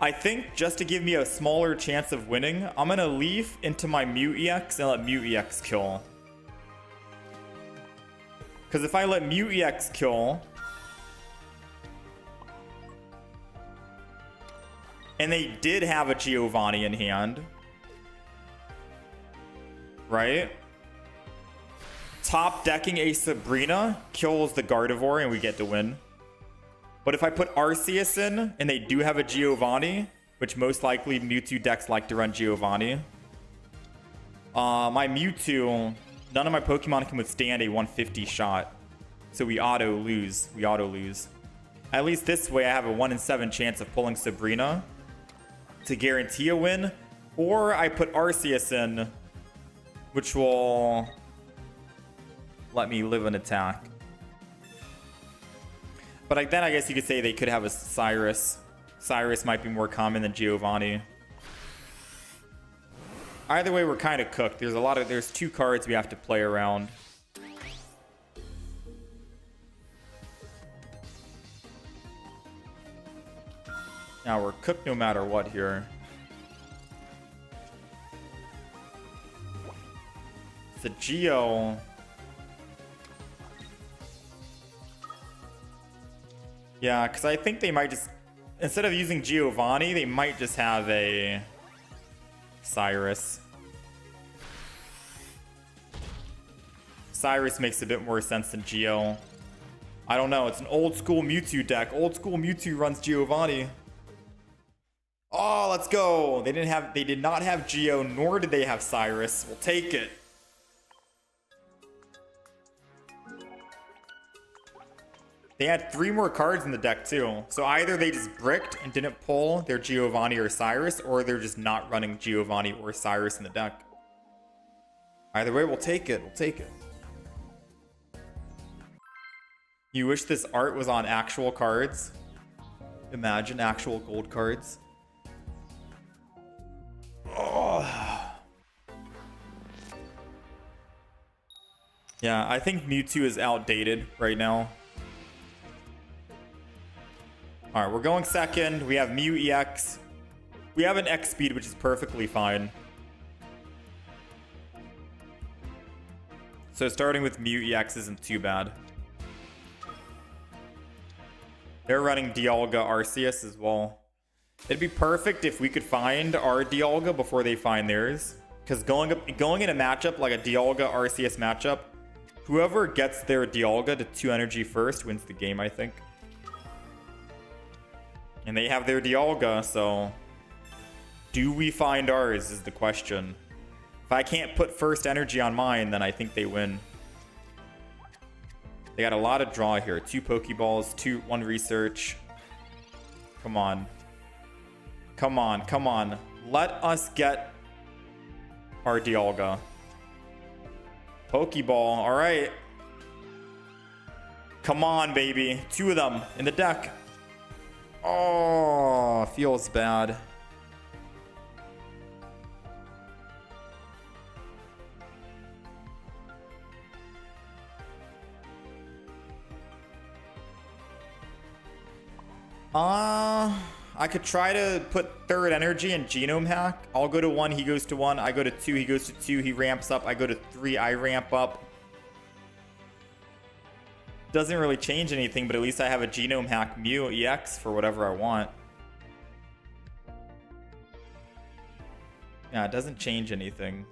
I think just to give me a smaller chance of winning, I'm going to leaf into my Mew EX and let Mew EX kill. Because if I let Mew EX kill, and they did have a Giovanni in hand, right? Top decking a Sabrina kills the Gardevoir and we get to win. But if I put Arceus in and they do have a Giovanni, which most likely Mewtwo decks like to run Giovanni, my Mewtwo, none of my Pokemon can withstand a 150 shot. So we auto lose. We auto lose. At least this way I have a 1 in 7 chance of pulling Sabrina to guarantee a win. Or I put Arceus in, which will let me live an attack. But then I guess you could say they could have a Cyrus. Cyrus might be more common than Giovanni. Either way, we're kind of cooked. There's 2 cards we have to play around. Now we're cooked no matter what here. It's a Geo. Yeah, because I think they might just, instead of using Giovanni, they might just have a Cyrus. Cyrus makes a bit more sense than Geo. I don't know. It's an old school Mewtwo deck. Old school Mewtwo runs Giovanni. Oh, let's go. They did not have Geo, nor did they have Cyrus. We'll take it. They had 3 more cards in the deck too. So either they just bricked and didn't pull their Giovanni or Cyrus, or they're just not running Giovanni or Cyrus in the deck. Either way, we'll take it. We'll take it. You wish this art was on actual cards? Imagine actual gold cards. Oh. Yeah, I think Mewtwo is outdated right now. All right, we're going second. We have Mew EX. We have an X speed, which is perfectly fine. So starting with Mew EX isn't too bad. They're running Dialga Arceus as well. It'd be perfect if we could find our Dialga before they find theirs. Because going in a matchup like a Dialga Arceus matchup, whoever gets their Dialga to 2 energy first wins the game, I think. And they have their Dialga, so do we find ours is the question. If I can't put first energy on mine, then I think they win. They got a lot of draw here. 2 Pokeballs, 1 research. Come on. Come on, come on. Let us get our Dialga. Pokeball, all right. Come on, baby. 2 of them in the deck. Oh, feels bad. I could try to put third energy in Genome Hack. I'll go to 1, he goes to 1. I go to 2, he goes to 2. He ramps up. I go to 3, I ramp up. Doesn't really change anything, but at least I have a Genome Hack Mew EX for whatever I want. Yeah, it doesn't change anything.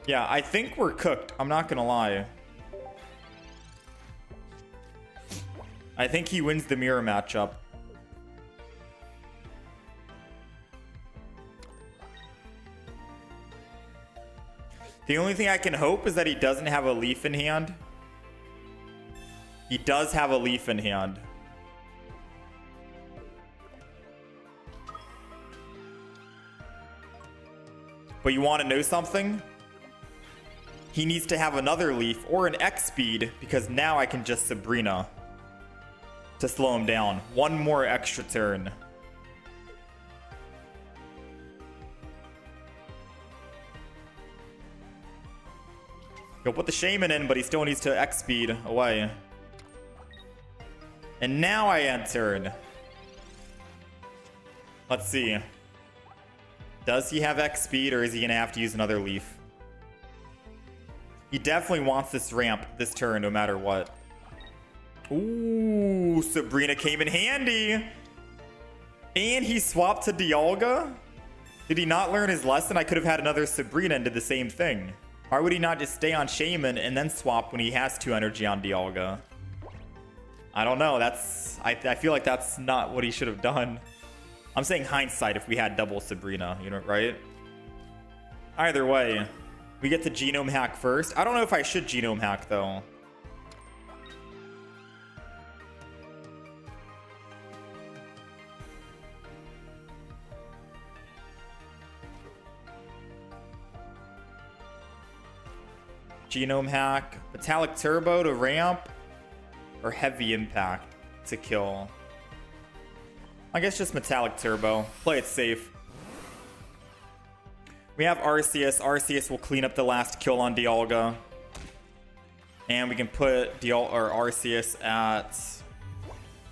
Yeah, I think we're cooked. I'm not gonna lie. I think he wins the mirror matchup. The only thing I can hope is that he doesn't have a leaf in hand. He does have a leaf in hand. But you want to know something? He needs to have another leaf or an X speed, because now I can just Sabrina to slow him down. One more extra turn. He'll put the Shaman in, but he still needs to X speed away. And now I end turn. Let's see. Does he have X speed, or is he going to have to use another leaf? He definitely wants this ramp this turn, no matter what. Ooh, Sabrina came in handy. And he swapped to Dialga? Did he not learn his lesson? I could have had another Sabrina and did the same thing. Why would he not just stay on Shaman and then swap when he has 2 energy on Dialga? I don't know. I feel like that's not what he should have done. I'm saying hindsight if we had double Sabrina, you know, right? Either way, we get to genome hack first. I don't know if I should genome hack, though. Genome hack, metallic turbo to ramp, or heavy impact to kill. I guess just metallic turbo. Play it safe. We have Arceus. Arceus will clean up the last kill on Dialga. And we can put Arceus at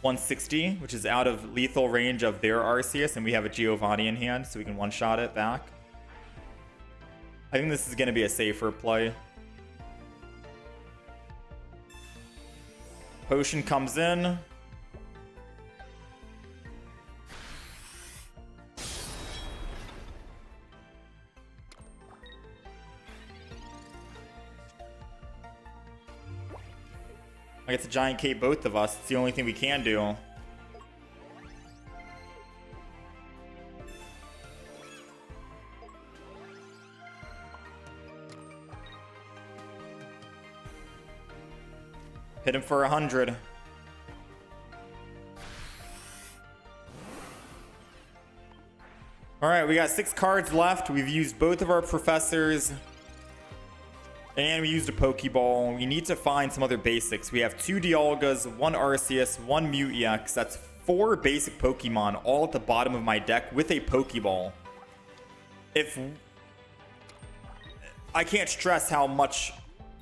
160, which is out of lethal range of their Arceus, and we have a Giovanni in hand, so we can one-shot it back. I think this is going to be a safer play. Potion comes in. I get to Giant Cape both of us. It's the only thing we can do. Hit him for 100. Alright, we got 6 cards left. We've used both of our professors. And we used a Pokeball. We need to find some other basics. We have 2 Dialgas, 1 Arceus, 1 Mew EX. That's 4 basic Pokemon all at the bottom of my deck with a Pokeball. I can't stress how much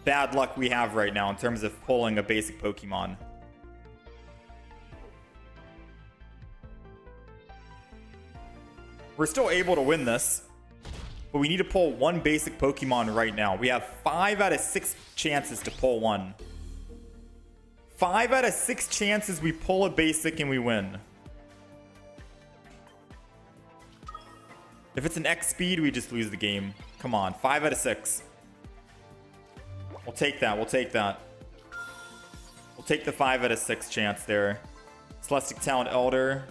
bad luck we have right now in terms of pulling a basic Pokemon. We're still able to win this, but we need to pull 1 basic Pokemon right now. We have 5 out of 6 chances to pull 1. 5 out of 6 chances we pull a basic and we win. If it's an X speed, we just lose the game. Come on, 5 out of 6. We'll take that. We'll take that. We'll take the 5 out of 6 chance there. Celestic Talent Elder.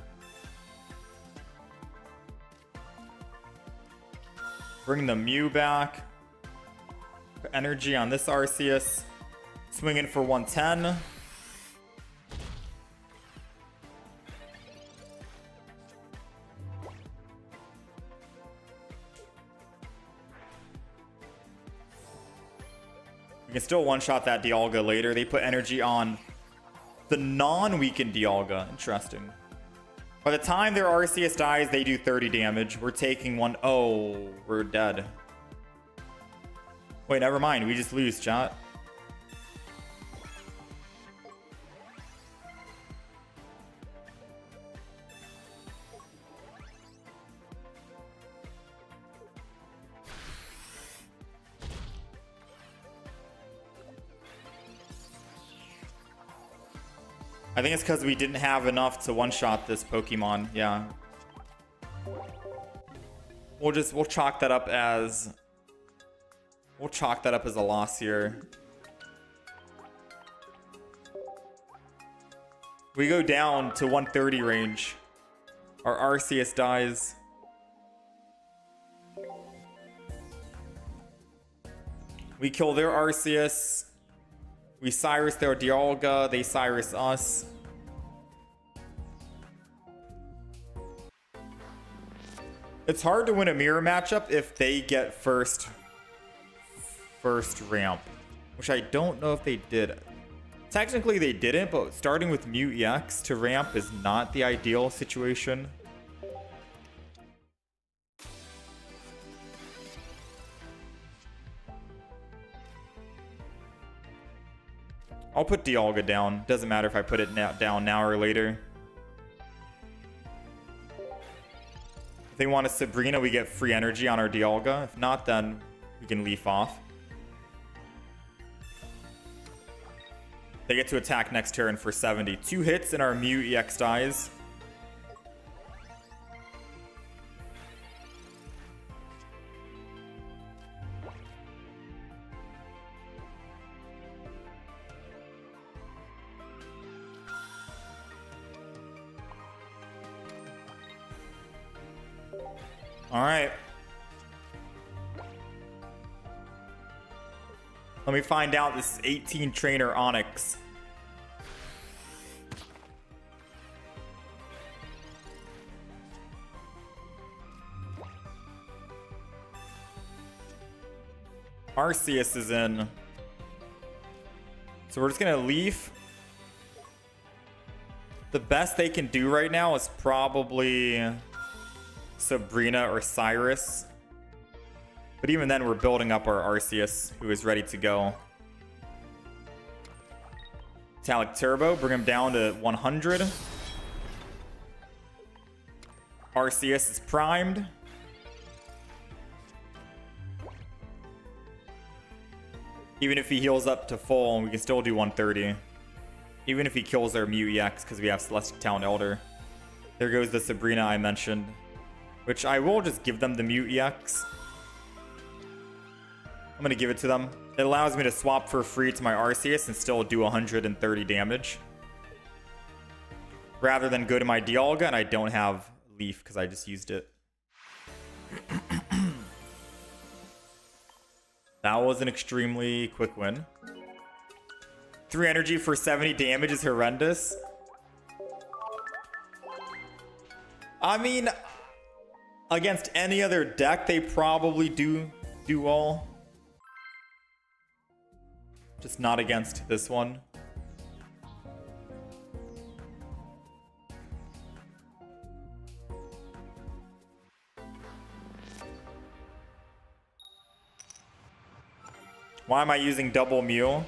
Bring the Mew back. Put energy on this Arceus. Swinging for 110. We can still one-shot that Dialga later. They put energy on the non-weakened Dialga. Interesting. By the time their Arceus dies, they do 30 damage. We're taking 1. Oh, we're dead. Wait, never mind. We just lose, chat. I think it's because we didn't have enough to one-shot this Pokemon. Yeah. We'll chalk that up as a loss here. We go down to 130 range. Our Arceus dies. We kill their Arceus. We Cyrus their Dialga, they Cyrus us. It's hard to win a mirror matchup if they get first ramp, which I don't know if they did. Technically they didn't, but starting with Mew EX to ramp is not the ideal situation. I'll put Dialga down. Doesn't matter if I put it down now or later. If they want a Sabrina, we get free energy on our Dialga. If not, then we can leaf off. They get to attack next turn for 70. 2 hits and our Mew EX dies. All right. Let me find out. This is 18 trainer Onyx. Arceus is in. So we're just gonna leaf. The best they can do right now is probably Sabrina or Cyrus. But even then, we're building up our Arceus, who is ready to go. Metallic Turbo, bring him down to 100. Arceus is primed. Even if he heals up to full, we can still do 130. Even if he kills our Mew EX, because we have Celestial Talent Elder. There goes the Sabrina I mentioned. Which I will just give them the Mew EX. I'm going to give it to them. It allows me to swap for free to my Arceus and still do 130 damage. Rather than go to my Dialga and I don't have Leaf because I just used it. That was an extremely quick win. 3 energy for 70 damage is horrendous. I mean, against any other deck, they probably do well. Just not against this one. Why am I using double Mew?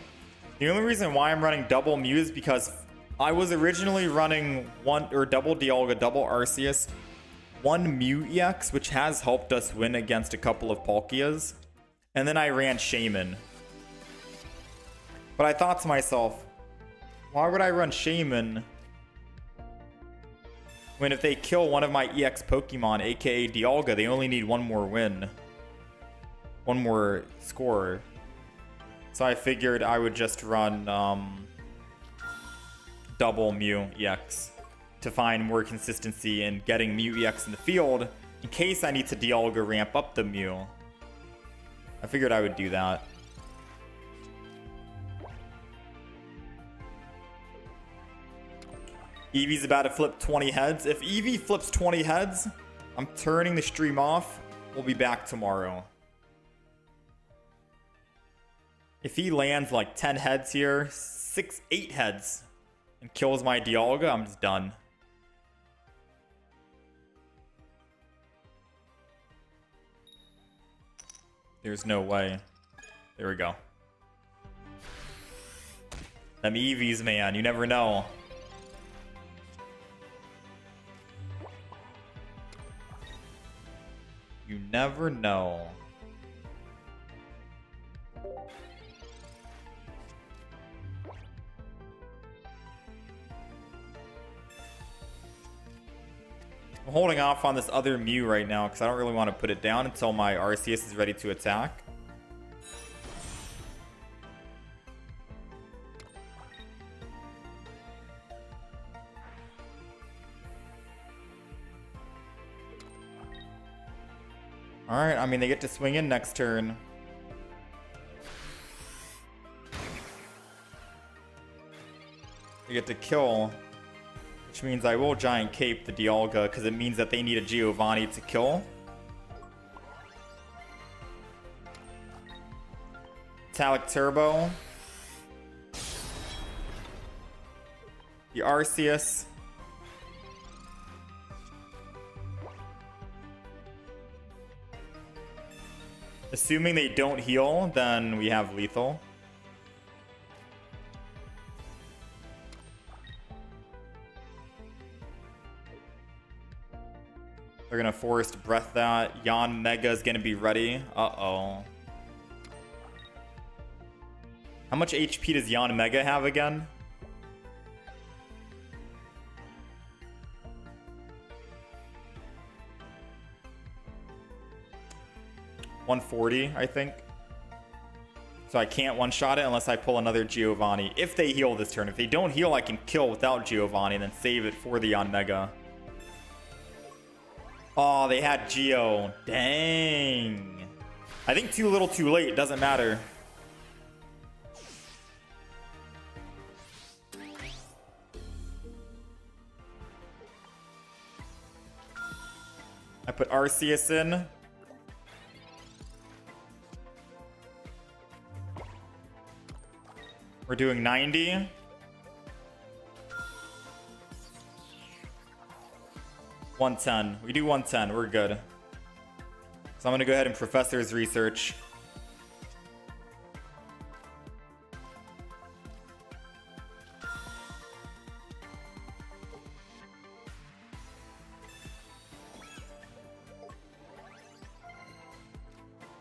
The only reason why I'm running double Mew is because I was originally running double Dialga, double Arceus, 1 Mew EX, which has helped us win against a couple of Palkias. And then I ran Shaman. But I thought to myself, why would I run Shaman when if they kill one of my EX Pokemon, aka Dialga, they only need 1 more win. 1 more score. So I figured I would just run double Mew EX to find more consistency in getting Mew EX in the field in case I need to Dialga ramp up the Mew. I figured I would do that. Eevee's about to flip 20 heads. If Eevee flips 20 heads, I'm turning the stream off. We'll be back tomorrow. If he lands like 10 heads here, 8 heads, and kills my Dialga, I'm just done. There's no way. There we go. Them Eevees, man, you never know. You never know. I'm holding off on this other Mew right now because I don't really want to put it down until my Arceus is ready to attack. Alright, I mean, they get to swing in next turn. They get to kill, which means I will Giant Cape the Dialga because it means that they need a Giovanni to kill. Metallic Turbo. The Arceus. Assuming they don't heal, then we have lethal. They're gonna Forest Breath that. Yon Mega is gonna be ready. Uh-oh. How much HP does Yon Mega have again? $140, I think. So I can't one-shot it unless I pull another Giovanni. If they heal this turn. If they don't heal, I can kill without Giovanni and then save it for the Yon Mega. Oh, they had Geo. Dang. I think too little too late. Doesn't matter. I put Arceus in. We're doing 90. $110. We do 110. We're good. So I'm going to go ahead and Professor's Research.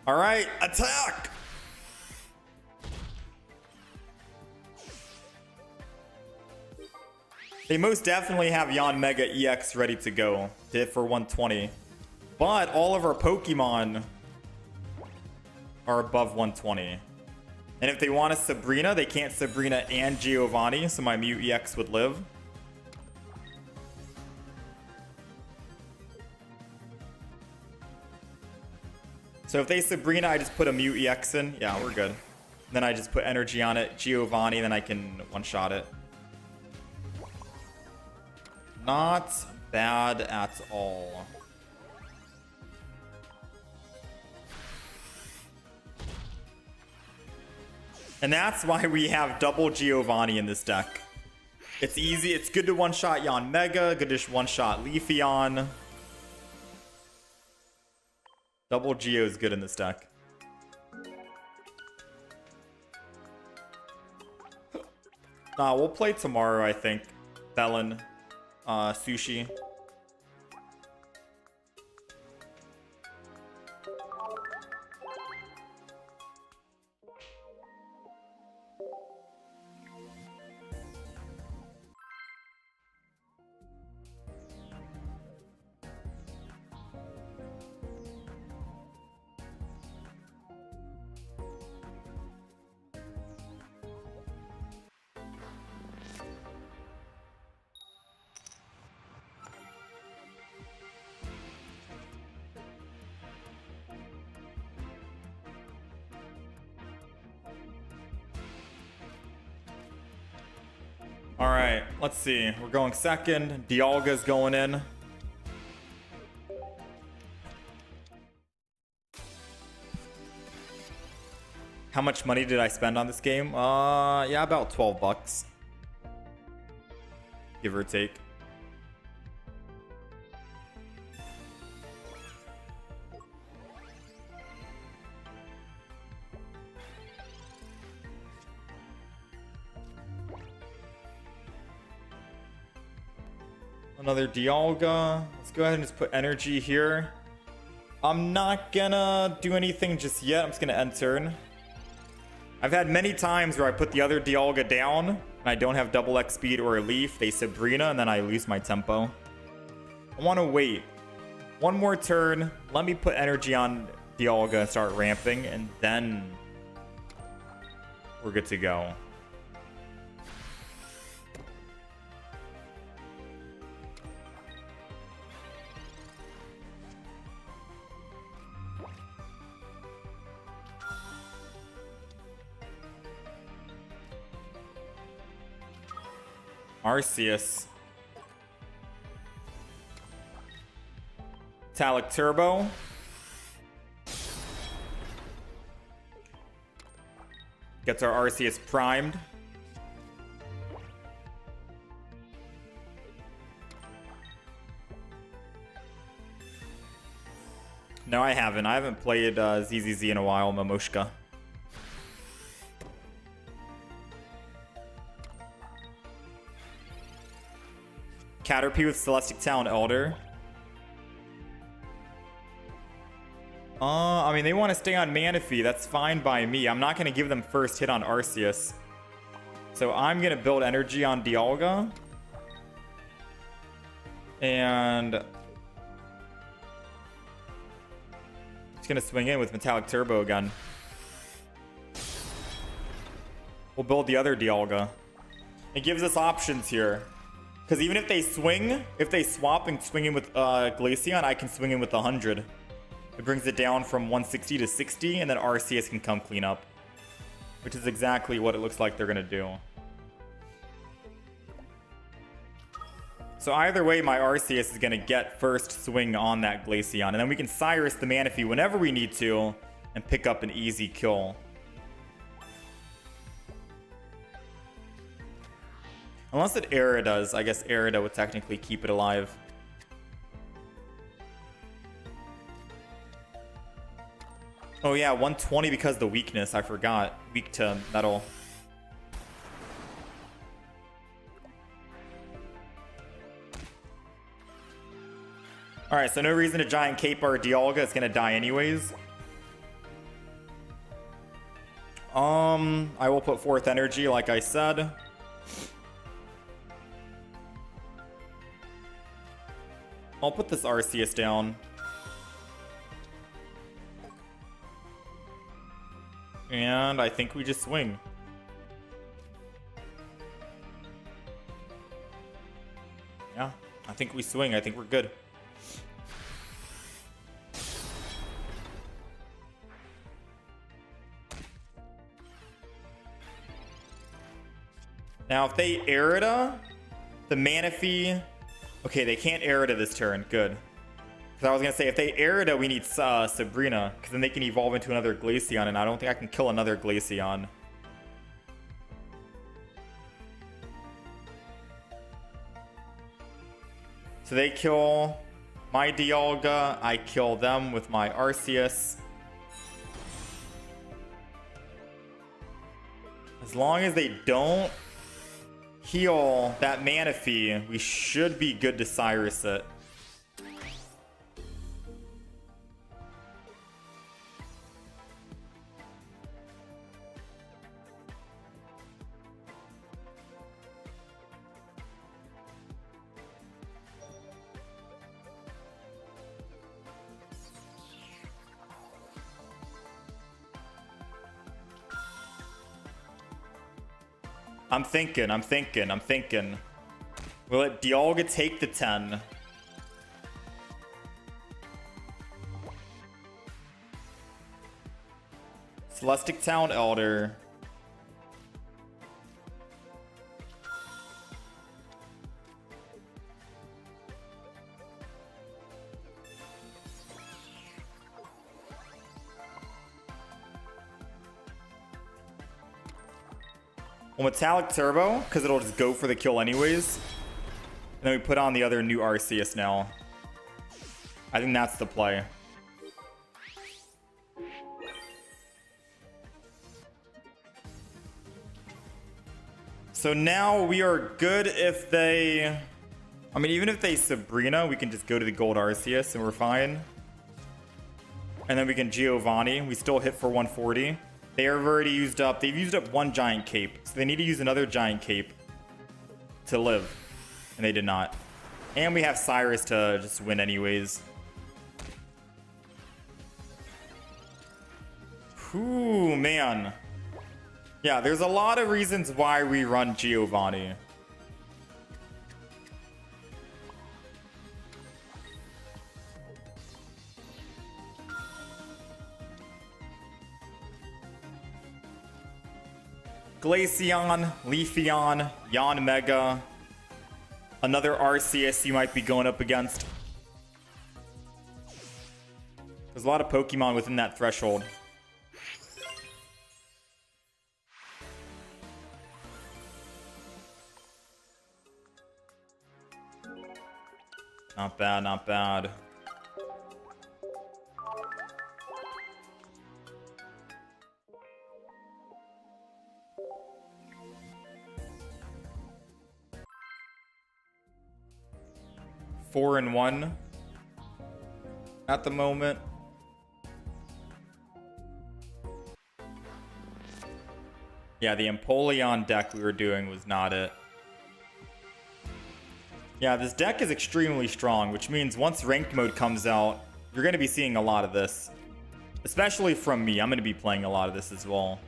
All right, attack! They most definitely have Yon Mega EX ready to go to hit for 120. But all of our Pokemon are above 120. And if they want a Sabrina, they can't Sabrina and Giovanni, so my Mew EX would live. So if they Sabrina, I just put a Mew EX in. Yeah, we're good. Then I just put energy on it, Giovanni, then I can one-shot it. Not bad at all. And that's why we have double Giovanni in this deck. It's easy. It's good to one-shot Yon Mega. Good to one-shot Leafeon. Double Geo is good in this deck. Nah, we'll play tomorrow, I think. Felon. Sushi. All right, let's see. We're going second. Dialga's going in. How much money did I spend on this game? Yeah, about 12 bucks. Give or take. Another Dialga. Let's go ahead and just put energy here. I'm not gonna do anything just yet. I'm just gonna end turn. I've had many times where I put the other Dialga down and I don't have double X speed or a leaf. They Sabrina and then I lose my tempo. I want to wait one more turn. Let me put energy on Dialga and start ramping, and then we're good to go. Arceus. Metallic Turbo. Gets our Arceus primed. No, I haven't. I haven't played ZZZ in a while, Momoshka. Caterpie with Celestic Talent Elder. I mean, they want to stay on Manaphy. That's fine by me. I'm not going to give them first hit on Arceus. So I'm going to build energy on Dialga. And just going to swing in with Metallic Turbo again. We'll build the other Dialga. It gives us options here. Because even if they swing, if they swap and swing in with Glaceon, I can swing in with 100. It brings it down from 160 to 60, and then Arceus can come clean up. Which is exactly what it looks like they're going to do. So either way, my Arceus is going to get first swing on that Glaceon. And then we can Cyrus the Manaphy whenever we need to, and pick up an easy kill. Unless it Aridoes. I guess Arida would technically keep it alive. Oh yeah, 120 because of the weakness. I forgot. Weak to metal. Alright, so no reason to Giant Cape our Dialga. It's gonna die anyways. I will put forth energy like I said. I'll put this Arceus down. And I think we just swing. Yeah, I think we swing. I think we're good. Now, if they Arida, the Manaphy... Okay, they can't Arida this turn. Good. Because I was going to say, if they Arida, we need Sabrina. Because then they can evolve into another Glaceon. And I don't think I can kill another Glaceon. So they kill my Dialga. I kill them with my Arceus. As long as they don't heal that Manaphy, we should be good to Cyrus it. I'm thinking. Will it Dialga take the 10? Celestic Talent Elder. Well, Metallic Turbo, because it'll just go for the kill anyways. And then we put on the other new Arceus now. I think that's the play. So now we are good if they... I mean, even if they Sabrina, we can just go to the gold Arceus and we're fine. And then we can Giovanni. We still hit for 140. They have already used up... They've used up one Giant Cape. So they need to use another Giant Cape to live. And they did not. And we have Cyrus to just win anyways. Ooh, man. Yeah, there's a lot of reasons why we run Giovanni. Glaceon, Leafeon, Yanmega, Another Arceus you might be going up against. There's a lot of Pokemon within that threshold. Not bad, not bad. Four and one at the moment. Yeah, the Empoleon deck we were doing was not it. Yeah, this deck is extremely strong, which means once ranked mode comes out, you're going to be seeing a lot of this. Especially from me. I'm going to be playing a lot of this as well.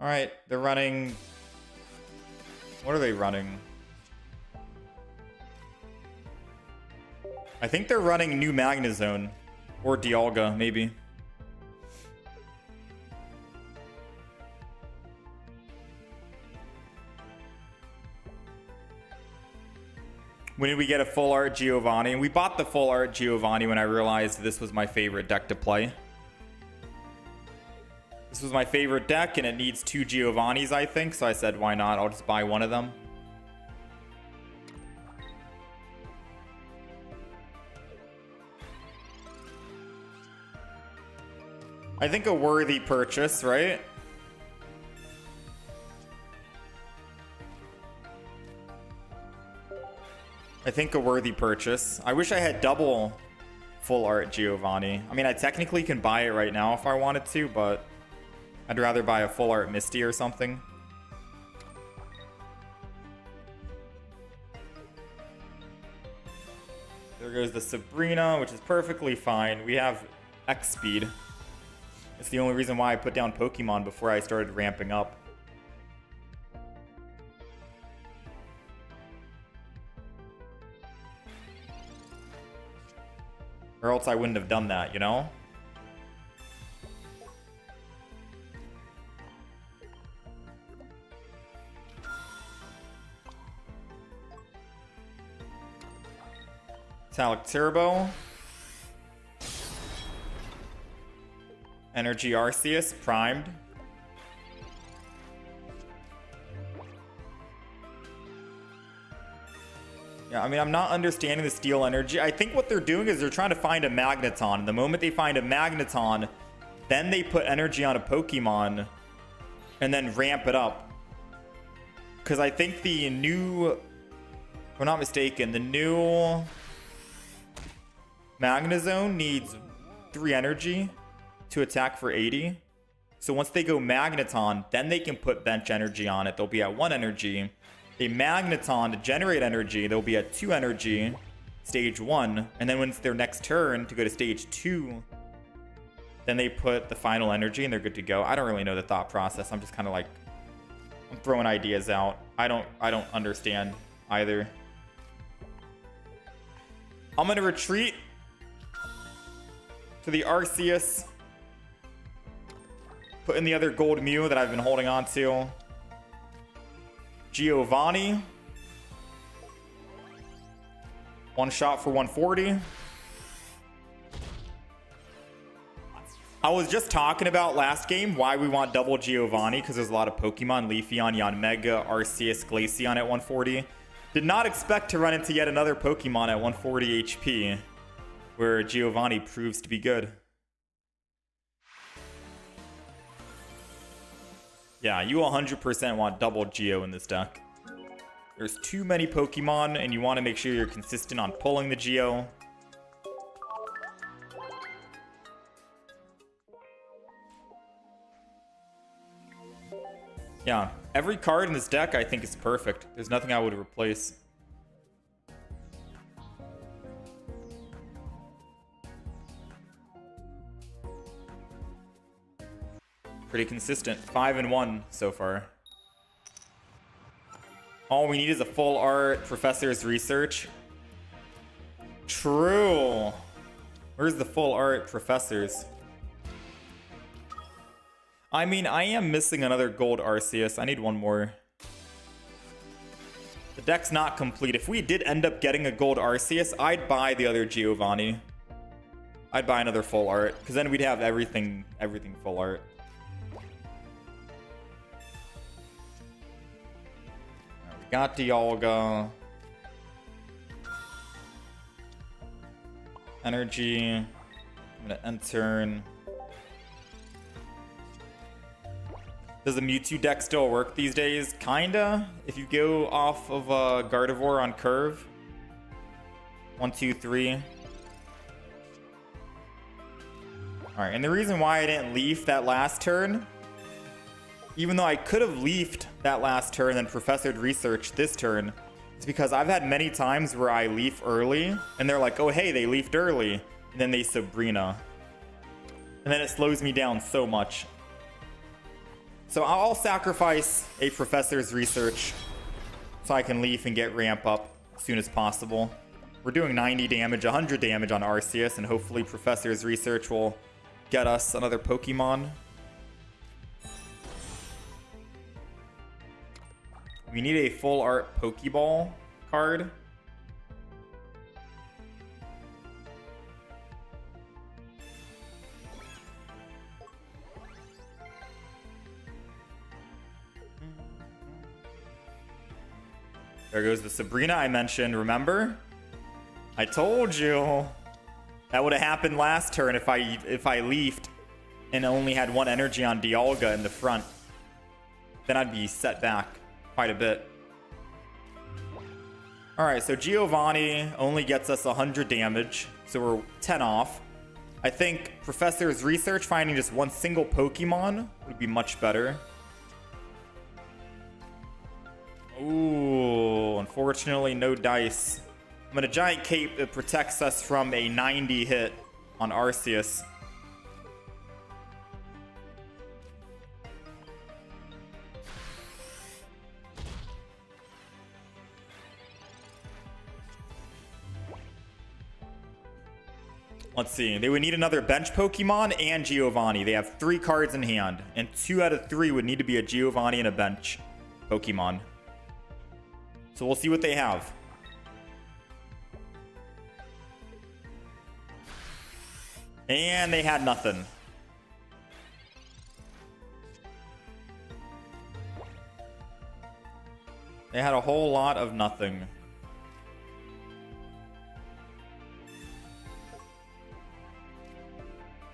Alright, they're running... What are they running? I think they're running new Magnezone. Or Dialga, maybe. When did we get a full art Giovanni? And we bought the full art Giovanni when I realized this was my favorite deck to play. This was my favorite deck, and it needs 2 Giovannis, I think. So I said, why not? I'll just buy one of them. I think a worthy purchase, right? I think a worthy purchase. I wish I had double full art Giovanni. I mean, I technically can buy it right now if I wanted to, but I'd rather buy a full art Misty or something. There goes the Sabrina, which is perfectly fine. We have X speed. It's the only reason why I put down Pokemon before I started ramping up. Or else I wouldn't have done that, you know? Metallic Turbo. Energy Arceus, primed. Yeah, I mean, I'm not understanding the Steel Energy. I think what they're doing is they're trying to find a Magneton. The moment they find a Magneton, then they put energy on a Pokemon and then ramp it up. Because I think the new, if I'm not mistaken, the new Magnezone needs 3 energy to attack for 80. So once they go Magneton, then they can put bench energy on it. They'll be at 1 energy. A Magneton to generate energy, they'll be at 2 energy, stage 1. And then when it's their next turn to go to stage 2, then they put the final energy and they're good to go. I don't really know the thought process. I'm just kind of like, I'm throwing ideas out. I don't understand either. I'm going to retreat to the Arceus. Put in the other gold Mew that I've been holding on to. Giovanni. 1 shot for 140. I was just talking about last game why we want double Giovanni, because there's a lot of Pokemon. Leafeon, Yanmega, Arceus, Glaceon at 140. Did not expect to run into yet another Pokemon at 140 HP, where Giovanni proves to be good. Yeah, you 100% want double Geo in this deck. There's too many Pokemon, and you want to make sure you're consistent on pulling the Geo. Yeah, every card in this deck I think is perfect. There's nothing I would replace. Pretty consistent. 5 and 1 so far. All we need is a full art Professor's Research. True. Where's the full art professors? I mean, I am missing another gold Arceus. I need one more. The deck's not complete. If we did end up getting a gold Arceus, I'd buy the other Giovanni. I'd buy another full art, because then we'd have everything full art. Right, we got Dialga. Energy. I'm gonna end turn. Does the Mewtwo deck still work these days? Kinda. If you go off of Gardevoir on curve. 1, 2, 3. Alright, and the reason why I didn't leaf that last turn, even though I could have leafed that last turn and professored research this turn, is because I've had many times where I leaf early, and they're like, oh hey, they leafed early, and then they Sabrina. And then it slows me down so much. So I'll sacrifice a professor's research so I can leaf and get ramp up as soon as possible. We're doing 90 damage, 100 damage on Arceus, and hopefully professor's research will get us another Pokemon. We need a full art Pokeball card. There goes the Sabrina I mentioned, remember? I told you. That would have happened last turn if I leafed and only had one energy on Dialga in the front. Then I'd be set back quite a bit. Alright, so Giovanni only gets us 100 damage, so we're 10 off. I think Professor's Research finding just one single Pokemon would be much better. Ooh, unfortunately no dice. I'm gonna Giant Cape that protects us from a 90 hit on Arceus. Let's see. They would need another bench Pokemon and Giovanni. They have 3 cards in hand, and 2 out of 3 would need to be a Giovanni and a bench Pokemon. So we'll see what they have. And they had nothing. They had a whole lot of nothing.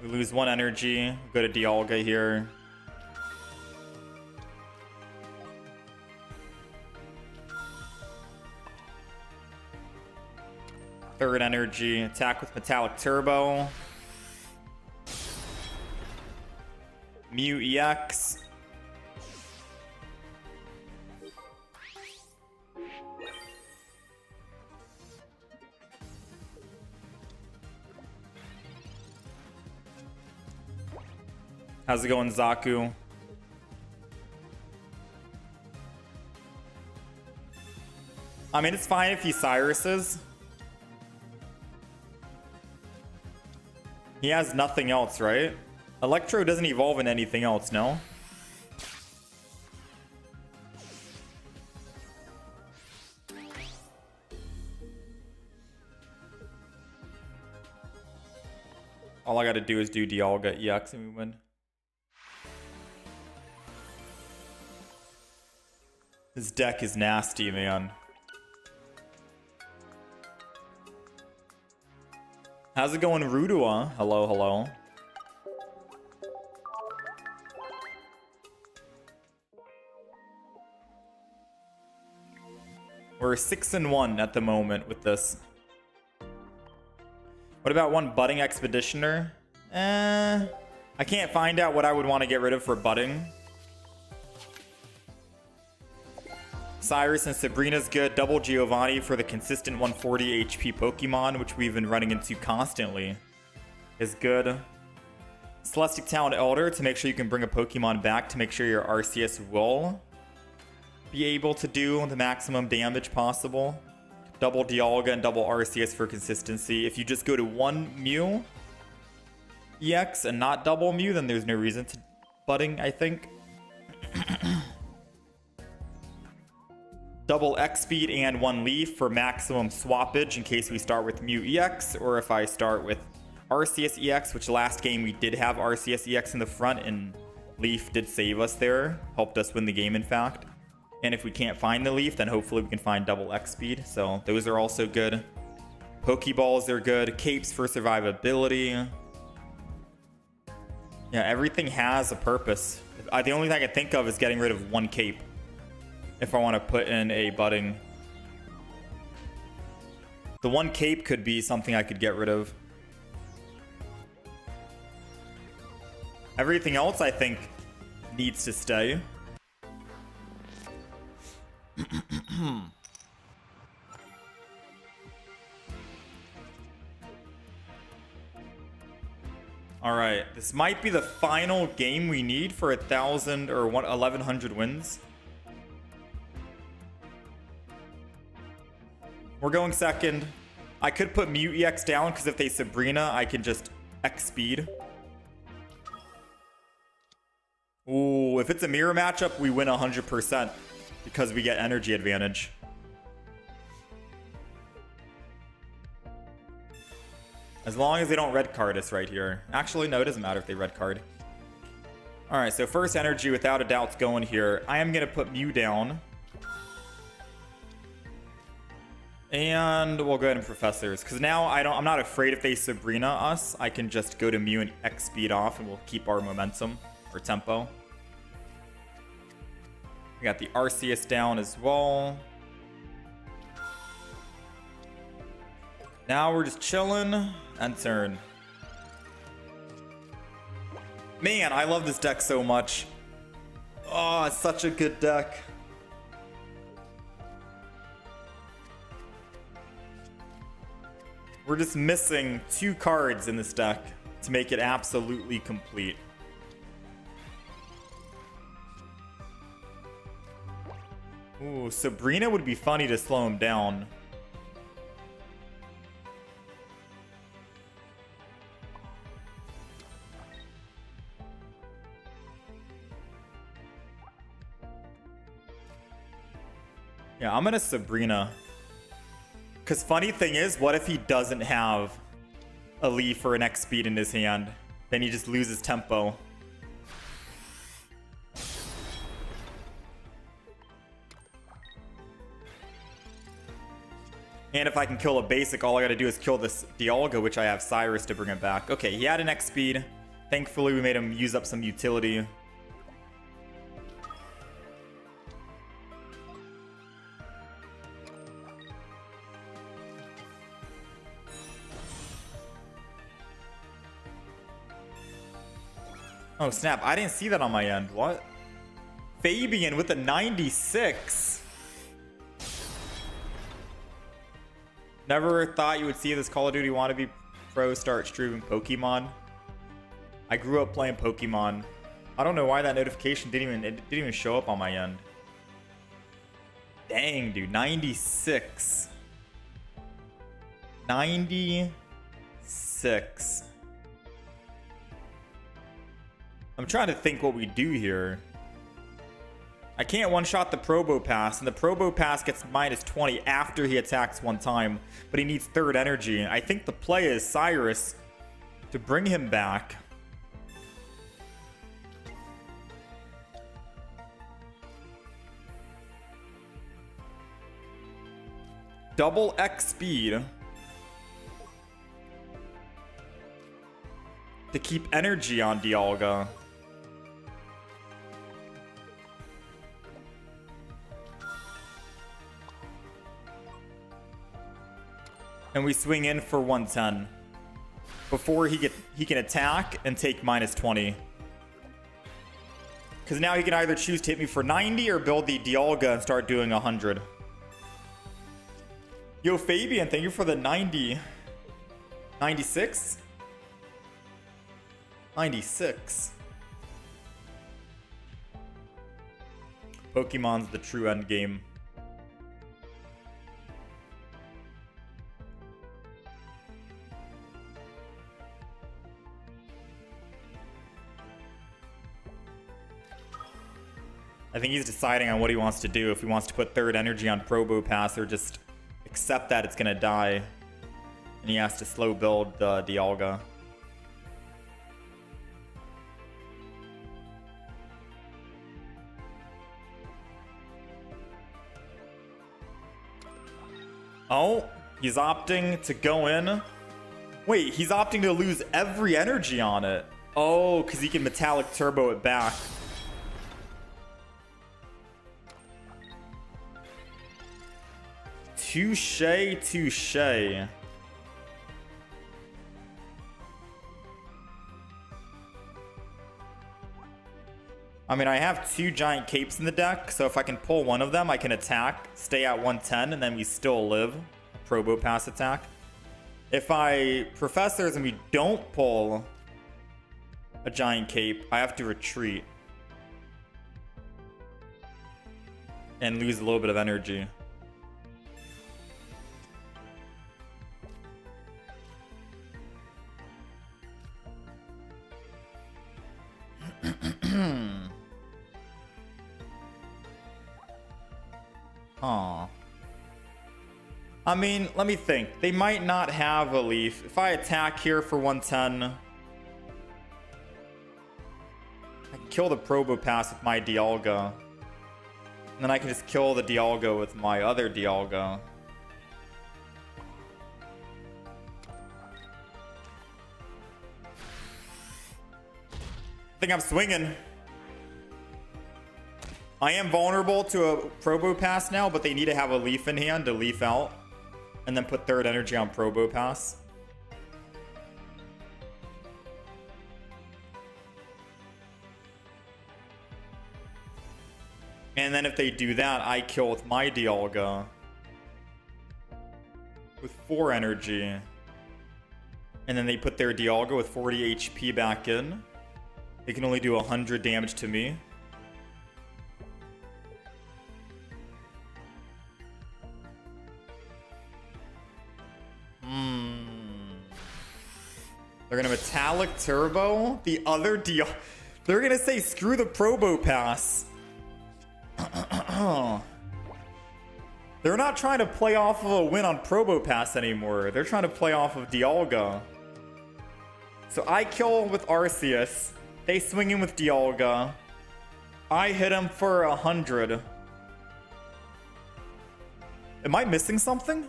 We lose 1 energy. Go to Dialga here. Third energy. Attack with Metallic Turbo. Mew EX. How's it going, Zaku? I mean, it's fine if he Cyruses. He has nothing else, right? Electro doesn't evolve in anything else, no? All I gotta do is do Dialga EX and we win. This deck is nasty, man. How's it going, Rudua? Hello, hello. We're 6-1 at the moment with this. What about one Budding Expeditioner? I can't find out what I would want to get rid of for Budding. Cyrus and Sabrina's good. Double Giovanni for the consistent 140 HP Pokemon, which we've been running into constantly, is good. Celestic Talent Elder to make sure you can bring a Pokemon back to make sure your Arceus will be able to do the maximum damage possible. Double Dialga and double RCS for consistency. If you just go to one Mew EX and not double Mew, then there's no reason to budding, I think. Double X speed and one Leaf for maximum swappage in case we start with Mew EX, or if I start with RCS EX, which last game we did have RCS EX in the front and Leaf did save us there, helped us win the game in fact. And if we can't find the Leaf, then hopefully we can find double X speed. So those are also good. Pokeballs are good. Capes for survivability. Yeah, everything has a purpose. The only thing I can think of is getting rid of one cape if I want to put in a budding. The one cape could be something I could get rid of. Everything else I think needs to stay. All right, this might be the final game we need for 1,000 or 1,100 wins. We're going second. I could put Mew EX down because if they Sabrina, I can just X speed. Ooh, if it's a mirror matchup, we win 100% because we get energy advantage. As long as they don't red card us right here. Actually, no, it doesn't matter if they red card. All right, so first energy without a doubt's going here. I am going to put Mew down. And we'll go ahead and Professors. Because now I'm not afraid if they Sabrina us. I can just go to Mew and X speed off and we'll keep our momentum or tempo. We got the Arceus down as well. Now we're just chilling and turn. Man, I love this deck so much. Oh, it's such a good deck. We're just missing 2 cards in this deck to make it absolutely complete. Ooh, Sabrina would be funny to slow him down. Yeah, I'm gonna Sabrina. Because funny thing is, what if he doesn't have a Leaf or an X speed in his hand? Then he just loses tempo. And if I can kill a basic, all I gotta do is kill this Dialga, which I have Cyrus to bring him back. Okay, he had an X speed. Thankfully, we made him use up some utility. Oh, snap. I didn't see that on my end. What? Fabian with a 96. Never thought you would see this Call of Duty wannabe pro start streaming Pokemon. I grew up playing Pokemon. I don't know why that notification didn't even show up on my end. Dang, dude. 96. 96. I'm trying to think what we do here. I can't one-shot the Probo Pass, and the Probo Pass gets minus 20 after he attacks one time, but he needs third energy. I think the play is Cyrus to bring him back. Double X speed to keep energy on Dialga. And we swing in for 110 before he can attack and take minus 20. Because now he can either choose to hit me for 90 or build the Dialga and start doing 100. Yo, Fabian, thank you for the 90. 96? 96. Pokemon's the true end game. I think he's deciding on what he wants to do. If he wants to put third energy on Probopass or just accept that it's gonna die. And he has to slow build the Dialga. Oh, he's opting to go in. Wait, he's opting to lose every energy on it. Oh, because he can Metallic Turbo it back. Touche, touche. I mean, I have 2 giant capes in the deck, so if I can pull one of them, I can attack, stay at 110, and then we still live. Probopass attack. If I Professors and we don't pull a giant cape, I have to retreat. And lose a little bit of energy. Huh. I mean, let me think. They might not have a leaf. If I attack here for 110, I can kill the Probopass with my Dialga. And then I can just kill the Dialga with my other Dialga. I think I'm swinging. I am vulnerable to a Probopass now, but they need to have a leaf in hand to leaf out. And then put third energy on Probopass. And then if they do that, I kill with my Dialga. With 4 energy. And then they put their Dialga with 40 HP back in. They can only do 100 damage to me. They're gonna Metallic Turbo the other deal. They're gonna say screw the Probopass. They're not trying to play off of a win on Probopass anymore. They're trying to play off of Dialga. So I kill with Arceus. They swing in with Dialga. I hit him for 100. Am I missing something?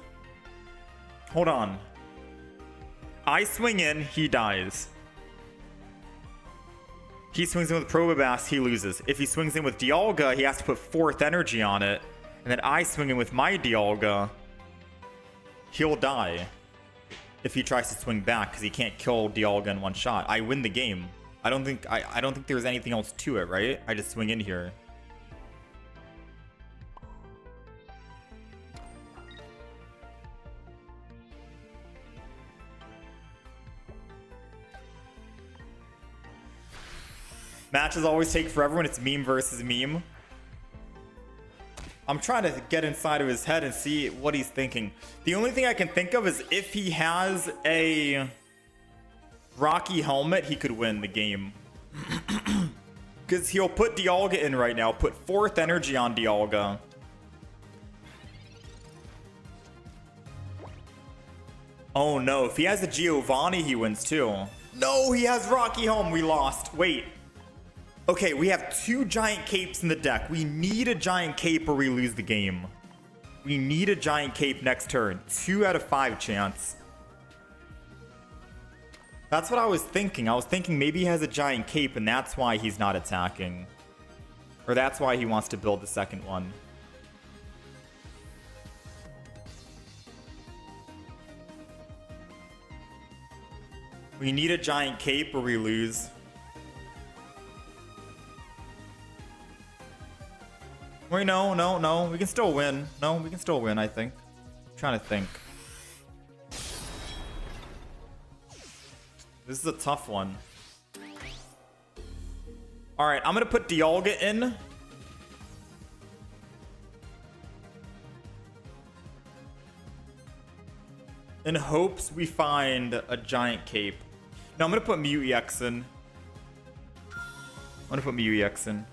Hold on. I swing in, he dies. He swings in with Probopass, he loses. If he swings in with Dialga, he has to put 4th energy on it. And then I swing in with my Dialga. He'll die. If he tries to swing back, because he can't kill Dialga in one shot. I win the game. I don't think there's anything else to it, right? I just swing in here. Matches always take forever when it's meme versus meme. I'm trying to get inside of his head and see what he's thinking. The only thing I can think of is if he has a Rocky helmet, he could win the game. Because he'll put Dialga in right now, put 4th energy on Dialga. Oh no, if he has a Giovanni, he wins too. No, he has Rocky Helm, we lost. Wait. Okay, we have 2 giant capes in the deck. We need a giant cape or we lose the game. We need a giant cape next turn. 2 out of 5 chance. That's what I was thinking. I was thinking maybe he has a giant cape and that's why he's not attacking. Or that's why he wants to build the second one. We need a giant cape or we lose. Wait, no. We can still win. No, we can still win, I think. I'm trying to think. This is a tough one. Alright, I'm going to put Dialga in. In hopes we find a giant cape. No, I'm going to put Mew EX in. I'm going to put Mew EX in.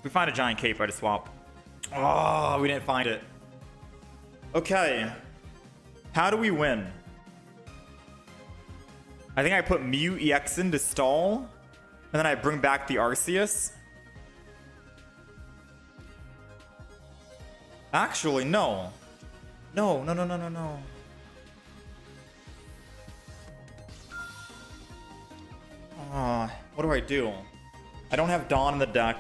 We find a giant cape, I just swap. Oh, we didn't find it. Okay. How do we win? I think I put Mew EX in to stall. And then I bring back the Arceus. Actually, no. No. What do I do? I don't have Dawn in the deck.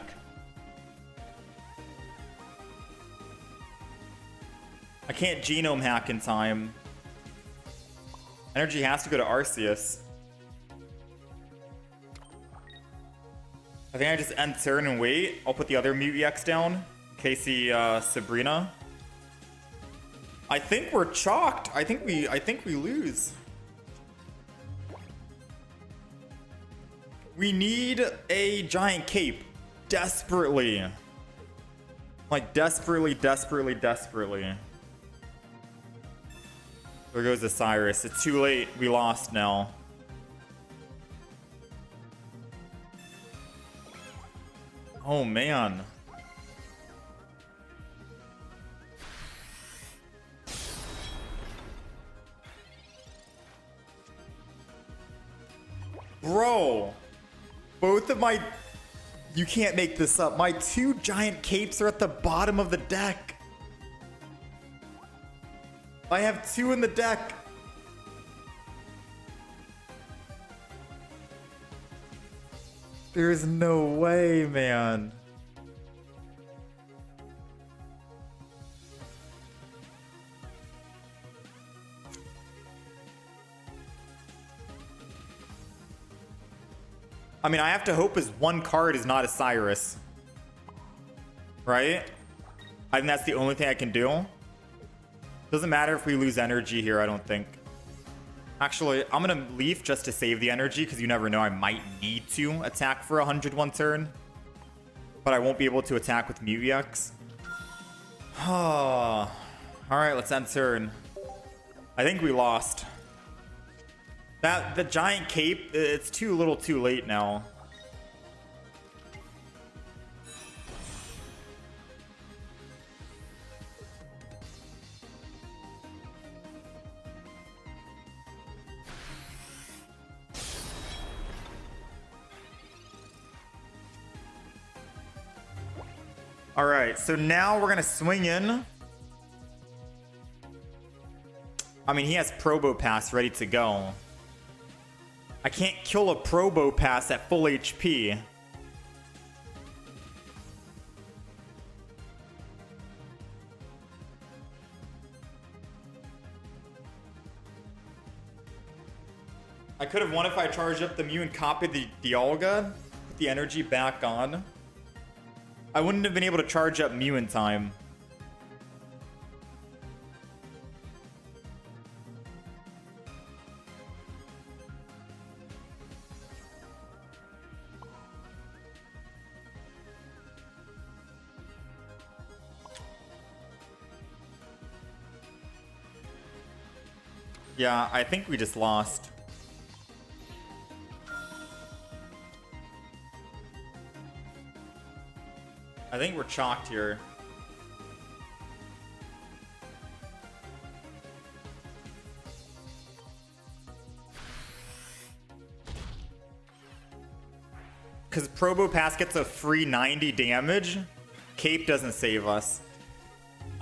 I can't genome hack in time. Energy has to go to Arceus. I think I just end turn and wait. I'll put the other Mew EX down in case he Sabrina. I think we're chalked. I think we lose. We need a giant cape desperately. Like desperately. There goes the Cyrus. It's too late. We lost now. Oh man. Bro, both of my... You can't make this up. My 2 giant capes are at the bottom of the deck. I have 2 in the deck. There's no way, man. I mean, I have to hope his 1 card is not a Cyrus. Right? I think that's the only thing I can do. Doesn't matter if we lose energy here, I don't think. Actually, I'm gonna leaf just to save the energy, because you never know, I might need to attack for 101 turn. But I won't be able to attack with Mew EX. Alright, let's end turn. I think we lost. The giant cape, it's too little too late now. All right, so now we're gonna swing in. I mean, he has Probo Pass ready to go. I can't kill a Probo Pass at full HP. I could have won if I charged up the Mew and copied the Dialga, put the energy back on. I wouldn't have been able to charge up Mew in time. Yeah, I think we just lost. I think we're chalked here. Because Probo Pass gets a free 90 damage. Cape doesn't save us.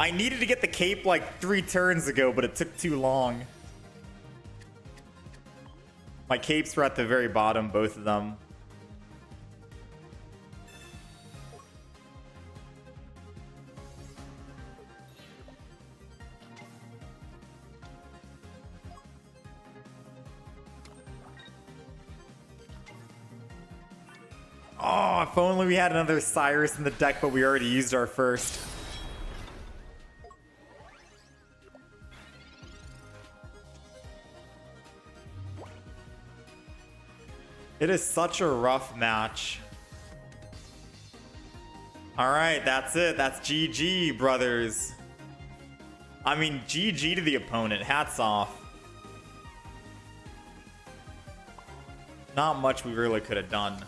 I needed to get the cape like 3 turns ago, but it took too long. My capes were at the very bottom, both of them. Oh, if only we had another Cyrus in the deck, but we already used our first. It is such a rough match. Alright, that's it. That's GG, brothers. I mean, GG to the opponent. Hats off. Not much we really could have done.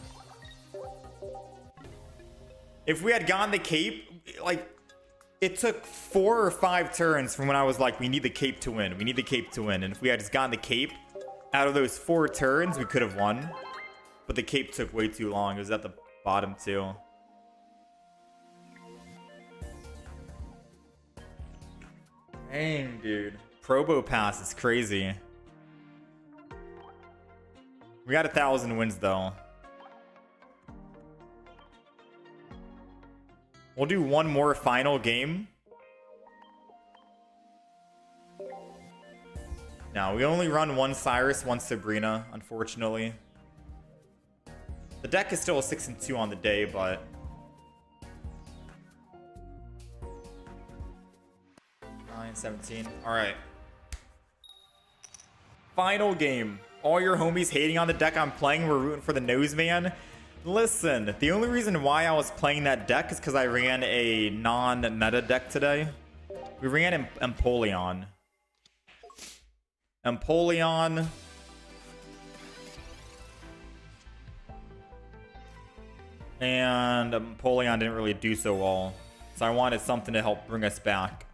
If we had gotten the cape, like, it took 4 or 5 turns from when I was like, we need the cape to win. We need the cape to win. And if we had just gotten the cape, out of those 4 turns, we could have won. But the cape took way too long. It was at the bottom too. Dang, dude. Probo pass is crazy. We got 1,000 wins though. We'll do one more final game. No, we only run one Cyrus, one Sabrina, unfortunately. The deck is still a 6-2 on the day, but... 9-17. Alright. Final game. All your homies hating on the deck I'm playing were rooting for the nose man. Listen, the only reason why I was playing that deck is because I ran a non-meta deck today. We ran Empoleon. Empoleon. And Empoleon didn't really do so well. So I wanted something to help bring us back.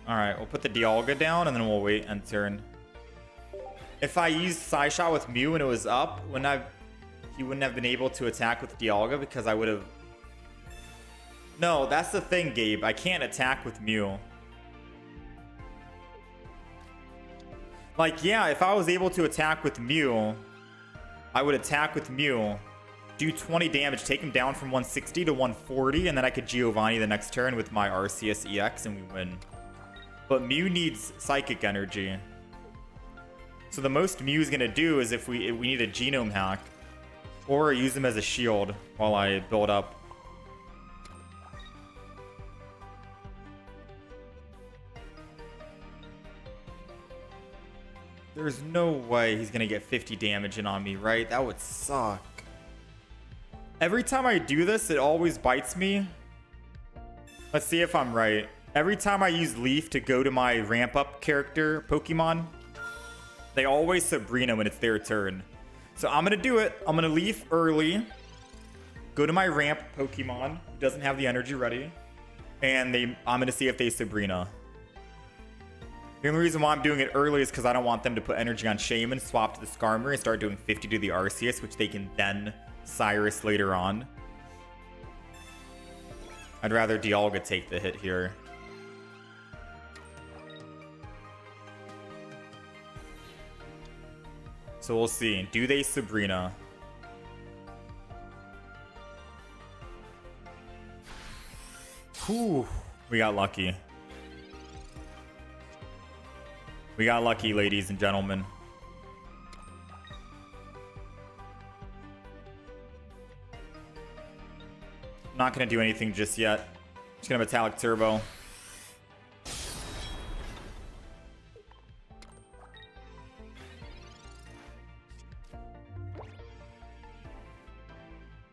Alright, we'll put the Dialga down and then we'll wait end turn. If I used Psyshot with Mew and it was up, he wouldn't have been able to attack with Dialga because I would have... No, that's the thing, Gabe. I can't attack with Mew. Like, yeah, if I was able to attack with Mew, I would attack with Mew, do 20 damage, take him down from 160 to 140, and then I could Giovanni the next turn with my Arceus EX and we win. But Mew needs Psychic Energy. So the most Mew's gonna do is if we need a Genome Hack, or use him as a shield while I build up. There's no way he's gonna get 50 damage in on me, right? That would suck. Every time I do this, it always bites me. Let's see if I'm right. Every time I use Leaf to go to my ramp up character Pokemon, they always Sabrina when it's their turn. So I'm gonna do it. I'm gonna Leaf early, go to my ramp Pokemon who doesn't have the energy ready, and I'm gonna see if they Sabrina. The only reason why I'm doing it early is because I don't want them to put energy on Shaman, swap to the Skarmory, and start doing 50 to the Arceus, which they can then Cyrus later on. I'd rather Dialga take the hit here. So we'll see. Do they Sabrina? Whew. We got lucky. We got lucky, ladies and gentlemen. I'm not going to do anything just yet. Just going to Metallic Turbo.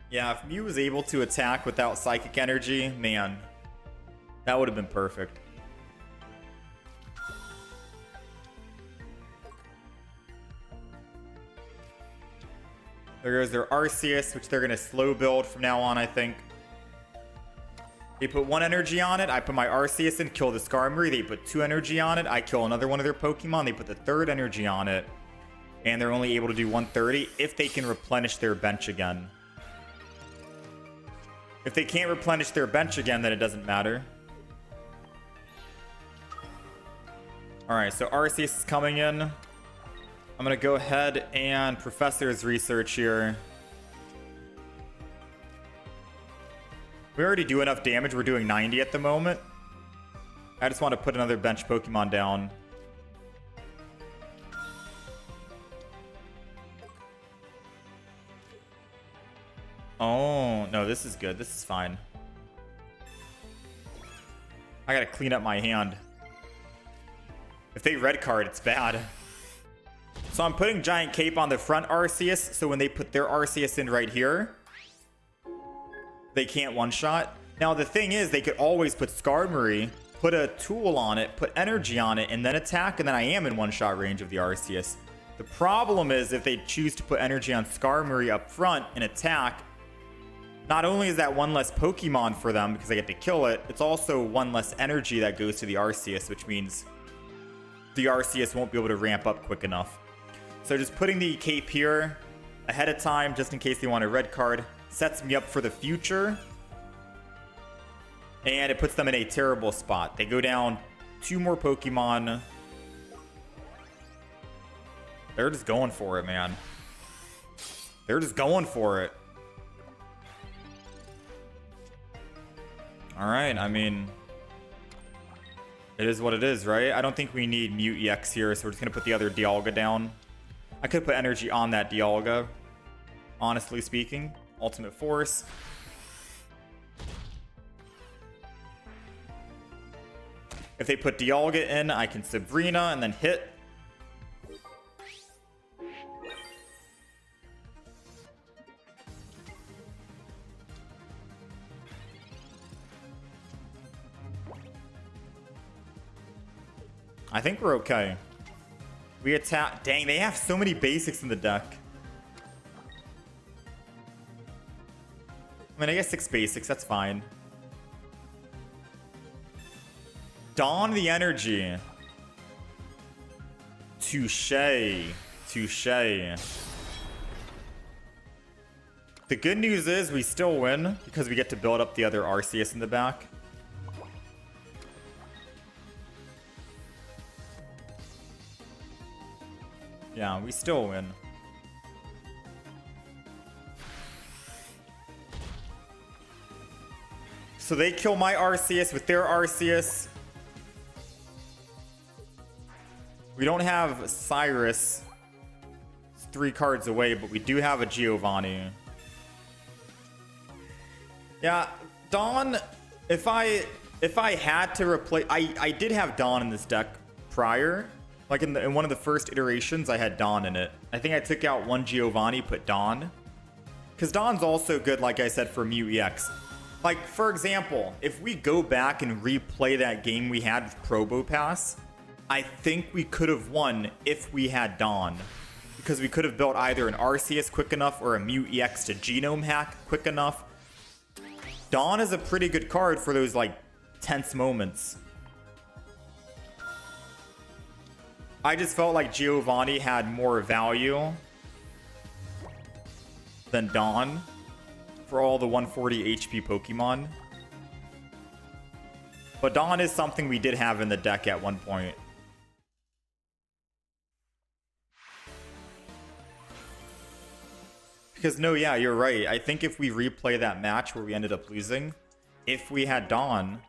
Yeah, if Mew was able to attack without Psychic Energy, man, that would have been perfect. There goes their Arceus, which they're going to slow build from now on, I think. They put 1 energy on it. I put my Arceus in, kill the Skarmory. They put 2 energy on it. I kill another one of their Pokemon. They put the 3rd energy on it. And they're only able to do 130 if they can replenish their bench again. If they can't replenish their bench again, then it doesn't matter. Alright, so Arceus is coming in. I'm going to go ahead and Professor's Research here. We already do enough damage. We're doing 90 at the moment. I just want to put another bench Pokemon down. Oh, no, this is good. This is fine. I gotta clean up my hand. If they red card, it's bad. So I'm putting Giant Cape on the front Arceus, so when they put their Arceus in right here, they can't one-shot. Now, the thing is, they could always put Skarmory put a tool on it, put energy on it, and then attack, and then I am in one-shot range of the Arceus. The problem is if they choose to put energy on Skarmory up front and attack, not only is that one less Pokemon for them because I get to kill it, it's also one less energy that goes to the Arceus, which means the Arceus won't be able to ramp up quick enough. So just putting the cape here ahead of time, just in case they want a red card, sets me up for the future. And it puts them in a terrible spot. They go down 2 more Pokemon. They're just going for it, man. They're just going for it. Alright, I mean, it is what it is, right? I don't think we need Mute EX here, so we're just going to put the other Dialga down. I could put energy on that Dialga, honestly speaking. Ultimate Force. If they put Dialga in, I can Sabrina and then hit. I think we're okay. We attack. Dang, they have so many basics in the deck. I mean, I guess 6 basics, that's fine. Don the energy. Touché. Touché. The good news is we still win because we get to build up the other Arceus in the back. Yeah, we still win. So they kill my Arceus with their Arceus. We don't have Cyrus. It's 3 cards away, but we do have a Giovanni. Yeah, Dawn, if I had to replace... I did have Dawn in this deck prior. Like in one of the first iterations, I had Dawn in it. I think I took out one Giovanni, put Dawn. Because Dawn's also good, like I said, for Mew EX. Like, for example, if we go back and replay that game we had with Probo Pass, I think we could have won if we had Dawn. Because we could have built either an Arceus quick enough or a Mew EX to Genome Hack quick enough. Dawn is a pretty good card for those, like, tense moments. I just felt like Giovanni had more value than Dawn for all the 140 HP Pokemon. But Dawn is something we did have in the deck at one point. Because no, yeah, you're right. I think if we replay that match where we ended up losing, if we had Dawn,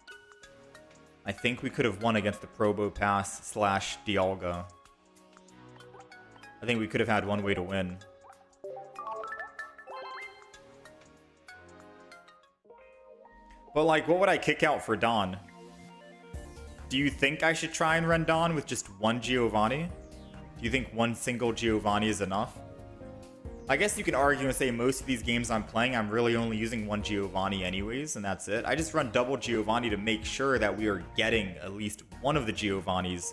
I think we could have won against the Probo Pass / Dialga. I think we could have had one way to win. But like, what would I kick out for Dawn? Do you think I should try and run Dawn with just one Giovanni? Do you think one single Giovanni is enough? I guess you can argue and say most of these games I'm playing, I'm really only using one Giovanni anyways, and that's it. I just run double Giovanni to make sure that we are getting at least one of the Giovannis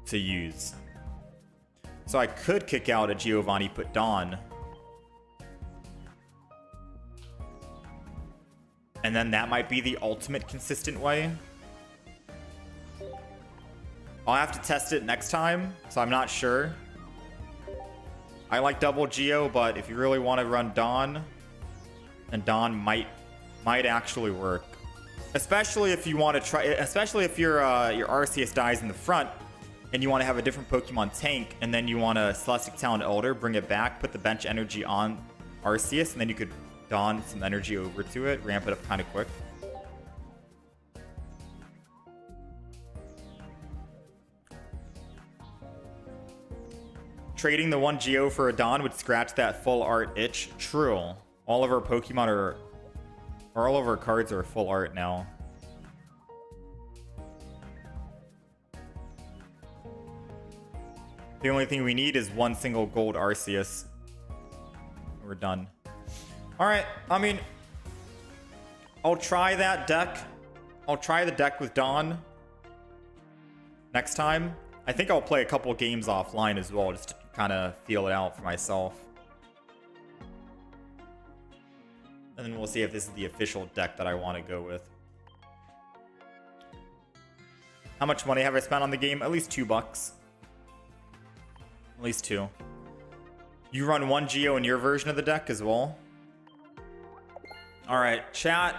to use. So I could kick out a Giovanni, put Dawn. And then that might be the ultimate consistent way. I'll have to test it next time, so I'm not sure. I like double Geo, but if you really want to run Dawn, and Dawn might actually work. Especially if you want to try, especially if your Arceus dies in the front, and you want to have a different Pokemon tank, and then you want a Celestic Talon Elder, bring it back, put the bench energy on Arceus, and then you could Dawn some energy over to it, ramp it up kind of quick. Trading the one Geo for a Dawn would scratch that full art itch. True. All of our Pokemon or all of our cards are full art now. The only thing we need is one single gold Arceus. We're done. Alright, I mean, I'll try that deck. I'll try the deck with Dawn. next time. I think I'll play a couple games offline as well, just to kind of feel it out for myself. And then we'll see if this is the official deck that I want to go with. How much money have I spent on the game? At least $2. At least 2. You run 1 Geo in your version of the deck as well. All right, chat.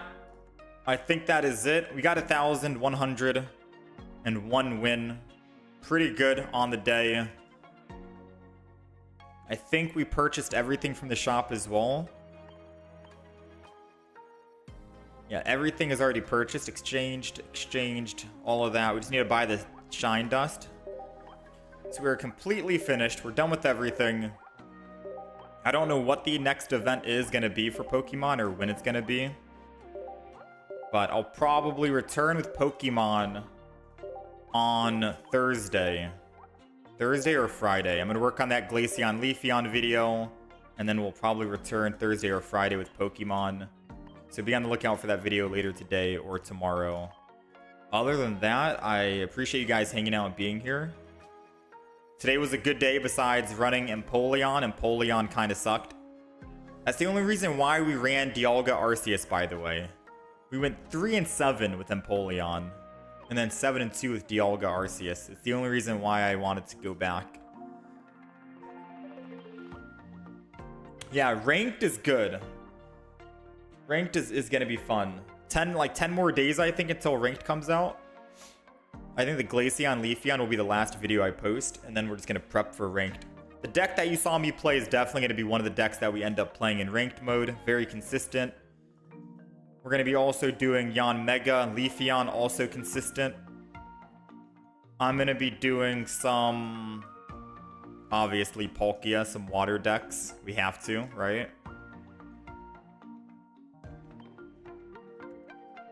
I think that is it. We got 1,101 win. Pretty good on the day. I think we purchased everything from the shop as well. Yeah, everything is already purchased, exchanged, all of that. We just need to buy the shine dust. So we're completely finished. We're done with everything. I don't know what the next event is going to be for Pokemon or when it's going to be. But I'll probably return with Pokemon on Thursday. Thursday or Friday. I'm going to work on that Glaceon Leafeon video. And then we'll probably return Thursday or Friday with Pokemon. So be on the lookout for that video later today or tomorrow. Other than that, I appreciate you guys hanging out and being here. Today was a good day besides running Empoleon. Empoleon kind of sucked. That's the only reason why we ran Dialga Arceus, by the way. We went 3-7 with Empoleon. And then 7-2 with Dialga Arceus. It's the only reason why I wanted to go back. Yeah, ranked is good. Ranked is going to be fun. 10 more days, I think, until ranked comes out. I think the Glaceon Leafeon will be the last video I post, and then we're just going to prep for ranked. The deck that you saw me play is definitely going to be one of the decks that we end up playing in ranked mode. Very consistent. We're going to be also doing Yanmega, Leafeon, also consistent. I'm going to be doing some, obviously, Palkia, some water decks. We have to, right?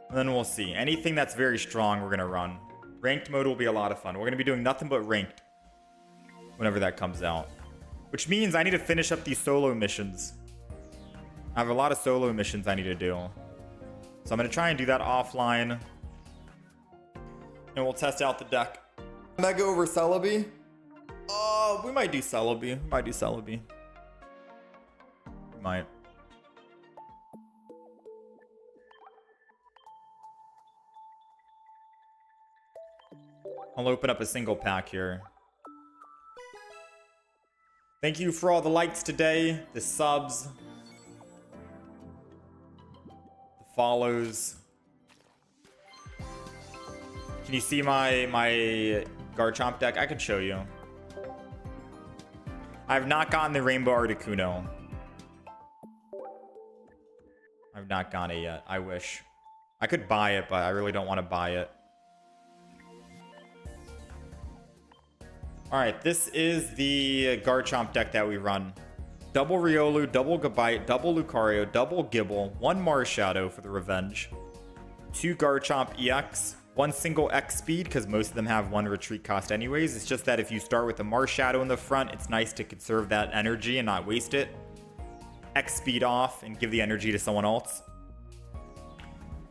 And then we'll see. Anything that's very strong, we're going to run. Ranked mode will be a lot of fun. We're going to be doing nothing but ranked whenever that comes out. Which means I need to finish up these solo missions. I have a lot of solo missions I need to do. So I'm going to try and do that offline. And we'll test out the deck. Mega over Celebi? Oh, we might do Celebi. We might do Celebi. We might. I'll open up a single pack here. Thank you for all the likes today, the subs, the follows. Can you see my Garchomp deck? I could show you. I have not gotten the Rainbow Articuno. I've not gotten it yet. I wish. I could buy it, but I really don't want to buy it. Alright, this is the Garchomp deck that we run. Double Riolu, double Gabite, double Lucario, double Gible, 1 Marshadow for the Revenge, 2 Garchomp EX, 1 single X speed, because most of them have 1 retreat cost anyways. It's just that if you start with a Marshadow in the front, it's nice to conserve that energy and not waste it. X speed off and give the energy to someone else.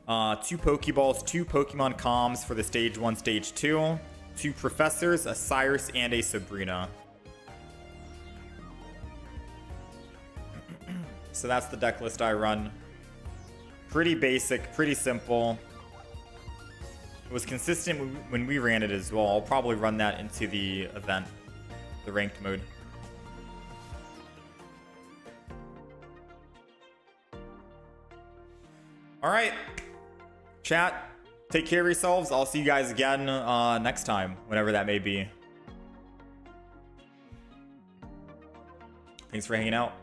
2 Pokeballs, 2 Pokemon Comms for the Stage 1, Stage 2. 2 Professors, a Cyrus, and a Sabrina. So that's the deck list I run. Pretty basic, pretty simple. It was consistent when we ran it as well. I'll probably run that into the event, the ranked mode. All right, chat. Take care of yourselves. I'll see you guys again next time, whenever that may be. Thanks for hanging out.